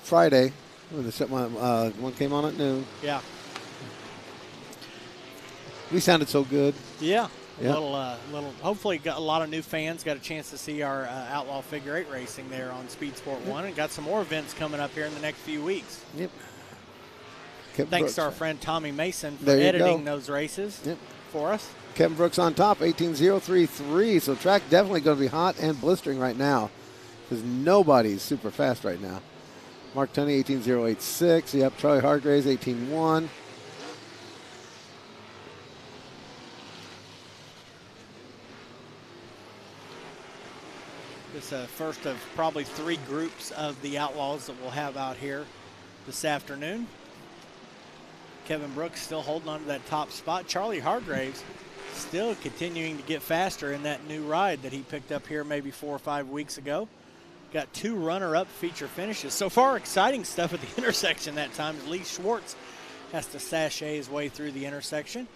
Friday when one came on at noon. Yeah. We sounded so good. Yeah. Yep. Little. Hopefully, got a lot of new fans got a chance to see our Outlaw figure eight racing there on Speed Sport 1, and got some more events coming up here in the next few weeks. Yep. Thanks to our friend Tommy Mason for editing those races for us. Kevin Brooks on top, 18.033. So track definitely going to be hot and blistering right now because nobody's super fast right now. Mark Tunney, 18.086. Yep, Charlie Hargraves, 18.1. This first of probably 3 groups of the Outlaws that we'll have out here this afternoon. Kevin Brooks still holding on to that top spot. Charlie Hargraves still continuing to get faster in that new ride that he picked up here maybe 4 or 5 weeks ago. Got 2 runner-up feature finishes. So far, exciting stuff at the intersection that time as Lee Schwartz has to sashay his way through the intersection.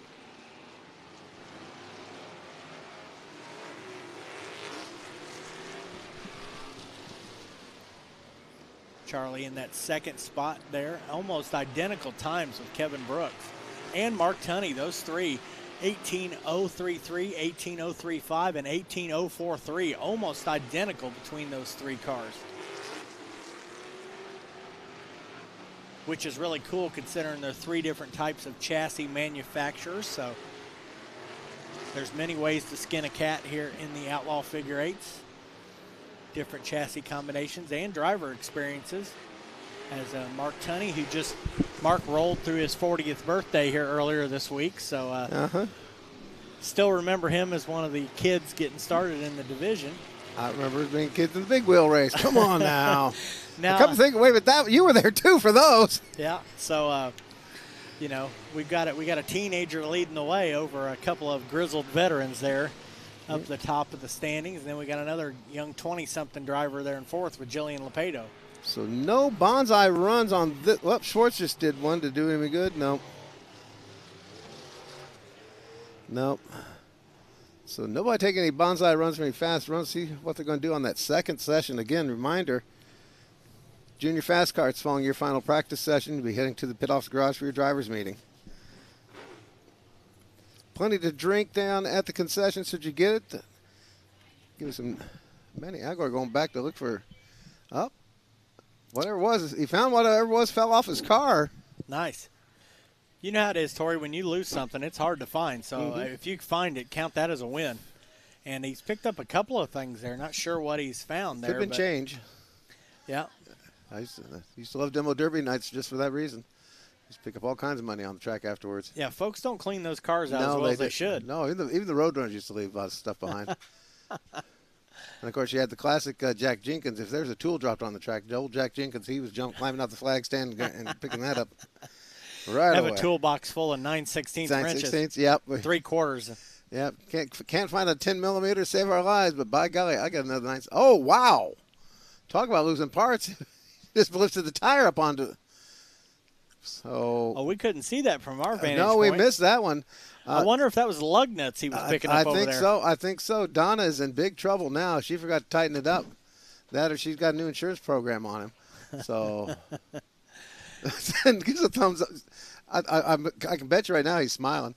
Charlie in that second spot there. Almost identical times with Kevin Brooks and Mark Tunney. Those 3, 18.033, 18.035, and 18.043. Almost identical between those 3 cars. which is really cool considering there are 3 different types of chassis manufacturers. So there's many ways to skin a cat here in the Outlaw figure eights. Different chassis combinations and driver experiences. As Mark Tunney, Mark rolled through his 40th birthday here earlier this week. So still remember him as one of the kids getting started in the division. I remember being kids in the big wheel race. Come on now. Now, come to think, wait, but that you were there too for those. Yeah. So, you know, we got a teenager leading the way over a couple of grizzled veterans there up the top of the standings. And then we got another young 20-something driver there in fourth with Jillian Lepedo. So no bonsai runs on this. Well, Schwartz just did one to do him good. Nope. So nobody taking any bonsai runs for any fast runs. See what they're going to do on that second session. Again, reminder, junior fast carts following your final practice session. You'll be heading to the pit off the garage for your driver's meeting. Plenty to drink down at the concession. So did you get it? Give me some Manny Aguilar going back to look for whatever it was. He found whatever it was, fell off his car. Nice. You know how it is, Tori. When you lose something, it's hard to find. So if you find it, count that as a win. And he's picked up a couple of things there. Not sure what he's found there. Could have been change. Yeah. I used to love demo derby nights just for that reason. Just pick up all kinds of money on the track afterwards. Yeah, folks don't clean those cars out as well as they should. No, even the road runners used to leave a lot of stuff behind. And, of course, you had the classic Jack Jenkins. If there's a tool dropped on the track, the old Jack Jenkins, he was climbing out the flag stand and picking that up right Have away. a toolbox full of 9/16 wrenches. 9/16, yep. 3/4. Yep. Can't find a 10 millimeter to save our lives, but by golly, I got another 9. Oh, wow. Talk about losing parts. Just lifted the tire up onto. So. Oh, we couldn't see that from our vantage No, point. we missed that one. I wonder if that was lug nuts he was picking up over there. I think so. Donna is in big trouble now. She forgot to tighten it up. That or she's got a new insurance program on him. So gives a thumbs up. I can bet you right now he's smiling.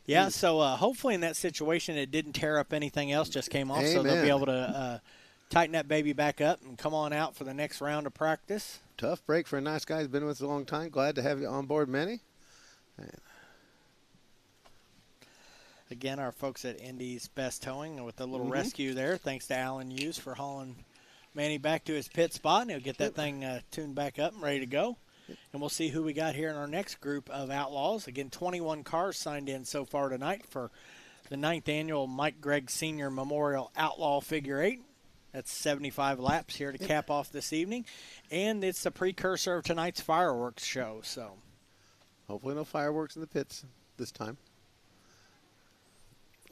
Yeah, so hopefully in that situation it didn't tear up anything else, just came off. Amen. So they'll be able to tighten that baby back up and come on out for the next round of practice. Tough break for a nice guy who's been with us a long time. Glad to have you on board, Manny. Again, our folks at Indy's Best Towing with a little rescue there. Thanks to Alan Hughes for hauling Manny back to his pit spot. And he'll get that thing tuned back up and ready to go. And we'll see who we got here in our next group of Outlaws. Again, 21 cars signed in so far tonight for the 9th annual Mike Gregg Sr. Memorial Outlaw Figure 8. That's 75 laps here to cap off this evening. And it's the precursor of tonight's fireworks show. So hopefully no fireworks in the pits this time.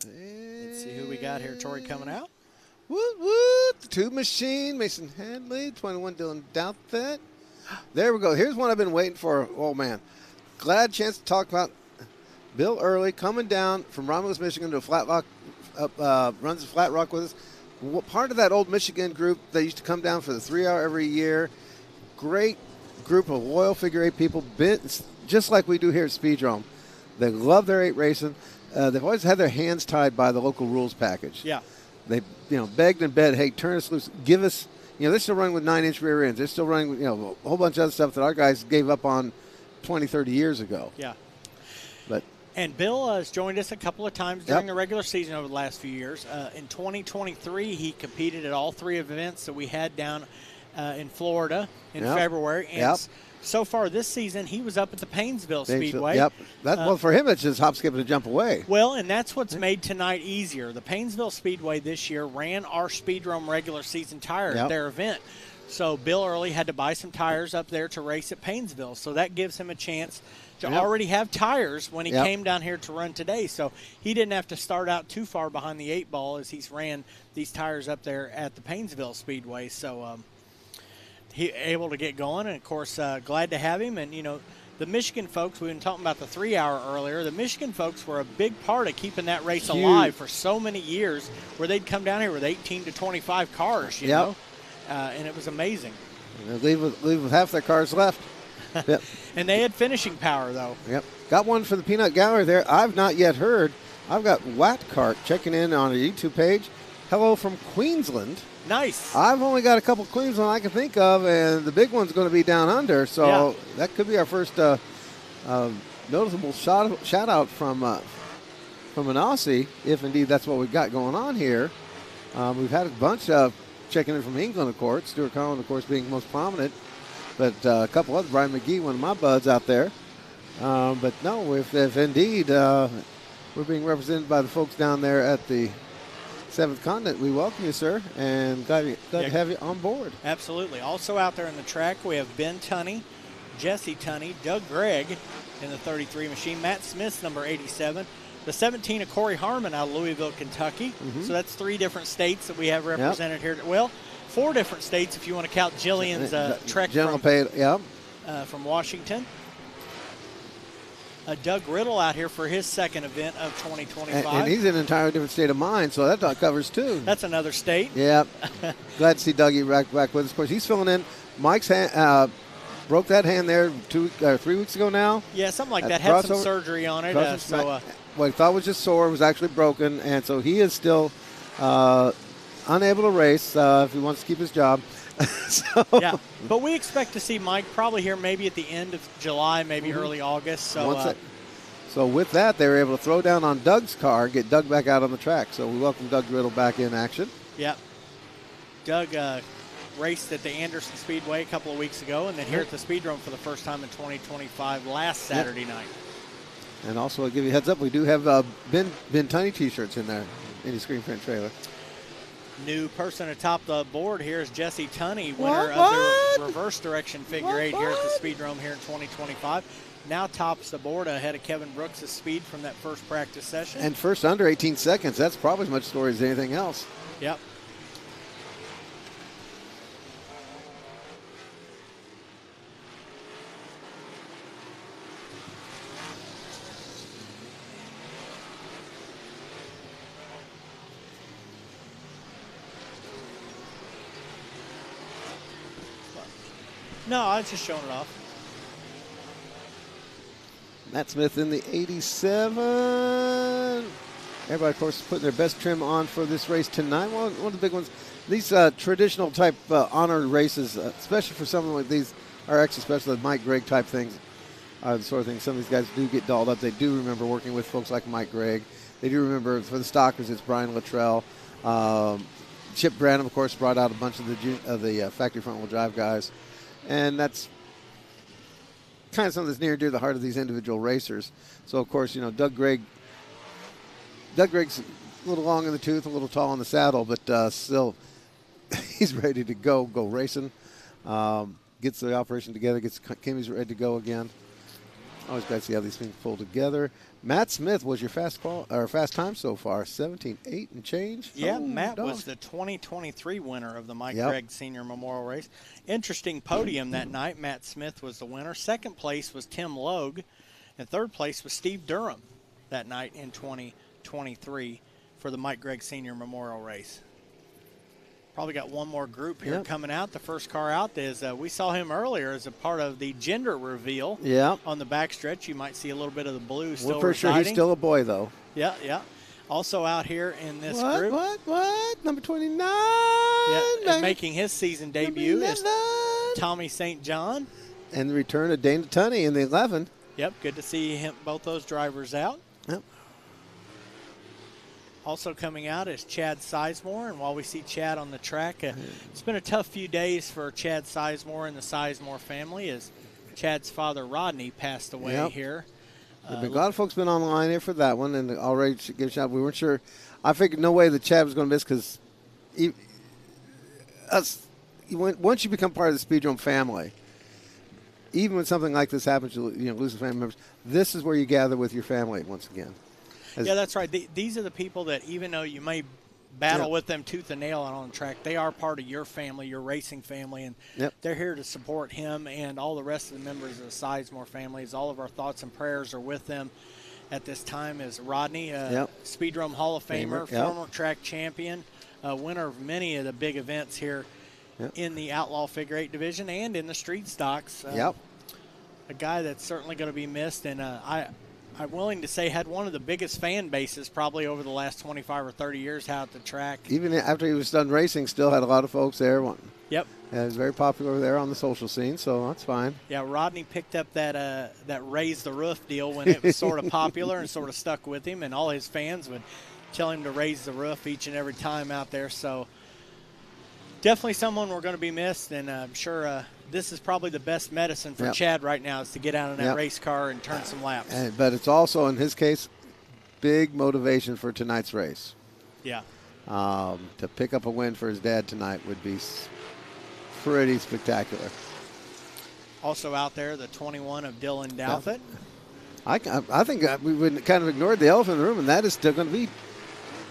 Let's see who we got here. Tori coming out. Woot, woot. The Tube Machine, Mason Hadley, 21 Dylan Doubtfit. There we go. Here's one I've been waiting for. Oh, man. Glad chance to talk about Bill Early coming down from Romulus, Michigan to Flat Rock, runs the Flat Rock with us. Part of that old Michigan group that used to come down for the 3-hour every year. Great group of loyal figure 8 people, just like we do here at Speedrome. They love their 8 racing. They've always had their hands tied by the local rules package. Yeah. They, begged and begged, hey, turn us loose, give us, they're still running with 9-inch rear ends. They're still running with, a whole bunch of other stuff that our guys gave up on 20, 30 years ago. Yeah. And Bill has joined us a couple of times during the regular season over the last few years. In 2023, he competed at all 3 events that we had down in Florida in February. And so far this season, he was up at the Paynesville Speedway. Yep. Well, for him, it's just hop, skip, and a jump away. Well, and that's what's made tonight easier. The Paynesville Speedway this year ran our Speedrome regular season tires at their event. So Bill Early had to buy some tires up there to race at Paynesville. So that gives him a chance to already have tires when he came down here to run today. So he didn't have to start out too far behind the 8 ball as he's ran these tires up there at the Paynesville Speedway. So he able to get going, and, of course, glad to have him. And, the Michigan folks, we've been talking about the 3-hour earlier. The Michigan folks were a big part of keeping that race alive for so many years, where they'd come down here with 18 to 25 cars, you know, and it was amazing. And they leave with half their cars left. Yep. And they had finishing power, though. Yep. Got one for the Peanut Gallery there. I've not yet heard. I've got Watt Cart checking in on a YouTube page. Hello from Queensland. Nice. I've only got a couple Cleveland I can think of, and the big one's going to be down under. So that could be our first noticeable shout out from an Aussie, if indeed that's what we've got going on here. We've had a bunch of checking in from England, of course. Stuart Collin, of course, being most prominent. But a couple others, Brian McGee, one of my buds out there. But no, if indeed we're being represented by the folks down there at the Seventh Continent, we welcome you, sir, and glad to have you on board. Absolutely. Also out there in the track, we have Ben Tunney, Jesse Tunney, Doug Gregg in the 33 machine, Matt Smith, number 87, the 17 of Corey Harmon out of Louisville, Kentucky. So that's 3 different states that we have represented here. Well, 4 different states if you want to count Jillian's trek from Washington. Doug Riddle out here for his second event of 2025. And he's in an entirely different state of mind, so that covers 2. That's another state. Yeah. Glad to see Dougie back with us. Of course, he's filling in. Mike's hand, broke that hand there 3 weeks ago now. Yeah, something like that. Had some surgery on it. What he thought was just sore was actually broken, and so he is still unable to race if he wants to keep his job. Yeah, but we expect to see Mike probably here maybe at the end of July, maybe early August. So with that, they were able to throw down on Doug's car, get Doug back out on the track. So we welcome Doug Riddle back in action. Yeah. Doug raced at the Anderson Speedway a couple of weeks ago, and then here at the Speedrome for the first time in 2025 last Saturday night. And also, I'll give you a heads up, we do have Ben Tunney T-shirts in there, in the screen print trailer. New person atop the board here is Jesse Tunney, winner of the reverse direction figure 8 here at the Speedrome here in 2025. Now tops the board ahead of Kevin Brooks' speed from that first practice session. And first under 18 seconds. That's probably as much story as anything else. Yep. No, I was just showing it off. Matt Smith in the 87. Everybody, of course, putting their best trim on for this race tonight. One of the big ones. These traditional type honor races, especially for something like these, RX, especially the Mike Gregg type things, are the sort of things some of these guys do get dolled up. They do remember working with folks like Mike Gregg. They do remember, for the stockers, it's Brian Luttrell. Chip Branham, of course, brought out a bunch of the factory front-wheel drive guys. And that's kind of something that's near and dear to the heart of these individual racers. So, of course, Doug Gregg's a little long in the tooth, a little tall in the saddle, but still, he's ready to go racing. Gets the operation together, gets Kimmy's ready to go again. Always glad to see how these things pull together. Matt Smith was your fast time so far, 17.8 and change. Yeah, Matt was the 2023 winner of the Mike Gregg Senior Memorial Race. Interesting podium that night. Matt Smith was the winner. Second place was Tim Logue, and third place was Steve Durham that night in 2023 for the Mike Gregg Senior Memorial Race. Probably got one more group here coming out. The first car out is we saw him earlier as a part of the gender reveal on the backstretch. You might see a little bit of the blue still for sure he's still a boy, though. Yeah. Also out here in this group. What? Number 29. Yeah, and making his season debut is Tommy St. John. And the return of Dana Tunney in the 11. Yep, good to see both those drivers out. Yep. Also coming out is Chad Sizemore, and while we see Chad on the track, it's been a tough few days for Chad Sizemore and the Sizemore family as Chad's father, Rodney, passed away here. A lot of folks been online here for that one, and already give a shout. We weren't sure. I figured no way that Chad was going to miss because once you become part of the Speedrome family, even when something like this happens, you lose the family members, this is where you gather with your family once again. Yeah, that's right. These are the people that even though you may battle with them tooth and nail out on the track, they are part of your family, your racing family, and they're here to support him and all the rest of the members of the Sizemore families. All of our thoughts and prayers are with them at this time as Rodney, Speedrome Hall of Famer, former track champion, winner of many of the big events here in the Outlaw Figure 8 division and in the street stocks. A guy that's certainly going to be missed, and I'm willing to say, had one of the biggest fan bases probably over the last 25 or 30 years out at the track. Even after he was done racing, still had a lot of folks there. Yep. And it was very popular there on the social scene, so that's fine. Yeah, Rodney picked up that raise the roof deal when it was sort of popular and sort of stuck with him, and all his fans would tell him to raise the roof each and every time out there. So definitely someone we're going to be missed, and I'm sure this is probably the best medicine for Chad right now is to get out in that race car and turn some laps. But it's also, in his case, big motivation for tonight's race. Yeah. To pick up a win for his dad tonight would be pretty spectacular. Also out there, the 21 of Dylan Douthit. I think we would kind of ignored the elephant in the room, and that is still going to be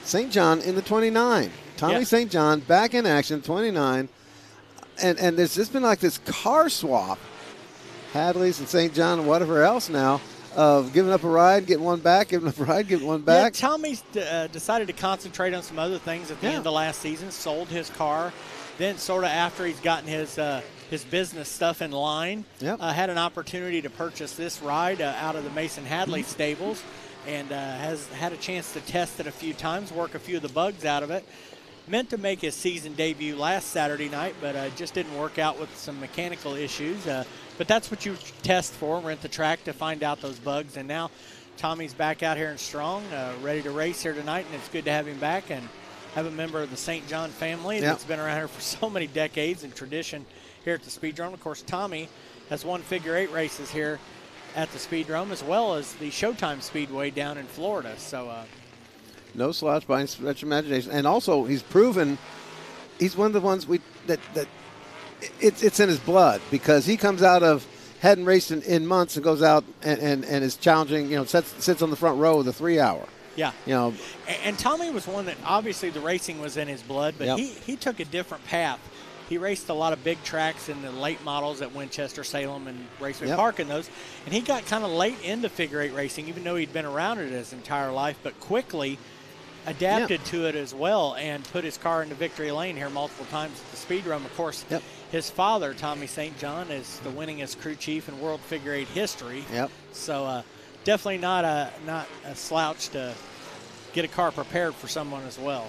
St. John in the 29. Tommy St. John back in action, 29. And there's just been like this car swap, Hadley's and St. John and whatever else now, of giving up a ride, getting one back, giving up a ride, getting one back. Yeah, Tommy's decided to concentrate on some other things at the end of last season, sold his car. Then sort of after he's gotten his business stuff in line, had an opportunity to purchase this ride out of the Mason Hadley stables, and has had a chance to test it a few times, work a few of the bugs out of it. Meant to make his season debut last Saturday night, but just didn't work out with some mechanical issues. But that's what you test for, rent the track to find out those bugs. And now Tommy's back out here and strong, ready to race here tonight, and it's good to have him back and have a member of the St. John family that's been around here for so many decades and tradition here at the Speedrome. Of course, Tommy has won figure 8 races here at the Speedrome, as well as the Showtime Speedway down in Florida. So no slouch by any stretch of imagination. And also, he's proven he's one of the ones that it's in his blood, because he comes out of hadn't raced in months and goes out and is challenging, sits on the front row with a 3-hour. Yeah. And Tommy was one that obviously the racing was in his blood, but he took a different path. He raced a lot of big tracks in the late models at Winchester, Salem, and Raceway Park and those. And he got kind of late into figure 8 racing, even though he'd been around it his entire life, but quickly adapted to it as well and put his car into victory lane here multiple times at the Speedrome. Of course, his father, Tommy St. John, is the winningest crew chief in world figure 8 history. So definitely not a slouch to get a car prepared for someone as well.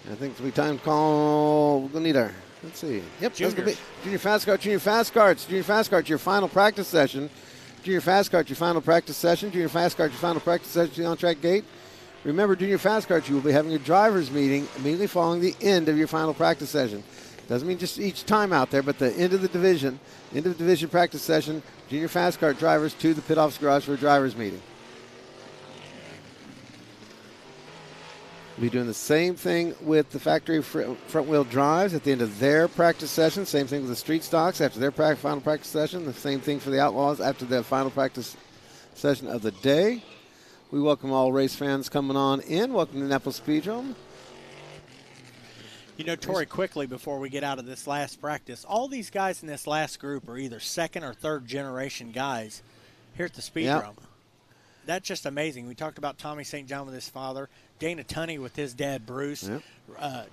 I think it'll be time to call. We're going to need our, let's see. Yep, Junior Fast Kart, Junior Fast Karts. Junior Fast Kart, your final practice session. Junior Fast Kart, your final practice session. Junior Fast Kart, your final practice session to the on-track gate. Remember, Junior Fast Karts, you will be having a driver's meeting immediately following the end of your final practice session. Doesn't mean just each time out there, but the end of the division practice session, Junior Fast Kart drivers to the pit office garage for a driver's meeting. We'll be doing the same thing with the factory front-wheel drives at the end of their practice session. Same thing with the street stocks after their final practice session. The same thing for the Outlaws after their final practice session of the day. We welcome all race fans coming on in. Welcome to Indianapolis Speedrome. Tori, quickly before we get out of this last practice, all these guys in this last group are either second or third generation guys here at the Speedrome. That's just amazing. We talked about Tommy St. John with his father, Dana Tunney with his dad, Bruce,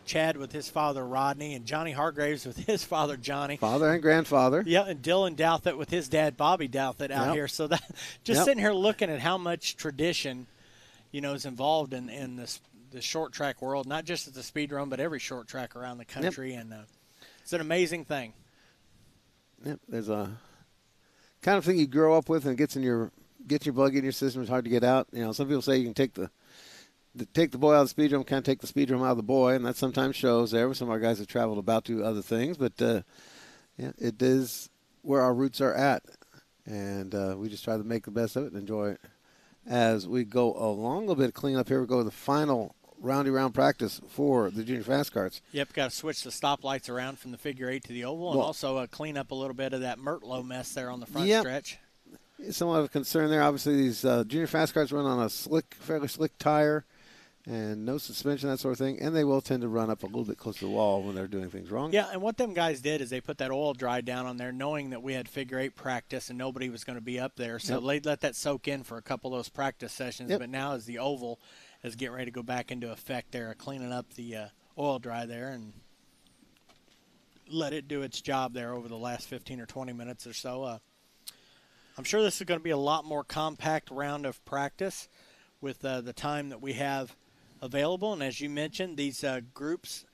Chad with his father, Rodney, and Johnny Hargraves with his father, Johnny. Father and grandfather. Yeah, and Dylan Douthit with his dad, Bobby Douthit, out here. So that sitting here looking at how much tradition, is involved in the short track world, not just at the Speedrome, but every short track around the country. And it's an amazing thing. Yep, there's a kind of thing you grow up with and gets your bug in your system. It's hard to get out. Some people say you can take the boy out of the Speedrome, kind of take the Speedrome out of the boy, and that sometimes shows there. Some of our guys have traveled about to other things, but it is where our roots are at, and we just try to make the best of it and enjoy it as we go along. A little bit of cleanup here. We go to the final round practice for the Junior Fast Karts. Yep, got to switch the stoplights around from the figure 8 to the oval, and also clean up a little bit of that Mertlow mess there on the front stretch. Somewhat of a concern there. Obviously, these Junior Fast Karts run on a fairly slick tire and no suspension, that sort of thing, and they will tend to run up a little bit close to the wall when they're doing things wrong. Yeah, and what them guys did is they put that oil dry down on there knowing that we had figure 8 practice and nobody was going to be up there, so they let that soak in for a couple of those practice sessions, but now as the oval is getting ready to go back into effect there, cleaning up the oil dry there and let it do its job there over the last 15 or 20 minutes or so. I'm sure this is going to be a lot more compact round of practice with the time that we have available. And as you mentioned, these groups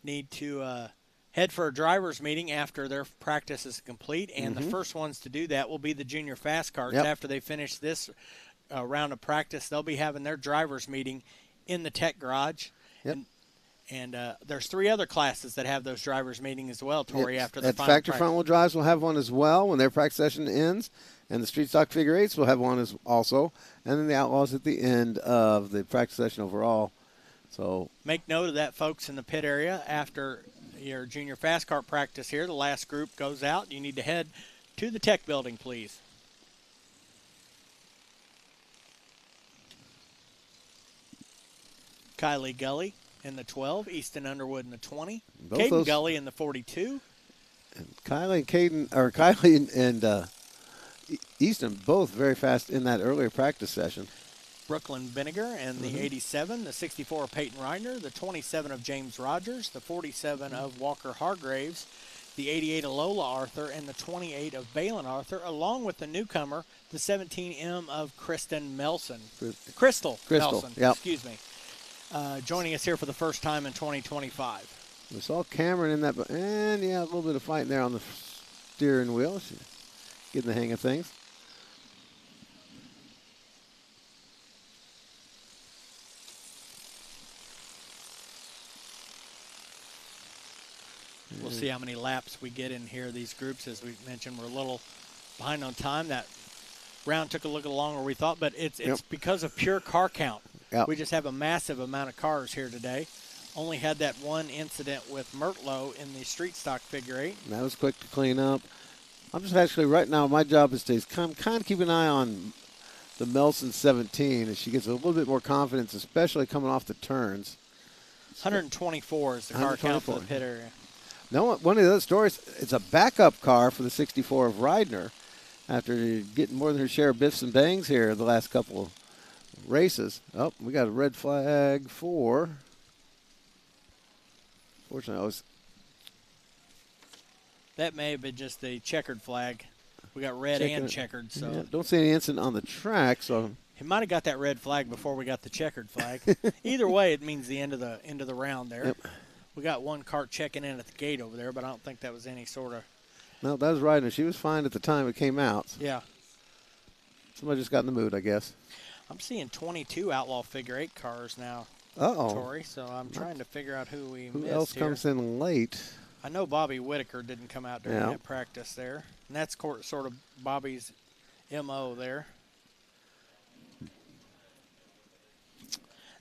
need to head for a driver's meeting after their practice is complete. And the first ones to do that will be the junior fast cars. After they finish this round of practice, they'll be having their driver's meeting in the tech garage. And there's 3 other classes that have those drivers' meetings as well, Tori, after the final factory front-wheel drives will have one as well when their practice session ends. And the street stock figure 8s will have one as also. And then the Outlaws at the end of the practice session overall. So make note of that, folks, in the pit area. After your junior fast car practice here, the last group goes out. You need to head to the tech building, please. Kylie Gully in the 12, Easton Underwood in the 20, Caden Gully in the 42. And Kylie and Easton both very fast in that earlier practice session. Brooklyn Vinegar and the 87, the 64 of Peyton Reiner, the 27 of James Rogers, the 47 of Walker Hargraves, the 88 of Lola Arthur, and the 28 of Balin Arthur, along with the newcomer, the 17M of Kristen Melson. Crystal Melson, excuse me. Joining us here for the first time in 2025. We saw Cameron in that, and a little bit of fighting there on the steering wheel. She's getting the hang of things. We'll see how many laps we get in here. These groups, as we mentioned, we're a little behind on time. That round took a little longer than we thought, but it's because of pure car count. We just have a massive amount of cars here today. Only had that one incident with Mertlow in the street stock figure 8. And that was quick to clean up. I'm just actually right now, my job is to kind of keep an eye on the Melson 17 as she gets a little bit more confidence, especially coming off the turns. 124 is the car count for the pit area. No, one of the other stories, it's a backup car for the 64 of Reidner after getting more than her share of biffs and bangs here the last couple of races. Oh, we got a red flag for. Fortunately, that may have been just the checkered flag. We got red and checkered. So don't see any incident on the track. So he might have got that red flag before we got the checkered flag. Either way, it means the end of the round there. We got one cart checking in at the gate over there, but I don't think that was any sort of. No, that was Reidner. She was fine at the time it came out. Yeah. Somebody just got in the mood, I guess. I'm seeing 22 Outlaw figure 8 cars now, Tori, so I'm trying to figure out who we missed here. Who else comes in late? I know Bobby Whitaker didn't come out during that practice there, and that's sort of Bobby's MO there.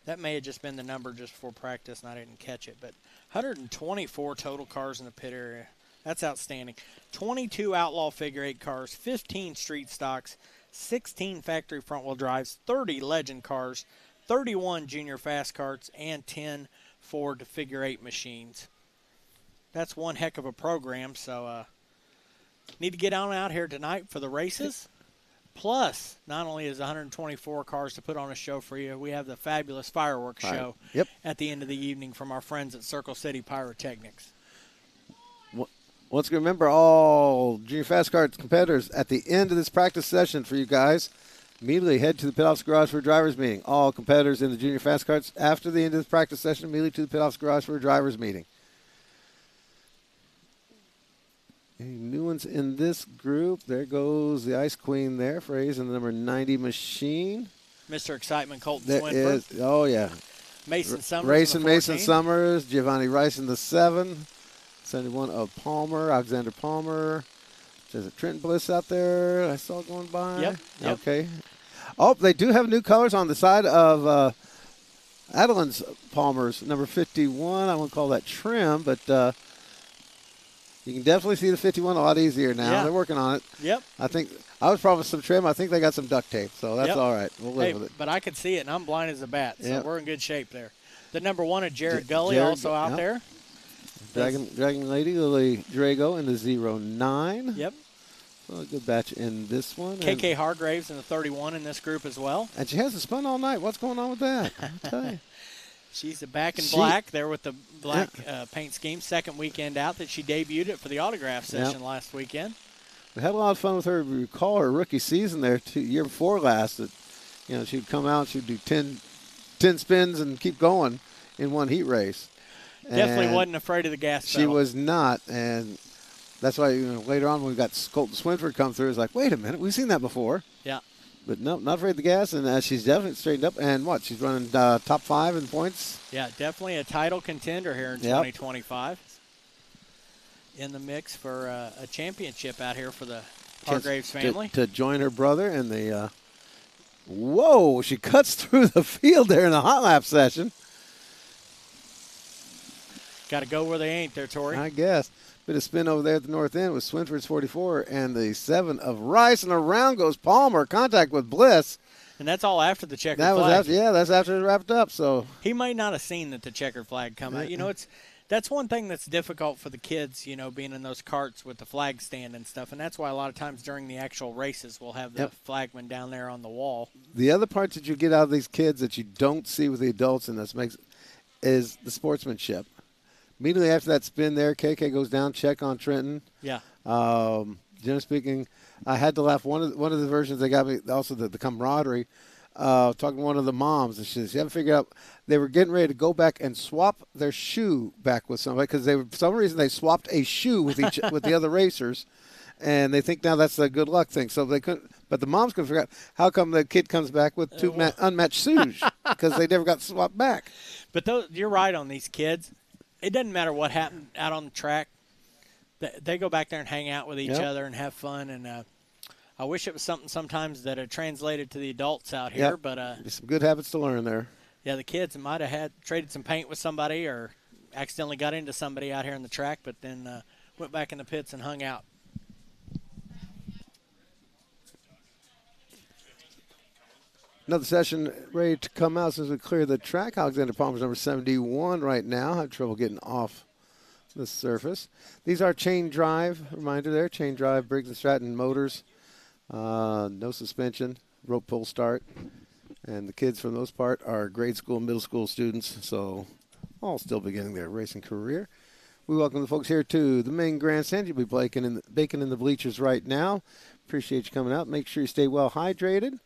That may have just been the number just before practice, and I didn't catch it, but 124 total cars in the pit area. That's outstanding. 22 Outlaw figure 8 cars, 15 street stocks, 16 factory front-wheel drives, 30 legend cars, 31 junior fast carts, and 10 Ford figure 8 machines. That's one heck of a program, so need to get on out here tonight for the races. Plus, not only is 124 cars to put on a show for you, we have the fabulous fireworks show at the end of the evening from our friends at Circle City Pyrotechnics. Let's remember all junior fast cars competitors at the end of this practice session for you guys. Immediately head to the pit office garage for a driver's meeting. All competitors in the junior fast cars after the end of this practice session, immediately to the pit office garage for a driver's meeting. Any new ones in this group? There goes the Ice Queen there, phrase, and the number 90 machine. Mr. Excitement, Colton Swinford. Oh, yeah. Mason Summers. Racing Mason Summers, Giovanni Rice in the 7. 71 of Palmer, Alexander Palmer. There's a Trenton Bliss out there I saw going by. Yep. Okay. Oh, they do have new colors on the side of Adeline's Palmer's, number 51. I won't call that trim, but you can definitely see the 51 a lot easier now. Yeah. They're working on it. Yep. I think I was promised some trim. I think they got some duct tape, so that's all right. We'll live with it. But I could see it, and I'm blind as a bat, so we're in good shape there. The number 1 of Jared Gully also out there. Dragon Lady Lily Drago in the 09. Yep. Well, a good batch in this one. KK Hargraves in the 31 in this group as well. And she hasn't spun all night. What's going on with that? I'll tell you. She's back in black there with the black paint scheme. Second weekend out that she debuted it for the autograph session last weekend. We had a lot of fun with her. If you recall her rookie season there, year before last, that she'd come out, she'd do 10 spins and keep going in one heat race. Definitely And wasn't afraid of the gas pedal. She was not, and that's why later on when we got Colton Swinford come through, it's like, wait a minute, we've seen that before. Yeah. But no, not afraid of the gas, and she's definitely straightened up. And she's running top 5 in points. Yeah, definitely a title contender here in 2025. In the mix for a championship out here for the Hargraves family. To join her brother in the whoa, she cuts through the field there in the hot lap session. Got to go where they ain't there, Tori. I guess. Bit of spin over there at the north end with Swinford's 44 and the 7 of Rice, and around goes Palmer. Contact with Bliss. And that's all after the checkered flag. That's after it wrapped up. So he might not have seen that the checkered flag come out. That's one thing that's difficult for the kids, being in those carts with the flag stand and stuff. And that's why a lot of times during the actual races we'll have the flagman down there on the wall. The other part that you get out of these kids that you don't see with the adults, and is the sportsmanship. Immediately after that spin there, KK goes down, check on Trenton. Yeah. Generally speaking, I had to laugh. One of the versions they got me, also the camaraderie, talking to one of the moms, and she says, you haven't figured out, they were getting ready to go back and swap their shoe back with somebody because for some reason they swapped a shoe with with the other racers, and they think now that's a good luck thing. So they couldn't, but the moms couldn't figure out how come the kid comes back with two unmatched shoes because they never got swapped back. But you're right on these kids. It doesn't matter what happened out on the track. They go back there and hang out with each other and have fun. And I wish it was something sometimes that had translated to the adults out here. But some good habits to learn there. Yeah, the kids might have traded some paint with somebody or accidentally got into somebody out here on the track, but then went back in the pits and hung out. Another session ready to come out as we clear the track. Alexander Palmer's number 71 right now. Had trouble getting off the surface. These are chain drive. Reminder there, chain drive, Briggs & Stratton motors. No suspension, rope pull start. And the kids, for the most part, are grade school, middle school students, so all still beginning their racing career. We welcome the folks here to the main grandstand. You'll be baking in the bleachers right now. Appreciate you coming out. Make sure you stay well hydrated.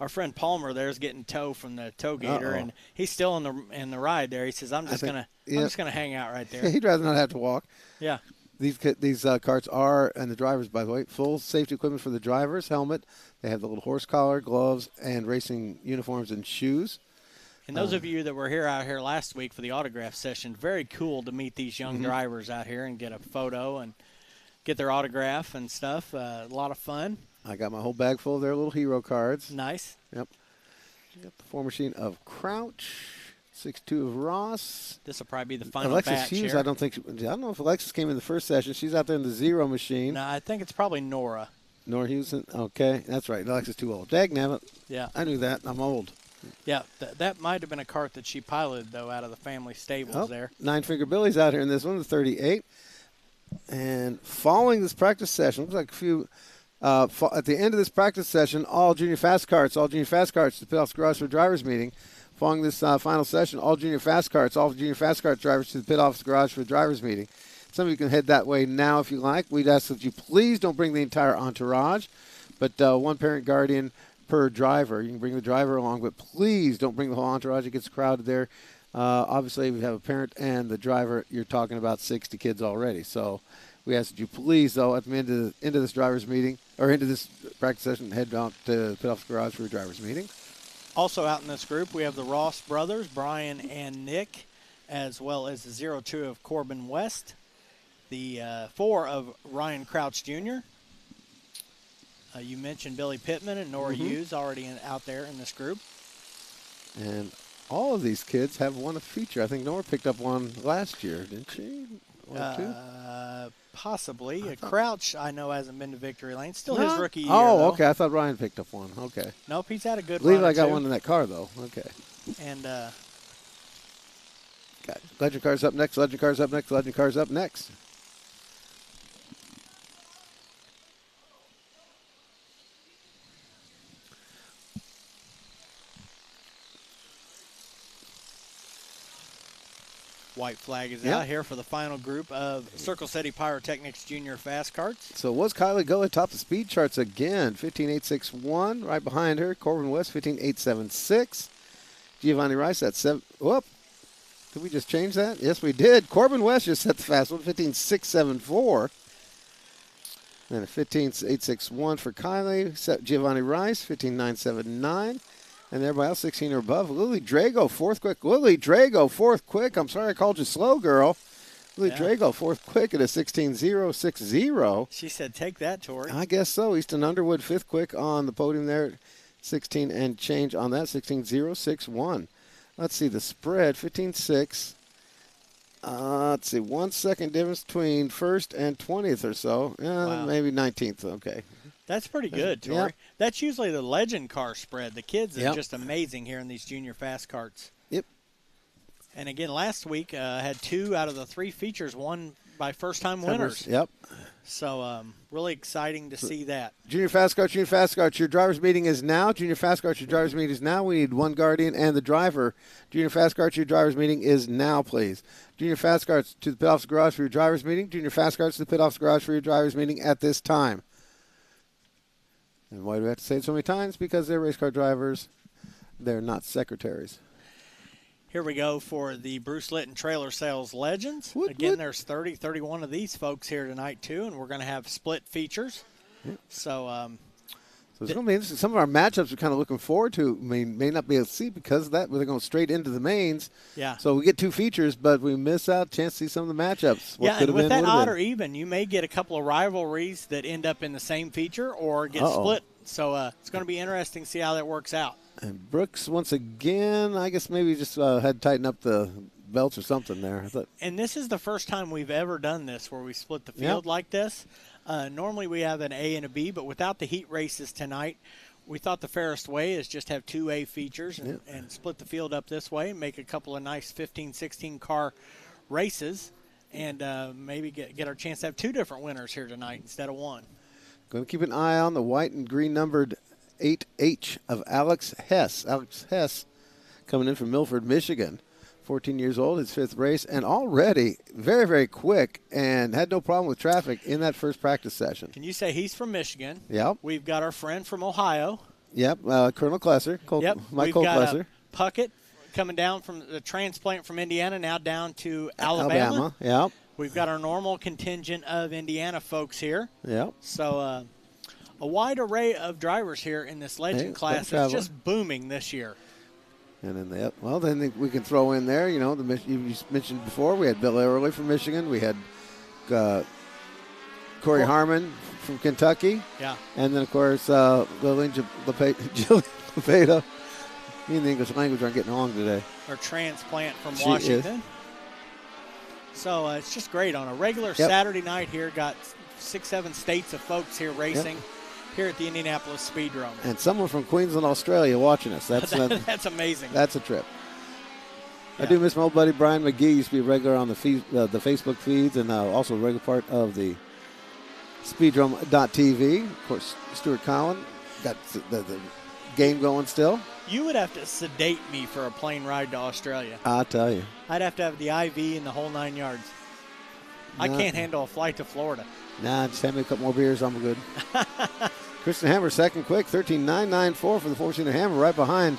Our friend Palmer there is getting tow from the tow gator, and he's still in the ride there. He says, I'm just gonna hang out right there. He'd rather not have to walk. Yeah. These carts are, and the drivers, by the way, full safety equipment for the drivers, helmet. They have the little horse collar, gloves, and racing uniforms and shoes. And those of you that were out here last week for the autograph session, very cool to meet these young drivers out here and get a photo and get their autograph and stuff. A lot of fun. I got my whole bag full of their little hero cards. Nice. Yep. Got the 4 machine of Crouch, 6'2" of Ross. This will probably be the final Alexis batch Hughes, here. I don't know if Alexis came in the first session. She's out there in the 0 machine. No, I think it's probably Nora. Nora Houston. Okay, that's right. Alexis too old. Dagnabbit. Yeah. I knew that. I'm old. Yeah, that might have been a cart that she piloted, though, out of the family stables there. 9-Finger Billy's out here in this one, the 38. And following this practice session, looks like a few at the end of this practice session, all junior fast carts to the Pit-Offs Garage for Drivers meeting. Following this final session, all junior fast carts drivers to the Pit-Offs Garage for Drivers meeting. Some of you can head that way now if you like. We'd ask that you please don't bring the entire entourage, but one parent guardian per driver. You can bring the driver along, but please don't bring the whole entourage. It gets crowded there. Obviously, we have a parent and the driver. You're talking about 60 kids already. So we ask that you please, though, at the end of this drivers meeting, or into this practice session, head out to Pit-Offs Garage for a drivers meeting. Also out in this group, we have the Ross brothers, Brian and Nick, as well as the 02 of Corbin West, the 4 of Ryan Crouch Jr., you mentioned Billy Pittman and Nora Hughes already out there in this group. And all of these kids have won a feature. I think Nora picked up one last year, didn't she? Possibly. Crouch, I know, hasn't been to Victory Lane. Still his rookie year. Oh, though. okay. I thought Ryan picked up one. Okay. Nope, he's had a good I believe run, I got too. one in that car, though. Okay. And got Legend Cars up next. Legend Cars up next. Legend Cars up next. White flag is out here for the final group of Circle City Pyrotechnics Junior Fast Karts. So was Kylie Go atop the speed charts again? 15.861. Right behind her, Corbin West, 15.876. Giovanni Rice at 7. Whoop. Did we just change that? Yes, we did. Corbin West just set the fast one, 15.674. Then a 15.861 for Kylie. Giovanni Rice, 15.979. And everybody else 16 or above. Lily Drago, fourth quick. Lily Drago, fourth quick. I'm sorry I called you slow, girl. Lily Drago, fourth quick at a 16.060. She said, take that, Tori. I guess so. Easton Underwood, fifth quick on the podium there. 16 and change on that, 16.061. Let's see, the spread, 15.6. Let's see, 1 second difference between first and 20th or so. Wow. Maybe 19th, okay. That's pretty good, Tori. Yep. That's usually the legend car spread. The kids are just amazing here in these junior fast karts. Yep. And again, last week had 2 out of the 3 features won by first-time winners. Yep. So really exciting to see that. Junior Fast Karts, your driver's meeting is now. Junior Fast Karts, your driver's meeting is now. We need one guardian and the driver. Junior Fast Karts, your driver's meeting is now, please. Junior Fast Karts to the pit office garage for your driver's meeting. Junior Fast Karts to the pit office garage for your driver's meeting at this time. And why do we have to say it so many times? Because they're race car drivers. They're not secretaries. Here we go for the Bruce Litton Trailer Sales Legends. Again, there's 31 of these folks here tonight, too, and we're going to have split features. Yep. So it's going to be interesting. Some of our matchups we're kind of looking forward to. I mean, may not be able to see because of that, but they're going straight into the mains. Yeah. So we get 2 features, but we miss out a chance to see some of the matchups. And with that odd or even, you may get a couple of rivalries that end up in the same feature or get split. So it's going to be interesting to see how that works out. And Brooks, once again, I guess maybe just had to tighten up the belts or something there. And this is the first time we've ever done this where we split the field like this. Normally we have an A and a B, but without the heat races tonight, we thought the fairest way is just have 2 A features and split the field up this way and make a couple of nice 15, 16 car races and maybe get our chance to have 2 different winners here tonight instead of 1. Going to keep an eye on the white and green numbered 8H of Alex Hess. Alex Hess coming in from Milford, Michigan. 14 years old, his 5th race, and already very, very quick and had no problem with traffic in that first practice session. Can you say he's from Michigan? Yep. We've got our friend from Ohio. Yep, Colonel Klesser. We've got Puckett coming down from the transplant from Indiana, now down to Alabama. Yep. We've got our normal contingent of Indiana folks here. Yep. So a wide array of drivers here in this legend class. It's just booming this year. And then then we can throw in there, you mentioned before, we had Bill Early from Michigan. We had Corey Harmon from Kentucky. Yeah. And then, of course, Lillian Lepeda. Me and the English language aren't getting along today. Our transplant from Washington. So it's just great on a regular Saturday night here. Got 6-7 states of folks here racing. Here at the Indianapolis Speedrome. And someone from Queensland, Australia watching us. That's amazing. That's a trip. Yeah. I do miss my old buddy Brian McGee. Used to be a regular on the Facebook feeds and also a regular part of the Speedrome.tv. Of course, Stuart Cowan got the game going still. You would have to sedate me for a plane ride to Australia. I'll tell you. I'd have to have the IV and the whole 9 yards. I can't handle a flight to Florida. Nah, just have me a couple more beers. I'm good. Kristen Hammer, second quick, 13.994 for the 4-seater Hammer, right behind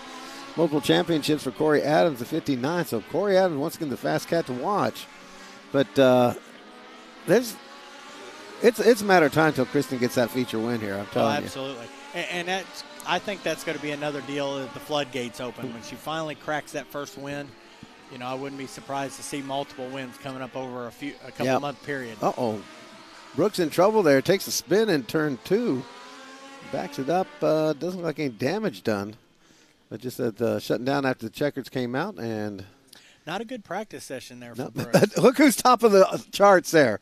multiple championships for Corey Adams at 59. So Corey Adams, once again, the fast cat to watch. But it's a matter of time until Kristen gets that feature win here, I'm telling you. Absolutely. And I think that's going to be another deal that the floodgates open. When she finally cracks that first win, I wouldn't be surprised to see multiple wins coming up over a couple month period. Uh-oh. Brooks in trouble there. Takes a spin in turn 2. Backs it up. Doesn't look like any damage done. But just shutting down after the checkers came out. And not a good practice session there for Brooks. Look who's top of the charts there.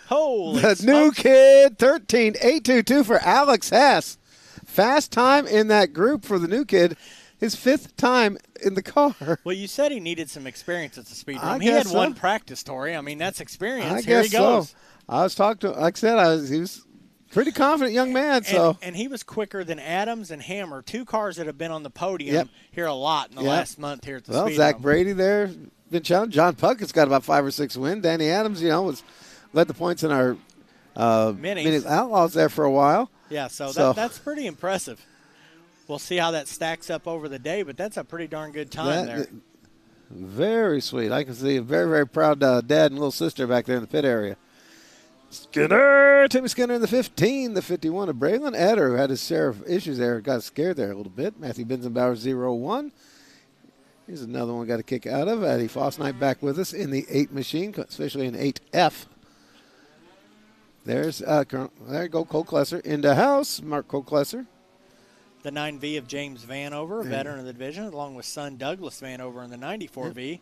Holy The smokes. new kid, 13.822 for Alex Hess. Fast time in that group for the new kid. His 5th time in the car. Well, you said he needed some experience at the Speedrome. He had one practice, Tori. I mean, that's experience. I Here guess he goes. so. I was talking to him. Like I said, he was Pretty confident young man. And he was quicker than Adams and Hammer, two cars that have been on the podium here a lot in the last month here at the Speedrome. Zach Brady there been challenged. John Puckett's got about 5 or 6 wins. Danny Adams, led the points in our mini Outlaws there for a while. Yeah, so that's pretty impressive. We'll see how that stacks up over the day, but that's a pretty darn good time there. Very sweet. I can see a very, very proud dad and little sister back there in the pit area. Timmy Skinner in the 15, the 51 of Braylon Eder, who had his share of issues there, got scared there a little bit. Matthew Benzenbauer 0-1. Here's another one got a kick out of. Eddie Foss-Knight back with us in the 8 machine, especially in 8F. There you go, Cole Klesser in the house. Mark Cole Klesser. The 9V of James Vanover, a veteran of the division, along with son Douglas Vanover in the 94V. Yep.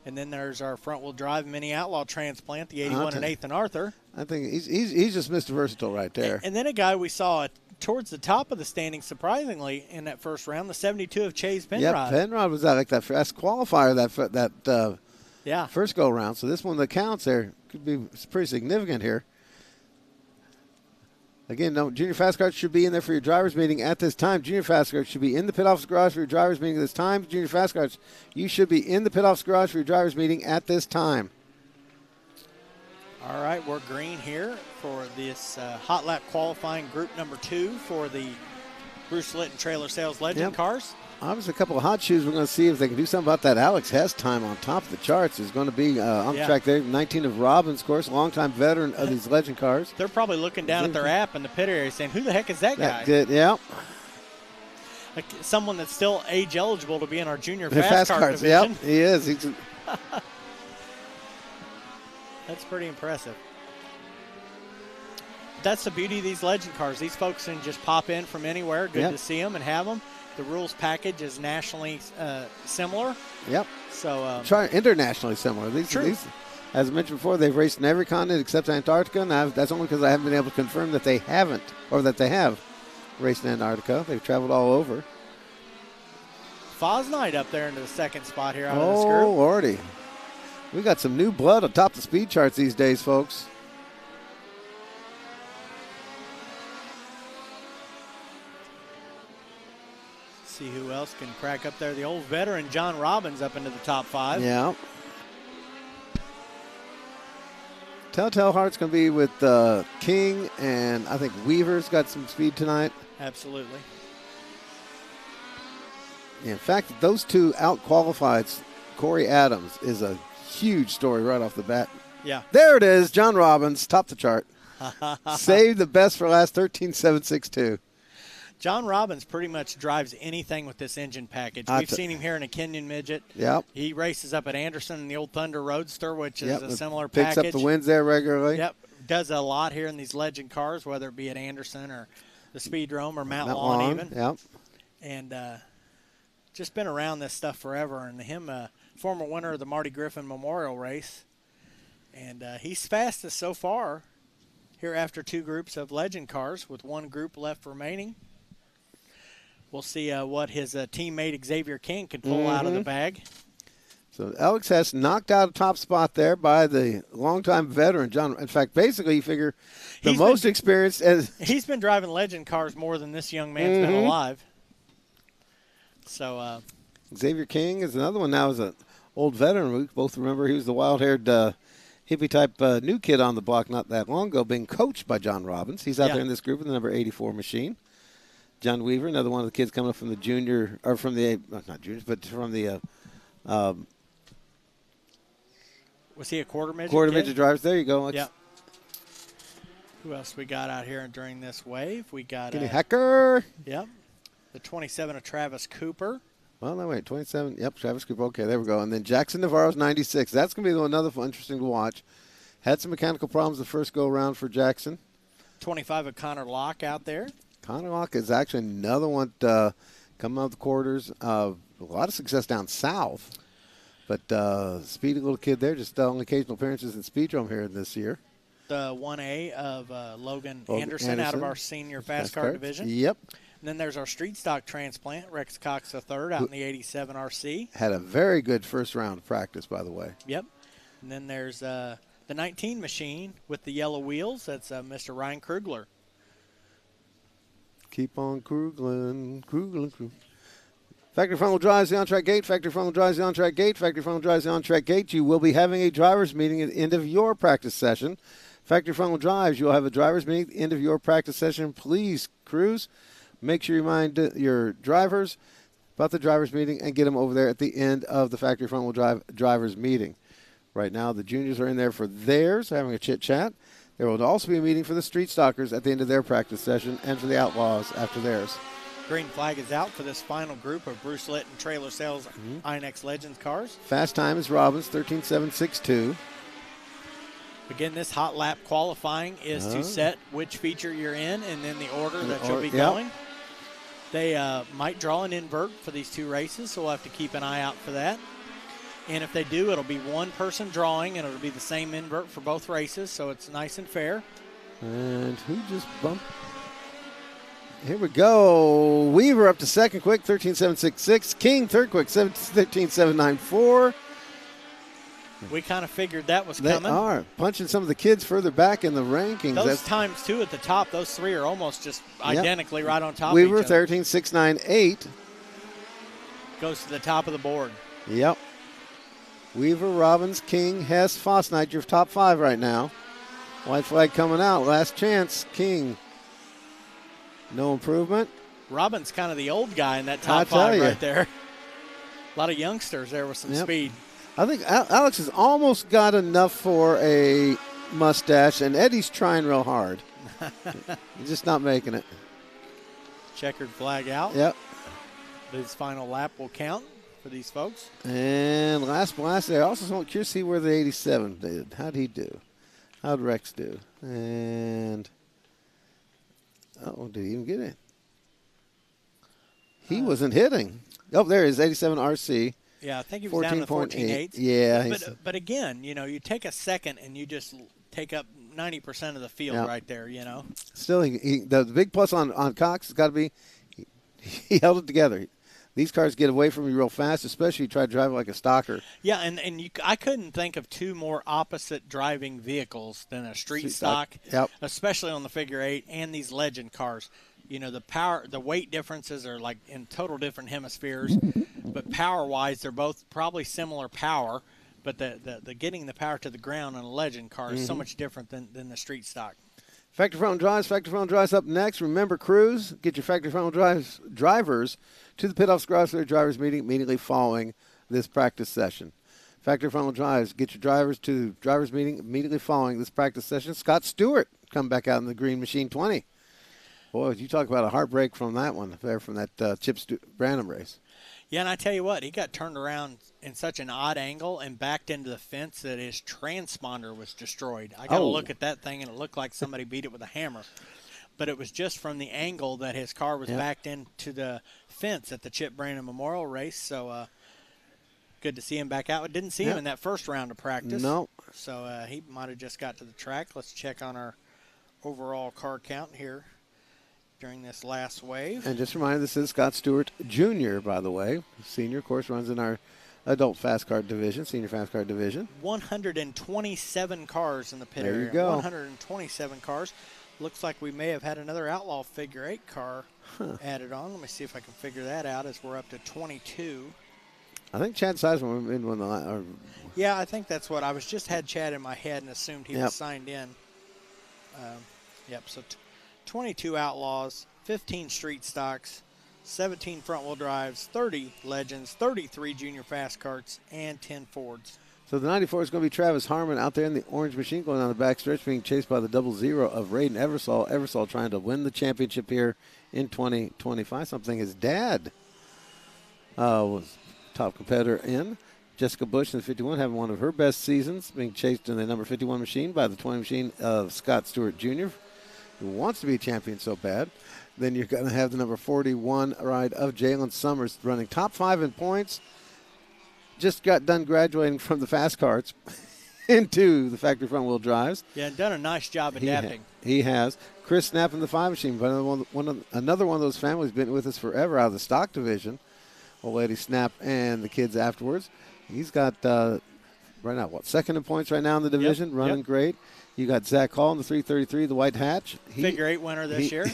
And then there's our front-wheel drive mini Outlaw transplant, the 81 and 8th and Arthur. I think he's just Mr. Versatile right there. And then a guy we saw towards the top of the standing, surprisingly, in that first round, the 72 of Chase Penrod. Yeah, Penrod was out like that qualifier that first go-round. So this one that counts there could be pretty significant here. Again, no, Junior Fast Cars should be in there for your driver's meeting at this time. Junior Fast Cars should be in the pit office garage for your driver's meeting at this time. Junior Fast Cars, you should be in the pit office garage for your driver's meeting at this time. All right, we're green here for this hot lap qualifying group number 2 for the Bruce Litton Trailer Sales Legend cars. Obviously, a couple of hot shoes. We're going to see if they can do something about that. Alex Hess time on top of the charts is going to be on the track there. 19 of Robbins, of course, longtime veteran of these legend cars. They're probably looking down at their app in the pit area saying, who the heck is that guy? Yeah. Like someone that's still age eligible to be in our junior fast car division. Yep, he is. That's pretty impressive. That's the beauty of these legend cars. These folks can just pop in from anywhere. Good to see them and have them. The rules package is nationally similar. Yep. So internationally similar. These, as I mentioned before, they've raced in every continent except Antarctica, and that's only because I haven't been able to confirm that they haven't, or that they have raced in Antarctica. They've traveled all over. Foss-Knight up there into the second spot here out of this group. Oh, Lordy. We got some new blood atop the speed charts these days, folks. See who else can crack up there. The old veteran John Robbins up into the top 5. Yeah. Telltale Heart's going to be with King, and I think Weaver's got some speed tonight. Absolutely. Yeah, in fact, those two out-qualified. Corey Adams is a huge story right off the bat. Yeah. There it is. John Robbins, top the chart. Saved the best for last, 13.762. John Robbins pretty much drives anything with this engine package. We've seen him here in a Kenyon Midget. Yep. He races up at Anderson in the old Thunder Roadster, which is a similar picks package. Picks up the wins there regularly. Yep. Does a lot here in these legend cars, whether it be at Anderson or the Speedrome or Mount Lawn even. Yep. And just been around this stuff forever. And him, former winner of the Marty Griffin Memorial Race. And he's fastest so far here after 2 groups of legend cars with 1 group left remaining. We'll see what his teammate Xavier King can pull out of the bag. So Alex Hess knocked out a top spot there by the longtime veteran, John. In fact, basically, you figure the most experienced. He's been driving legend cars more than this young man's been alive. So Xavier King is another one now as an old veteran. We both remember he was the wild-haired hippie-type new kid on the block not that long ago, being coached by John Robbins. He's out there in this group with the number 84 machine. John Weaver, another one of the kids coming up from the junior, or from the, not juniors, but from the. Was he a quarter midget? Quarter midget drivers. There you go. Yeah. Who else we got out here during this wave? We got Kenny Hecker. Yep. The 27 of Travis Cooper. Well, no, wait, 27. Yep, Travis Cooper. Okay, there we go. And then Jackson Navarro's 96. That's going to be another interesting to watch. Had some mechanical problems the first go-around for Jackson. 25 of Connor Locke out there. Connor Locke is actually another one coming out of the quarters. A lot of success down south. But speedy little kid there, just on occasional appearances in Speedrome here this year. The 1A of Logan Anderson out of our senior fast car division. Yep. And then there's our street stock transplant, Rex Cox III out in the 87 RC. Had a very good first round of practice, by the way. Yep. And then there's the 19 machine with the yellow wheels. That's Mr. Ryan Krugler. Keep on Krugling. Factory front wheel drives the on-track gate. Factory front wheel drives the on-track gate. Factory front wheel drives the on-track gate. You will be having a driver's meeting at the end of your practice session. Factory front wheel drives, you'll have a driver's meeting at the end of your practice session. Please, crews, make sure you remind your drivers about the driver's meeting and get them over there at the end of the factory front wheel drive driver's meeting. Right now, the juniors are in there for theirs, having a chit-chat. There will also be a meeting for the street stalkers at the end of their practice session and for the outlaws after theirs. Green flag is out for this final group of Bruce Litton Trailer Sales INX Legends cars. Fast time is Robbins, 13.762. Again, this hot lap qualifying is to set which feature you're in and then the order that you'll be going. They might draw an invert for these two races, so we'll have to keep an eye out for that. And if they do, it'll be one person drawing, and it'll be the same invert for both races, so it's nice and fair. And who just bumped? Here we go. Weaver up to second quick, 13.766. King third quick, 13.794. We kind of figured that was they coming. They are punching some of the kids further back in the rankings. Those times, too, at the top, those three are almost just identically right on top Weaver, of each other. 13.698. Goes to the top of the board. Yep. Weaver, Robbins, King, Hess, Fosnight, your top five right now. White flag coming out. Last chance. King. No improvement. Robbins kind of the old guy in that top five right there. A lot of youngsters there with some speed. I think Alex has almost got enough for a mustache, and Eddie's trying real hard. He's just not making it. Checkered flag out. Yep. His final lap will count for these folks. And last blast there. Also, curious to see where the 87 did. How'd he do? How'd Rex do? And, did he even get it? He wasn't hitting. Oh, there he is, 87 RC. Yeah, I think he was down to 14.8. Yeah. But again, you take a second and you just take up 90% of the field right there, Still, the big plus on Cox has got to be he held it together. These cars get away from you real fast, especially you try to drive like a stocker. Yeah, and I couldn't think of two more opposite driving vehicles than a street stock, especially on the figure 8 and these legend cars. The power, the weight differences are like in total different hemispheres, but power-wise, they're both probably similar power, but the getting the power to the ground on a legend car is so much different than the street stock. Factory front wheel drives up next. Remember, crews, get your factory front wheel drivers to the pit-off garage for their drivers meeting immediately following this practice session. Factory front wheel drives, get your drivers to the drivers meeting immediately following this practice session. Scott Stewart come back out in the green machine 20. Boy, you talk about a heartbreak from that one there, from that Chip Branham race. Yeah, and I tell you what, he got turned around in such an odd angle and backed into the fence that his transponder was destroyed. I got to look at that thing, and it looked like somebody beat it with a hammer. But it was just from the angle that his car was backed into the fence at the Chip Branham Memorial race. So good to see him back out. Didn't see him in that first round of practice. No. So he might have just got to the track. Let's check on our overall car count here during this last wave. And just a reminder, this is Scott Stewart Jr., by the way. Senior, of course, runs in our adult fast car division, senior fast car division. 127 cars in the pit area. There you go. 127 cars. Looks like we may have had another Outlaw figure 8 car added on. Let me see if I can figure that out as we're up to 22. I think Chad Seisman in one of the yeah, I think that's what I was. Just had Chad in my head and assumed he was signed in. So 22 Outlaws, 15 street stocks, 17 front-wheel drives, 30 Legends, 33 junior fast carts, and 10 Fords. So the 94 is going to be Travis Harmon out there in the orange machine going down the back stretch, being chased by the 00 of Raiden Eversole. Eversole trying to win the championship here in 2025. Something his dad was top competitor in. Jessica Bush in the 51 having one of her best seasons, being chased in the number 51 machine by the 20 machine of Scott Stewart Jr., who wants to be a champion so bad. Then you're going to have the number 41 ride of Jalen Summers running top 5 in points. Just got done graduating from the fast carts into the factory front wheel drives. Yeah, and done a nice job adapting. He has. Chris Knapp in the 5 machine, but another one of those families been with us forever out of the stock division. Old Lady Snap and the kids afterwards. He's got right now, second in points right now in the division, running Yep. great. You got Zach Hall in the 333, the white hatch. Figure 8 winner this year.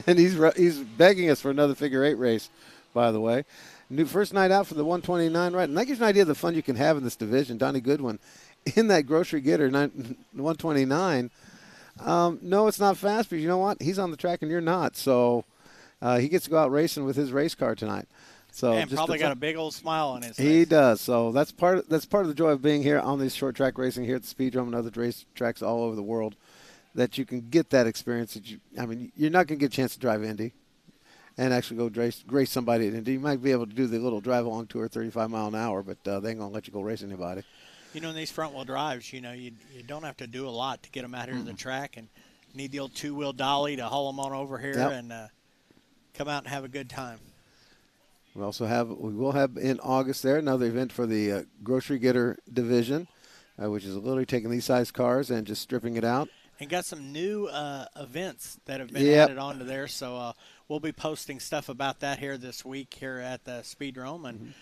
And he's begging us for another figure 8 race, by the way. New first night out for the 129, right? And that gives you an idea of the fun you can have in this division. Donnie Goodwin in that grocery getter, 129. No, it's not fast, but you know what? He's on the track and you're not. So he gets to go out racing with his race car tonight. So And probably got a big old smile on his face. He does. So that's part of the joy of being here on these short track racing here at the Speedrome and other race tracks all over the world, that you can get that experience. You're not going to get a chance to drive Indy and actually go race somebody at Indy. You might be able to do the little drive along tour 35 mile an hour, but they ain't going to let you go race anybody. You know, in these front wheel drives, you don't have to do a lot to get them out here to the track, and need the old 2-wheel dolly to haul them on over here and come out and have a good time. We will have in August there another event for the grocery getter division, which is literally taking these size cars and just stripping it out. And got some new events that have been added onto there, so we'll be posting stuff about that here this week here at the Speedrome, and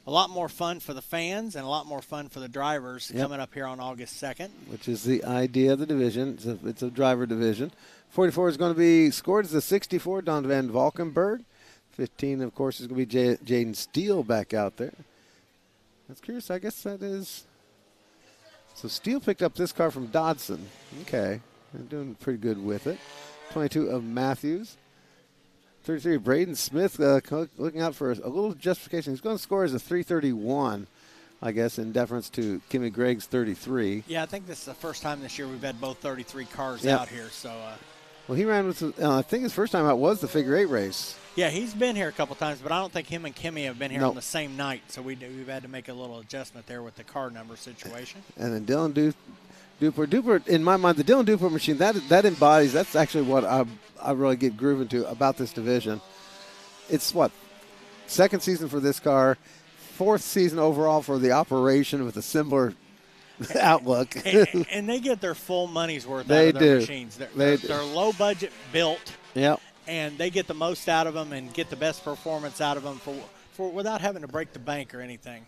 a lot more fun for the fans and a lot more fun for the drivers coming up here on August 2nd. Which is the idea of the division. It's a driver division. 44 is going to be scored as the 64, Don Van Valkenburg. 15, of course, is going to be Jaden Steele back out there. That's curious. I guess that is. So Steele picked up this car from Dodson. Okay. They're doing pretty good with it. 22 of Matthews. 33 of Braden Smith looking out for a little justification. He's going to score as a 331, I guess, in deference to Kimmy Gregg's 33. Yeah, I think this is the first time this year we've had both 33 cars out here. So. Well, he ran with, I think his first time out was the figure 8 race. Yeah, he's been here a couple times, but I don't think him and Kimmy have been here on the same night, so we've had to make a little adjustment there with the car number situation. And then Dylan Duper, in my mind, the Dylan Duper machine, that embodies, that's actually what I really get grooving to about this division. It's second season for this car, fourth season overall for the operation with a similar outlook. and they get their full money's worth out of their machines. They're low budget built. Yep. And they get the most out of them and get the best performance out of them for without having to break the bank or anything.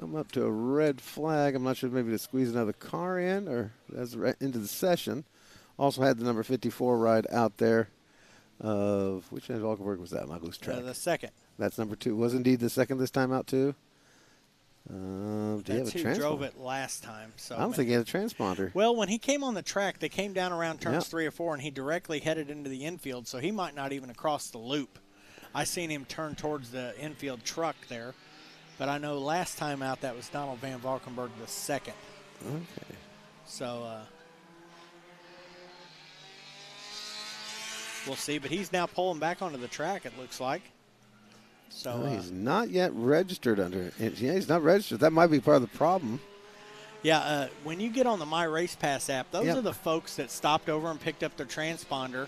I'm up to a red flag. I'm not sure maybe to squeeze another car in or into the session. Also had the number 54 ride out there. Which end of Valkenburg was that? Not lose track. The second. That's number 2. Was indeed the second this time out too. That's who drove it last time. So I don't think he had a transponder. Well, when he came on the track, they came down around turns 3 or 4, and he directly headed into the infield, so he might not even have crossed the loop. I seen him turn towards the infield truck there, but I know last time out that was Donald Van Valkenburg the second. Okay. So we'll see, but he's now pulling back onto the track, it looks like. So he's not yet registered under it. Yeah, he's not registered. That might be part of the problem. Yeah, when you get on the My Race Pass app, those are the folks that stopped over and picked up their transponder.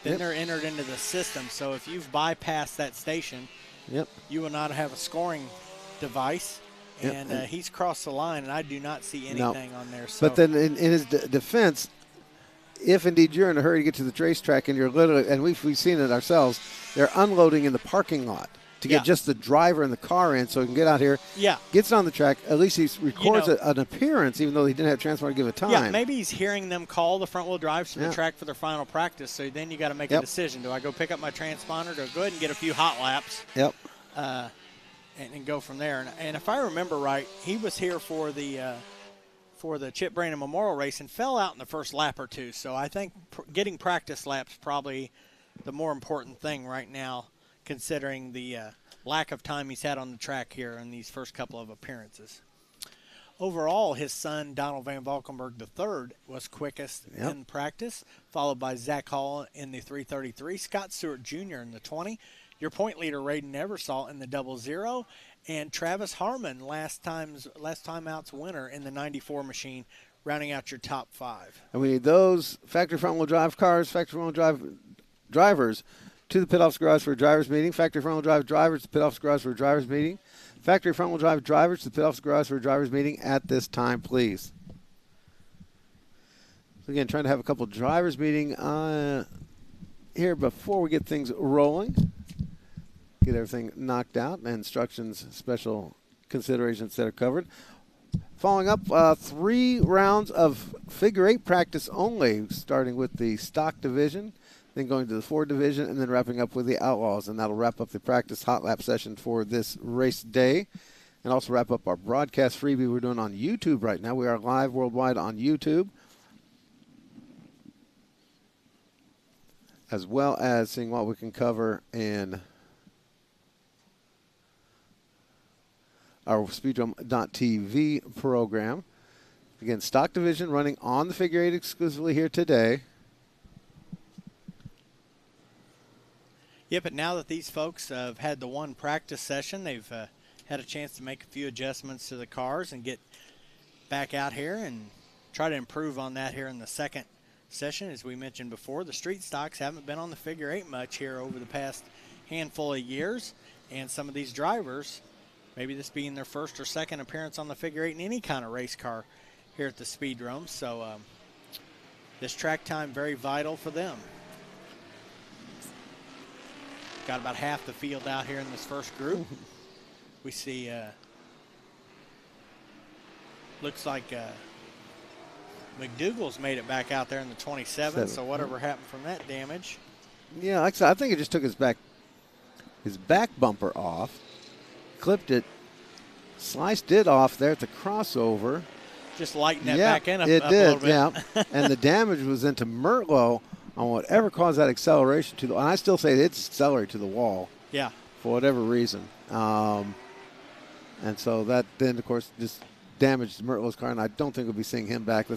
Then they're entered into the system. So if you've bypassed that station, you will not have a scoring device. And he's crossed the line, and I do not see anything on there. So. But then in his defense, if indeed you're in a hurry to get to the racetrack and you're literally, and we've seen it ourselves, they're unloading in the parking lot to get just the driver and the car in so he can get out here, gets on the track. At least he records an appearance, even though he didn't have a transponder to give a time. Yeah, maybe he's hearing them call the front-wheel drives to the track for their final practice, so then you got to make a decision. Do I go pick up my transponder? Do I go ahead and get a few hot laps? And go from there. And if I remember right, he was here for the Chip Brandon Memorial Race and fell out in the first lap or two. So I think getting practice laps probably the more important thing right now, considering the lack of time he's had on the track here in these first couple of appearances. Overall, his son, Donald Van Valkenburg III, was quickest in practice, followed by Zach Hall in the 333, Scott Stewart Jr. in the 20, your point leader, Raiden Eversalt, in the 00, and Travis Harmon, last time out's winner in the 94 machine, rounding out your top 5. And we need those factory front-wheel drive cars, factory front-wheel drive drivers to the pit-offs garage for a driver's meeting. Factory front-wheel drive drivers to the pit-offs garage for a driver's meeting. Factory front-wheel drive drivers to the pit-offs garage for a driver's meeting at this time, please. So again, trying to have a couple drivers meeting here before we get things rolling. Get everything knocked out and instructions, special considerations that are covered. Following up, 3 rounds of figure 8 practice only, starting with the stock division, then going to the Ford division, and then wrapping up with the Outlaws. And that'll wrap up the practice hot lap session for this race day, and also wrap up our broadcast freebie we're doing on YouTube right now. We are live worldwide on YouTube, as well as seeing what we can cover in our Speedrome.tv program. Again, stock division running on the figure 8 exclusively here today. Yeah, but now that these folks have had the one practice session, they've had a chance to make a few adjustments to the cars and get back out here and try to improve on that here in the second session. As we mentioned before, the street stocks haven't been on the figure 8 much here over the past handful of years, and some of these drivers, maybe this being their first or second appearance on the figure 8 in any kind of race car here at the Speedrome. So this track time very vital for them. Got about half the field out here in this first group. We see, looks like McDougal's made it back out there in the 27, so whatever happened from that damage. Yeah, like I said, I think it just took his back bumper off, clipped it, sliced it off there at the crossover. Just lighten that back end up, it up did, a little bit. Yeah. And the damage was into Mertlow on whatever caused that acceleration to the, and I still say it's accelerated to the wall. Yeah. For whatever reason. And so that then, of course, just damaged Mertlow's car, and I don't think we'll be seeing him back.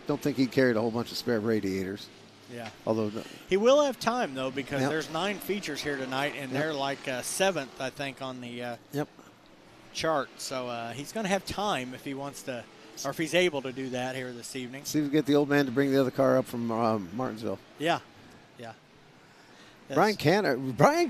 Don't think he carried a whole bunch of spare radiators. Yeah. Although he will have time, though, because there's 9 features here tonight, and they're like 7th, I think, on the chart. So he's going to have time if he wants to, or if he's able to do that here this evening. See if we get the old man to bring the other car up from Martinsville. Yeah. Yeah. Brian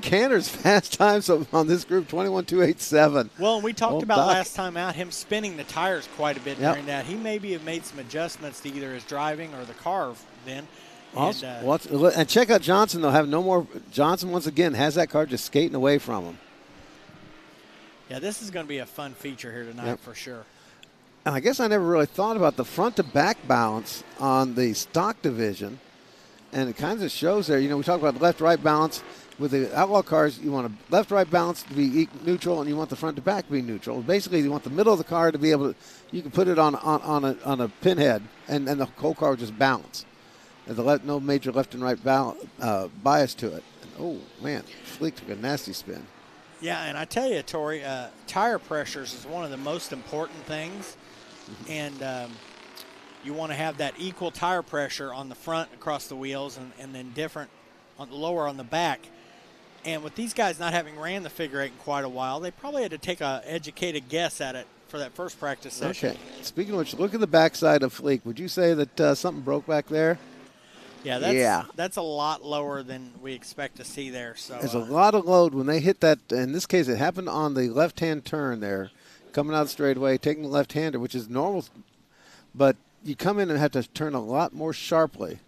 Canner's fast times on this group, 21.287. Well, and we talked about last time out him spinning the tires quite a bit during that. He maybe have made some adjustments to either his driving or the car then. And check out Johnson, though. Have no more. Johnson, once again, has that car just skating away from him. Yeah, this is going to be a fun feature here tonight for sure. And I guess I never really thought about the front-to-back balance on the stock division. And it kind of shows there. You know, we talk about left-right balance. With the Outlaw cars, you want a left-right balance to be neutral, and you want the front-to-back to be neutral. Basically, you want the middle of the car to be able to, you can put it on a pinhead, and the whole car will just balance. There's no major left and right bias to it. And, oh, man, Fleek took a nasty spin. Yeah, and I tell you, Tori, tire pressures is one of the most important things. And you want to have that equal tire pressure on the front across the wheels and then different lower on the back. And with these guys not having ran the figure 8 in quite a while, they probably had to take an educated guess at it for that first practice session. Okay. Speaking of which, look at the backside of Fleek. Would you say that something broke back there? Yeah, that's a lot lower than we expect to see there. So there's a lot of load when they hit that. In this case, it happened on the left-hand turn there, coming out of the straightaway, taking the left-hander, which is normal. But you come in and have to turn a lot more sharply.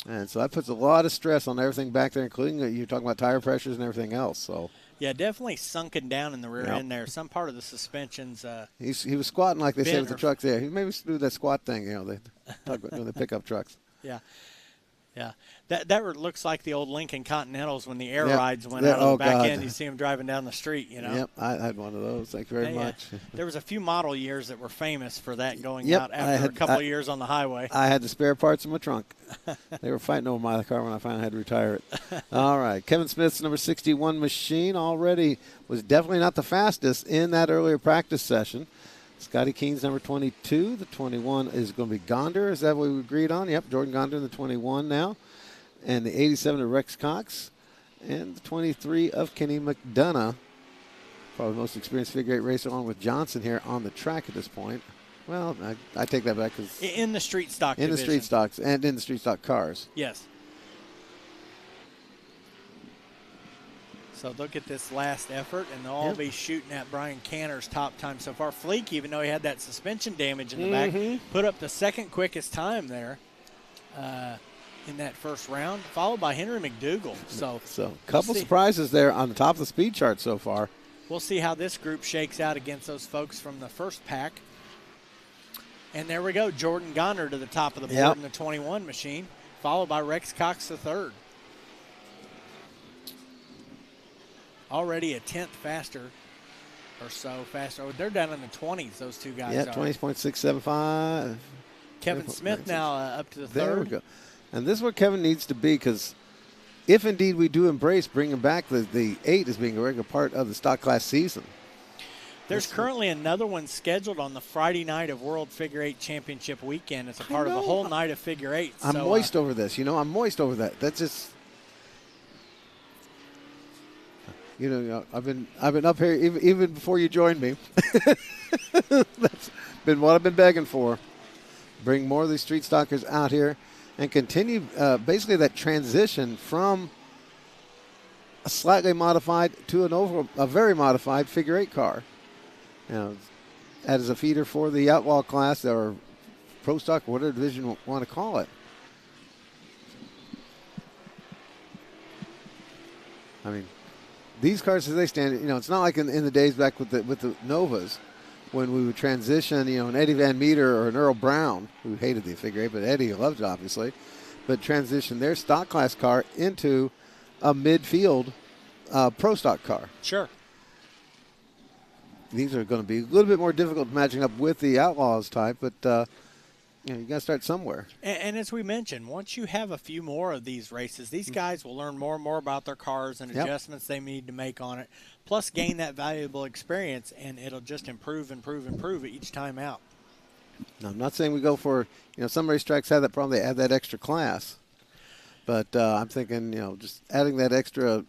And so that puts a lot of stress on everything back there, including you're talking about tire pressures and everything else. So yeah, definitely sunken down in the rear end there. Some part of the suspension's he was squatting like they say with the truck there. He maybe do that squat thing, they talk about doing the pickup trucks. Yeah. Yeah. That looks like the old Lincoln Continentals when the air rides went out on the back end. You see them driving down the street, Yep, I had one of those. Thank you very much. There was a few model years that were famous for that going out after a couple of years on the highway. I had the spare parts in my trunk. They were fighting over my car when I finally had to retire it. All right. Kevin Smith's number 61 machine already was definitely not the fastest in that earlier practice session. Scotty Keen's number 22. The 21 is going to be Gonder. Is that what we agreed on? Yep, Jordan Gonder in the 21 now. And the 87 of Rex Cox. And the 23 of Kenny McDonough. Probably the most experienced figure 8 racer along with Johnson here on the track at this point. Well, I take that back because in the street stock division. The street stocks and in the street stock cars. Yes. So look at this last effort, and they'll all be shooting at Brian Canner's top time so far. Fleek, even though he had that suspension damage in the back, put up the second quickest time there in that first round, followed by Henry McDougal. So couple surprises there on the top of the speed chart so far. we'll see how this group shakes out against those folks from the first pack. And there we go, Jordan Goner to the top of the board in the 21 machine, followed by Rex Cox III. Already a tenth faster or so faster. Oh, they're down in the 20s, those two guys are. 20.675. Kevin Smith now up to the third. There we go. And this is what Kevin needs to be, because if indeed we do embrace bringing back the 8 as being a regular part of the stock class season. There's currently another one scheduled on the Friday night of World Figure 8 Championship weekend. It's a part of a whole night of figure 8. I'm moist over this. I'm moist over that. That's just, I've been up here even before you joined me. That's been what I've been begging for. Bring more of these street stockers out here and continue basically that transition from a slightly modified to a very modified figure 8 car. As a feeder for the Outlaw class or Pro Stock, whatever division you want to call it. I mean, these cars as they stand, it's not like in the days back with the Novas when we would transition, an Eddie Van Meter or an Earl Brown, who hated the figure 8, but Eddie loved it obviously, but transition their stock class car into a midfield Pro Stock car. Sure. These are going to be a little bit more difficult matching up with the Outlaws type, but you got to start somewhere. And as we mentioned, once you have a few more of these races, these guys will learn more and more about their cars and adjustments they need to make on it, plus gain that valuable experience, and it'll just improve each time out. Now, I'm not saying we go for, some racetracks have that problem, they add that extra class, but I'm thinking, just adding that extra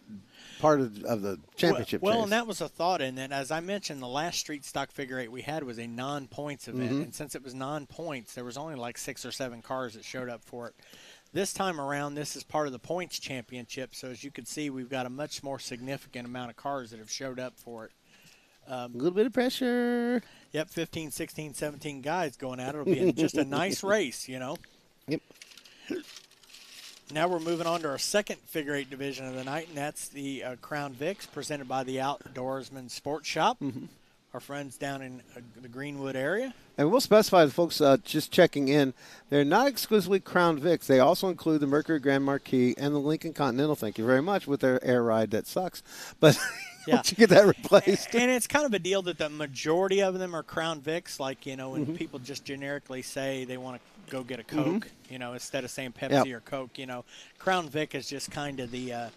part of the championship well, chase. And that was a thought in that. As I mentioned, the last street stock figure 8 we had was a non-points event, and since it was non-points, there was only like 6 or 7 cars that showed up for it. This time around, this is part of the points championship, so as you can see, we've got a much more significant amount of cars that have showed up for it. A little bit of pressure. Yep, 15, 16, 17 guys going at it. It'll be just a nice race, Yep. Now we're moving on to our second figure 8 division of the night, and that's the Crown Vics presented by the Outdoorsman Sports Shop. Our friends down in the Greenwood area. And we'll specify the folks just checking in. They're not exclusively Crown Vics. They also include the Mercury Grand Marquis and the Lincoln Continental. Thank you very much with their air ride that sucks. But once you get that replaced. And it's kind of a deal that the majority of them are Crown Vics. Like, when people just generically say they want to go get a Coke, instead of saying Pepsi or Coke, Crown Vic is just kind of the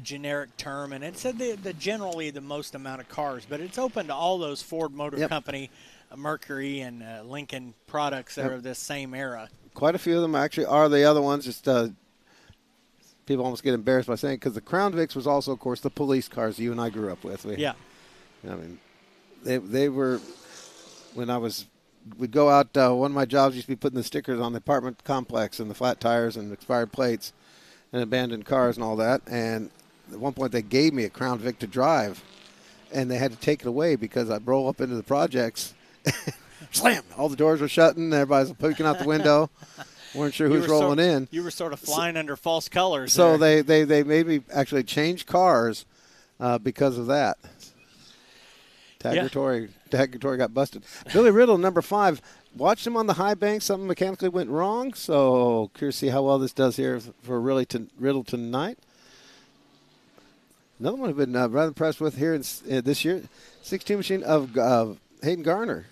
generic term, and it's the generally the most amount of cars, but it's open to all those Ford Motor Company, Mercury, and Lincoln products that are of this same era. Quite a few of them actually are the other ones. Just people almost get embarrassed by saying, because the Crown Vics was also, of course, the police cars you and I grew up with. I mean, they were, when I was. We'd go out, one of my jobs used to be putting the stickers on the apartment complex and the flat tires and expired plates and abandoned cars and all that. And at one point they gave me a Crown Vic to drive, and they had to take it away because I'd roll up into the projects. Slam! All the doors were shutting. Everybody's poking out the window. Weren't sure who's rolling in. You were sort of flying under false colors. So they made me actually change cars because of that. Taggatory got busted. Billy Riddle, number 5. Watched him on the high bank. Something mechanically went wrong. So curious to see how well this does here for Riddle tonight. Another one I've been rather impressed with here this year. 16 machine of Hayden Garner.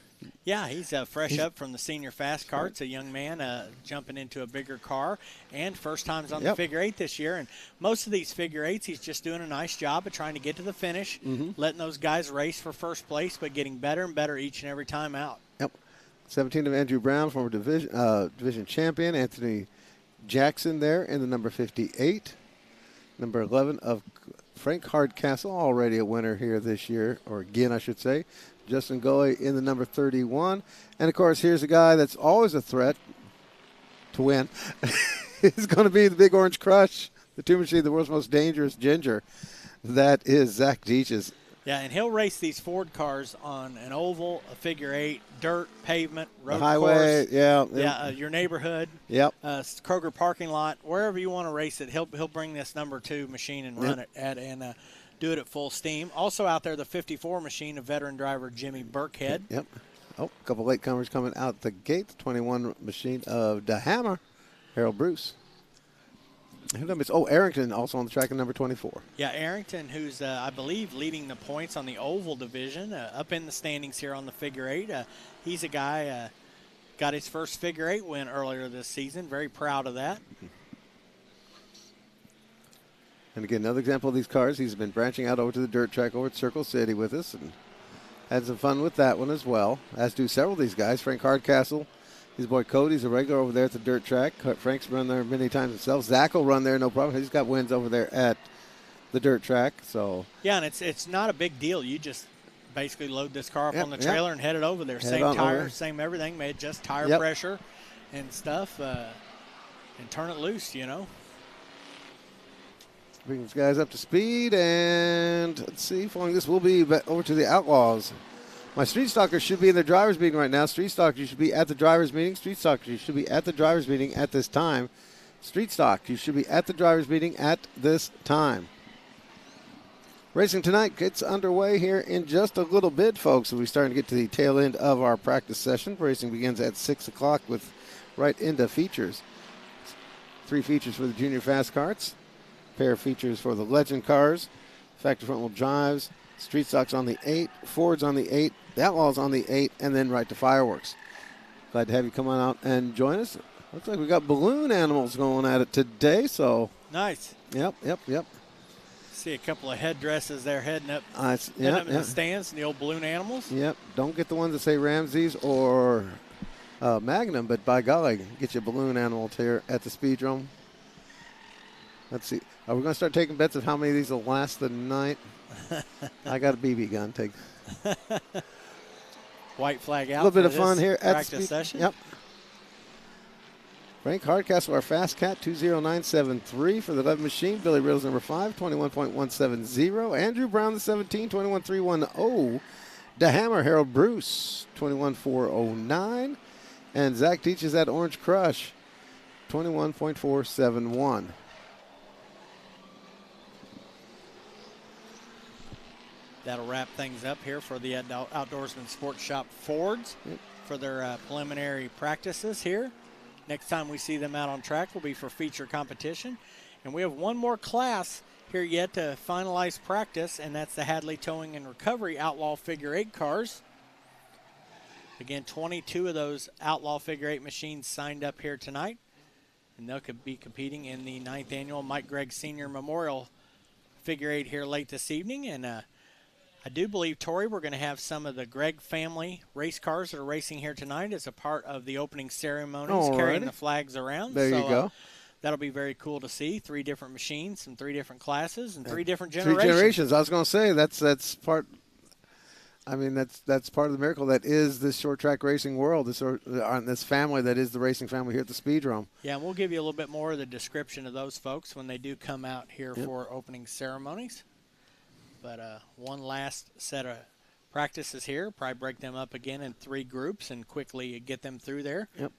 Yeah, he's fresh up from the senior fast karts, a young man jumping into a bigger car, and first times on the figure 8 this year. And most of these figure 8s, he's just doing a nice job of trying to get to the finish, letting those guys race for first place, but getting better and better each and every time out. 17 of Andrew Brown, former division champion. Anthony Jackson there in the number 58. Number 11 of Frank Hardcastle, already a winner here this year, or again, I should say. Justin Gully in the number 31. And, of course, here's a guy that's always a threat to win. It's going to be the Big Orange Crush, the two machine, the world's most dangerous ginger. That is Zach Deitch's. Yeah, and he'll race these Ford cars on an oval, a figure 8, dirt, pavement, road highway, course. Your neighborhood. Kroger parking lot, wherever you want to race it, he'll bring this number 2 machine and run it at and do it at full steam. Also out there, the 54 machine of veteran driver Jimmy Burkhead. Yep. Oh, a couple latecomers coming out the gate. The 21 machine of the Hammer, Harold Bruce. Arrington also on the track at number 24. Yeah, Arrington, who's, I believe, leading the points on the oval division, up in the standings here on the figure eight. He's a guy, got his first figure eight win earlier this season. Very proud of that. And again, another example of these cars. He's been branching out over to the dirt track over at Circle City with us and had some fun with that one as well, as do several of these guys. Frank Hardcastle, his boy Cody's a regular over there at the dirt track. Frank's run there many times himself. Zach will run there, no problem. He's got wins over there at the dirt track. So yeah, and it's not a big deal. You just basically load this car up on the trailer and head it over there. Same tires, same everything. Made just tire pressure and stuff, and turn it loose, you know. Bring these guys up to speed, and let's see, following this, we'll be over to the Outlaws. My Street Stalkers should be in their driver's meeting right now. Street Stalkers, you should be at the driver's meeting. Street Stalkers, you should be at the driver's meeting at this time. Street Stock, you should be at the driver's meeting at this time. Racing tonight gets underway here in just a little bit, folks. We're starting to get to the tail end of our practice session. Racing begins at 6 o'clock with right into features. 3 features for the junior fast karts. Pair of features for the legend cars, factory front wheel drives, street stocks on the 8, Fords on the 8, the Outlaws on the 8, and then right to fireworks. Glad to have you come on out and join us. Looks like we got balloon animals going at it today, so. Nice. Yep. See a couple of headdresses there heading up, in the stands, and the old balloon animals. Yep. Don't get the ones that say Ramses or Magnum, but by golly, get you a balloon animal here at the Speedrome. Let's see. Are we going to start taking bets of how many of these will last the night? I got a BB gun. Take white flag out. A little bit of fun here at practice session. Yep. Frank Hardcastle, our fast cat, 20973 for the 11 machine. Billy Riddles, number 5, 21.170. Andrew Brown, the 17, 21.310. The Hammer, Harold Bruce, 21.409. And Zach teaches that Orange Crush, 21.471. That'll wrap things up here for the Outdoorsman Sports Shop Fords for their preliminary practices here. Next time we see them out on track will be for feature competition. And we have one more class here yet to finalize practice, and that's the Hadley Towing and Recovery Outlaw Figure 8 cars. Again, 22 of those Outlaw Figure 8 machines signed up here tonight. And they'll be competing in the 9th Annual Mike Gregg Sr. Memorial Figure 8 here late this evening. And I do believe, Tori, we're going to have some of the Gregg family race cars that are racing here tonight as a part of the opening ceremonies, carrying the flags around. There you go. That'll be very cool to see. 3 different machines from 3 different classes and 3 different generations. 3 generations. I was going to say that's part. I mean, that's part of the miracle that is this short track racing world. This family that is the racing family here at the Speedrome. Yeah, and we'll give you a little bit more of the description of those folks when they do come out here for opening ceremonies. But one last set of practices here. Probably break them up again in 3 groups and quickly get them through there. Yep.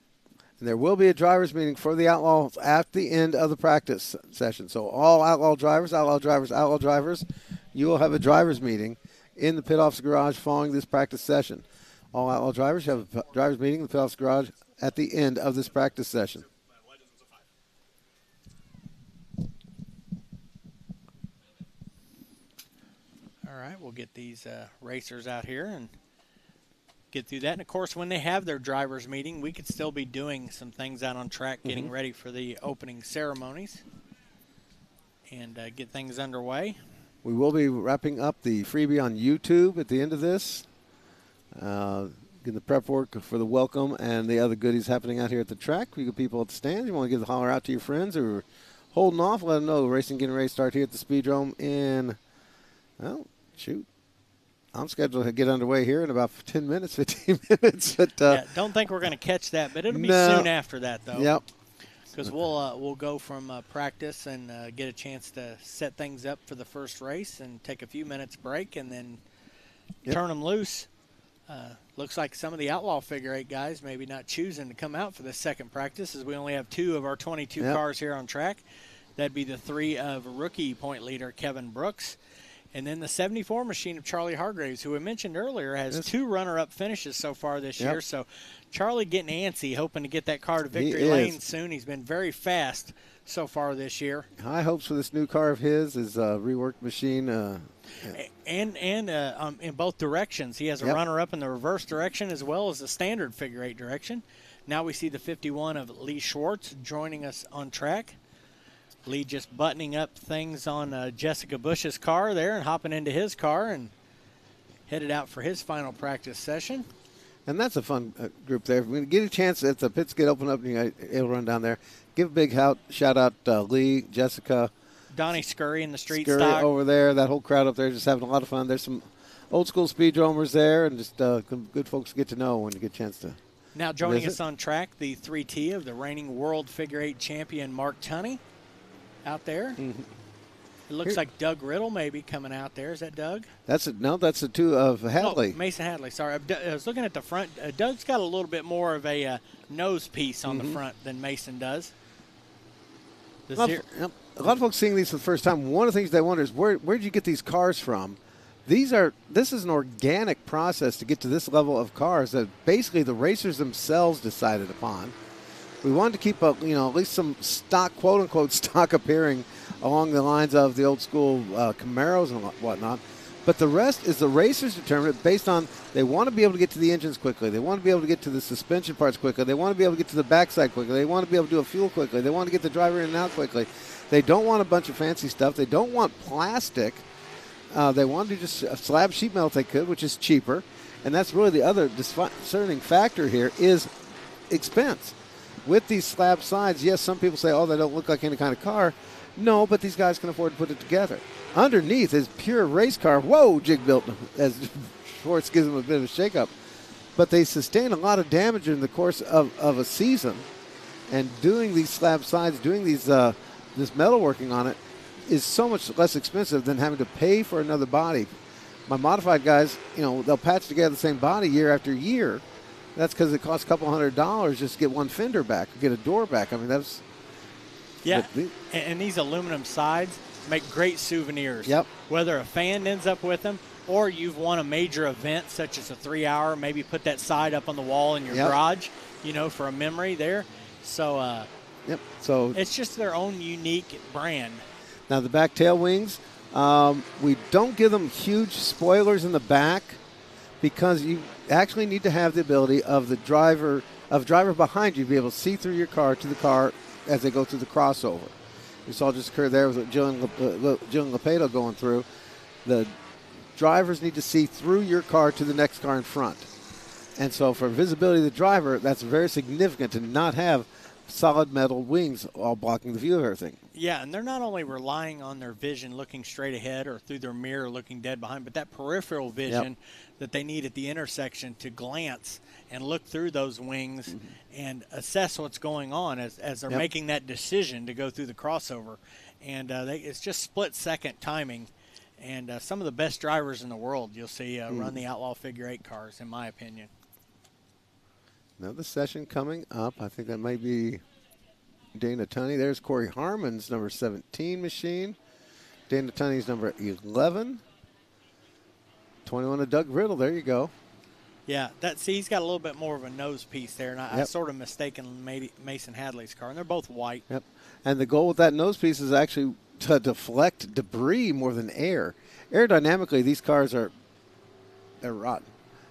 And there will be a driver's meeting for the Outlaws at the end of the practice session. So all Outlaw drivers, you will have a driver's meeting in the pit office garage following this practice session. All Outlaw drivers have a driver's meeting in the pit office garage at the end of this practice session. All right, we'll get these racers out here and get through that. And, of course, when they have their driver's meeting, we could still be doing some things out on track, getting ready for the opening ceremonies and get things underway. We will be wrapping up the freebie on YouTube at the end of this. Getting the prep work for the welcome and the other goodies happening out here at the track. You got people at the stand. You want to give the holler out to your friends who are holding off. Let them know the racing getting ready to start here at the Speedrome in, well, shoot. I'm scheduled to get underway here in about 10 minutes, 15 minutes. But, don't think we're going to catch that, but it'll be soon after that, though. Yep. Because we'll go from practice and get a chance to set things up for the first race and take a few minutes break and then turn them loose. Looks like some of the Outlaw Figure 8 guys maybe not choosing to come out for the second practice, as we only have 2 of our 22 cars here on track. That'd be the 3 of rookie point leader Kevin Brooks. And then the 74 machine of Charlie Hargraves, who I mentioned earlier, has 2 runner-up finishes so far this year. So Charlie getting antsy, hoping to get that car to victory lane soon. He's been very fast so far this year. High hopes for this new car of his, is a reworked machine. And in both directions. He has a runner-up in the reverse direction as well as the standard figure 8 direction. Now we see the 51 of Lee Schwartz joining us on track. Lee just buttoning up things on Jessica Bush's car there and hopping into his car and headed out for his final practice session. And that's a fun group there. When you get a chance, if the pits get open up and you're able to run down there, give a big shout out Lee, Jessica. Donnie Scurry in the street Scurry stock. over there, that whole crowd up there just having a lot of fun. There's some old school speedromers there and just good folks to get to know when you get a chance to Now joining us on track, the 3T of the reigning world figure 8 champion Mark Tunney out there. Mm-hmm. It looks like Doug Riddle maybe coming out there. Is that Doug? That's the 2 of Hadley. Oh, Mason Hadley. Sorry, I was looking at the front. Doug's got a little bit more of a nose piece on the front than Mason does. A lot of folks seeing these for the first time. One of the things they wonder is where did you get these cars from? This is an organic process to get to this level of cars that basically the racers themselves decided upon. We wanted to keep at least some stock, quote unquote, stock appearing along the lines of the old school Camaros and whatnot. But the rest is the racers determine it based on they want to be able to get to the engines quickly. They want to be able to get to the suspension parts quickly. They want to be able to get to the backside quickly. They want to be able to do a fuel quickly. They want to get the driver in and out quickly. They don't want a bunch of fancy stuff. They don't want plastic. They want to do just a slab sheet metal if they could, which is cheaper. And that's really the other discerning factor here is expense. With these slab sides, yes, some people say, oh, they don't look like any kind of car. No, but these guys can afford to put it together. Underneath is pure race car. Whoa, jig built, as Schwartz gives them a bit of a shakeup. But they sustain a lot of damage in the course of a season. And doing these slab sides, doing these this metalworking on it is so much less expensive than having to pay for another body. My modified guys, they'll patch together the same body year after year. That's because it costs a couple $100 just to get one fender back, or get a door back. I mean, that's... Yeah, and these aluminum sides make great souvenirs. Yep. Whether a fan ends up with them or you've won a major event such as a 3-hour, maybe put that side up on the wall in your garage, for a memory there. So, So it's just their own unique brand. Now the back tail wings, we don't give them huge spoilers in the back because you actually need to have the ability of the driver behind you to be able to see through your car to the car as they go through the crossover. We saw just occur there with Jillian Lepeto going through. The drivers need to see through your car to the next car in front. And so for visibility of the driver, that's very significant to not have solid metal wings all blocking the view of everything. Yeah, and they're not only relying on their vision looking straight ahead or through their mirror looking dead behind, but that peripheral vision that they need at the intersection to glance and look through those wings and assess what's going on as they're making that decision to go through the crossover. And it's just split-second timing. And some of the best drivers in the world you'll see run the Outlaw figure 8 cars, in my opinion. Another session coming up. I think that might be Dana Tunney. There's Corey Harmon's number 17 machine. Dana Tunney's number 11. 21 of Doug Riddle. There you go. Yeah, he's got a little bit more of a nose piece there, and I sort of mistaken Mason Hadley's car, and they're both white. Yep. And the goal with that nose piece is actually to deflect debris more than air. Aerodynamically, these cars they're rotten.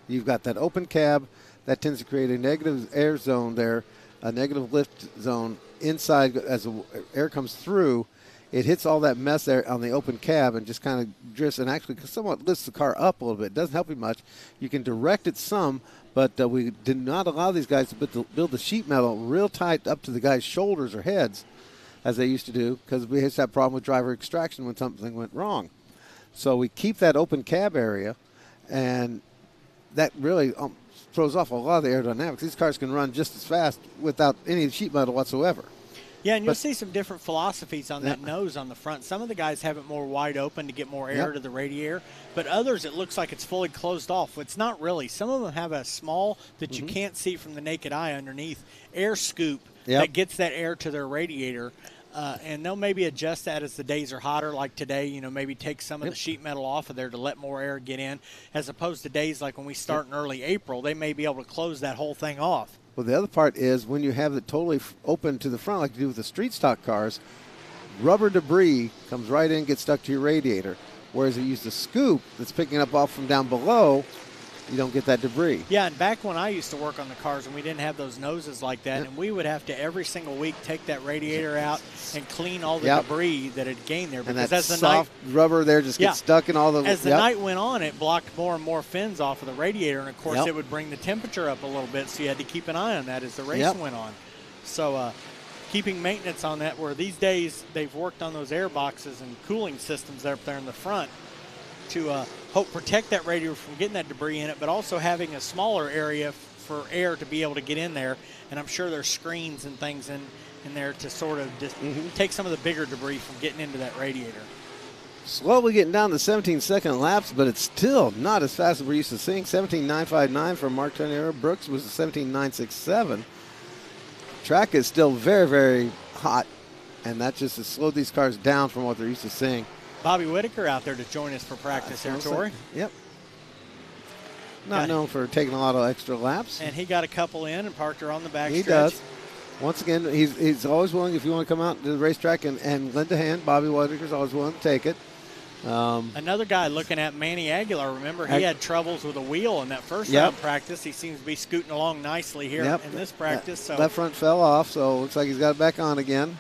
You've got that open cab. That tends to create a negative air zone there, a negative lift zone inside as the air comes through. It hits all that mess there on the open cab and just kind of drifts and actually somewhat lifts the car up a little bit. It doesn't help you much. You can direct it some, but we did not allow these guys to build the sheet metal real tight up to the guy's shoulders or heads as they used to do because we had that problem with driver extraction when something went wrong. So we keep that open cab area, and that really throws off a lot of the aerodynamics. These cars can run just as fast without any sheet metal whatsoever. Yeah, and you'll see some different philosophies on that nose on the front. Some of the guys have it more wide open to get more air to the radiator, but others it looks like it's fully closed off. It's not really. Some of them have a small, that you can't see from the naked eye underneath, air scoop that gets that air to their radiator. And they'll maybe adjust that as the days are hotter, like today, you know, maybe take some of the sheet metal off of there to let more air get in, as opposed to days like when we start in early April, they may be able to close that whole thing off. Well, the other part is when you have it totally open to the front, like you do with the street stock cars, rubber debris comes right in, gets stuck to your radiator. Whereas if you use the scoop that's picking up off from down below, you don't get that debris. Yeah, and back when I used to work on the cars and we didn't have those noses like that, and we would have to every single week take that radiator out and clean all the debris that had gained there. Because and that soft rubber there just gets stuck in all the... As the night went on, it blocked more and more fins off of the radiator, and of course it would bring the temperature up a little bit, so you had to keep an eye on that as the race went on. So keeping maintenance on that, where these days they've worked on those air boxes and cooling systems up there in the front to help protect that radiator from getting that debris in it, but also having a smaller area for air to be able to get in there. And I'm sure there's screens and things in there to sort of just take some of the bigger debris from getting into that radiator. Slowly getting down to 17-second laps, but it's still not as fast as we're used to seeing. 17.959 for Mark Tonier. Brooks was 17.967. Track is still very, very hot, and that just has slowed these cars down from what they're used to seeing. Bobby Whitaker out there to join us for practice here, Tori. Yep. Not known for taking a lot of extra laps. And he got a couple in and parked her on the back stretch. He does. Once again, he's always willing, if you want to come out to the racetrack and lend a hand, Bobby Whitaker's always willing to take it. Another guy looking at Manny Aguilar, remember, he had troubles with a wheel in that first round practice. He seems to be scooting along nicely here in this practice. So left front fell off, so it looks like he's got it back on again.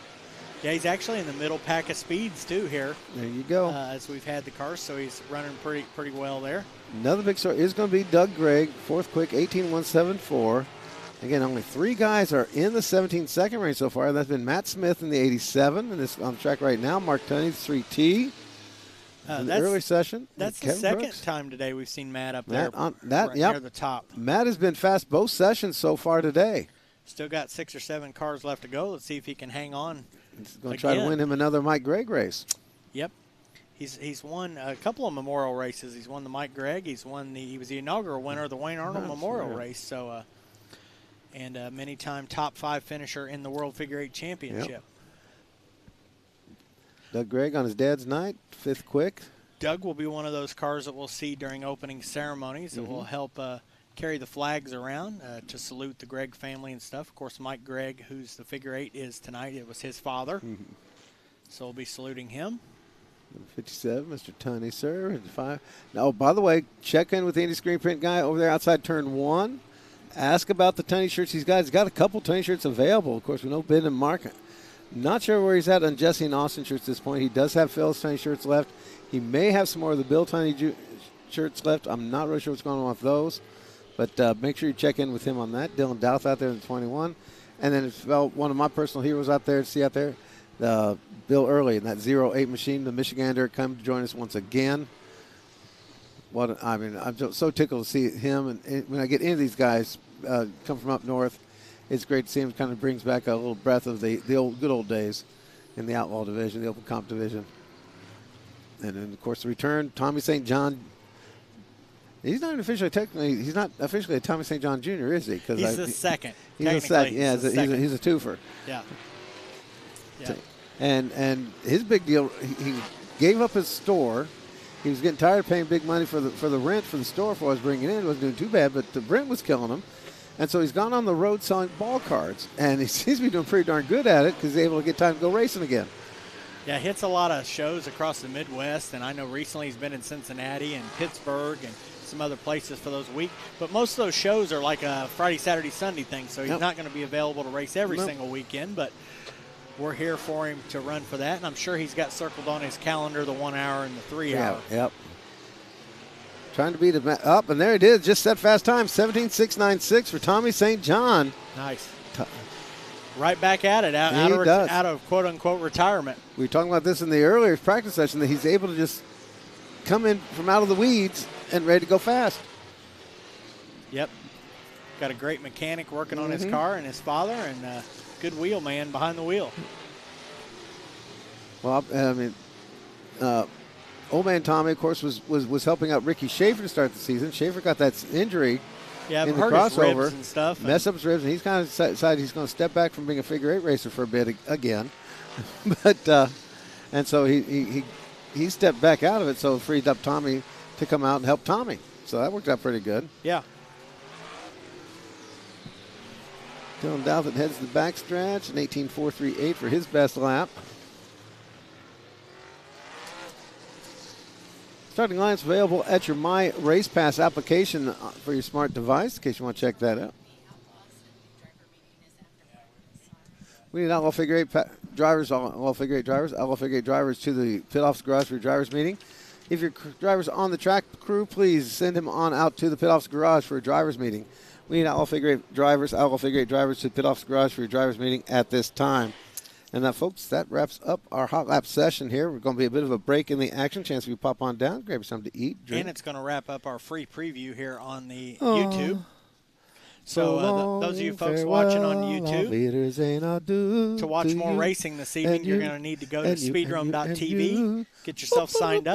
Yeah, he's actually in the middle pack of speeds, too, here. There you go. As we've had the cars, so he's running pretty well there. Another big story is going to be Doug Gregg, fourth quick, 18.174. Again, only 3 guys are in the 17-second range so far. That's been Matt Smith in the 87, and this on the track right now. Mark Tunney's 3T. In the early session. That's the second time today we've seen Matt up there near the top. Matt has been fast both sessions so far today. Still got 6 or 7 cars left to go. Let's see if he can hang on. He's going to try to win him another Mike Gregg race. Yep. He's won a couple of memorial races. He's won the Mike Gregg. He was the inaugural winner of the Wayne Arnold Memorial race. So, and a many-time top 5 finisher in the World Figure 8 Championship. Yep. Doug Gregg on his dad's night, 5th quick. Doug will be one of those cars that we'll see during opening ceremonies that will help carry the flags around to salute the Gregg family and stuff. Of course, Mike Gregg, who's the figure 8 is tonight, it was his father. So we'll be saluting him. 57, Mr. Tunney, sir. 5. Now, by the way, check in with the Indy Screen Print guy over there outside turn 1. Ask about the Tunney shirts he's got. He's got a couple Tunney shirts available. Of course, we know Ben and Mark. Not sure where he's at on Jesse and Austin shirts at this point. He does have Phil's Tunney shirts left. He may have some more of the Bill Tunney shirts left. I'm not really sure what's going on with those. But make sure you check in with him on that. Dylan Douth out there in the 21. And then one of my personal heroes out there to see out there, Bill Early in that 08 machine, the Michigander, come to join us once again. I'm just so tickled to see him. And when I get into these guys come from up north, it's great to see him. Kind of brings back a little breath of the good old days in the Outlaw division, the Open Comp division. And then, of course, the return, Tommy St. John. He's not officially he's not officially a Tommy St. John Jr., is he? He's the second. He's a second. Yeah, he's a twofer. Yeah. And his big deal, he gave up his store. He was getting tired of paying big money for the rent for the store for what I was bringing in. It wasn't doing too bad, but the rent was killing him. And so he's gone on the road selling ball cards, and he seems to be doing pretty darn good at it because he's able to get time to go racing again. Yeah, hits a lot of shows across the Midwest, and I know recently he's been in Cincinnati and Pittsburgh and some other places for those weeks. But most of those shows are like a Friday, Saturday, Sunday thing, so he's not going to be available to race every single weekend. But we're here for him to run for that, and I'm sure he's got circled on his calendar the 1 hour and the 3 hour. Yep. Trying to beat him up, and there it is. Just set fast time, 17.696 for Tommy St. John. Nice. Right back at it, out of quote-unquote retirement. We were talking about this in the earlier practice session, that he's able to just come in from out of the weeds and ready to go fast. Yep. Got a great mechanic working on his car and his father, and a good wheel man behind the wheel. Well, I mean, old man Tommy, of course, was helping out Ricky Schaefer to start the season. Schaefer got that injury in the crossover, and stuff, messed up his ribs, and he's kind of decided he's going to step back from being a figure 8 racer for a bit again. But and so he stepped back out of it, so it freed up Tommy to come out and help Tommy. So that worked out pretty good. Yeah. Dylan Douthit heads the backstretch, an 18.438 for his best lap. Starting lines available at your My Race Pass application for your smart device, in case you want to check that out. We need Outlaw Figure 8 drivers, Outlaw Figure 8 drivers, Outlaw Figure 8 drivers to the pit office garage for your drivers meeting. If your driver's on the track crew, please send him on out to the pit office garage for a drivers meeting. We need Outlaw Figure 8 drivers, Outlaw Figure 8 drivers to the pit office garage for your drivers meeting at this time. And now, folks, that wraps up our hot lap session here. We're going to be a bit of a break in the action. Chance we pop on down, grab something to eat, drink. And it's going to wrap up our free preview here on the YouTube. So those of you folks watching on YouTube, to watch more racing this evening, you're going to need to go to speedrome.tv, get yourself signed up.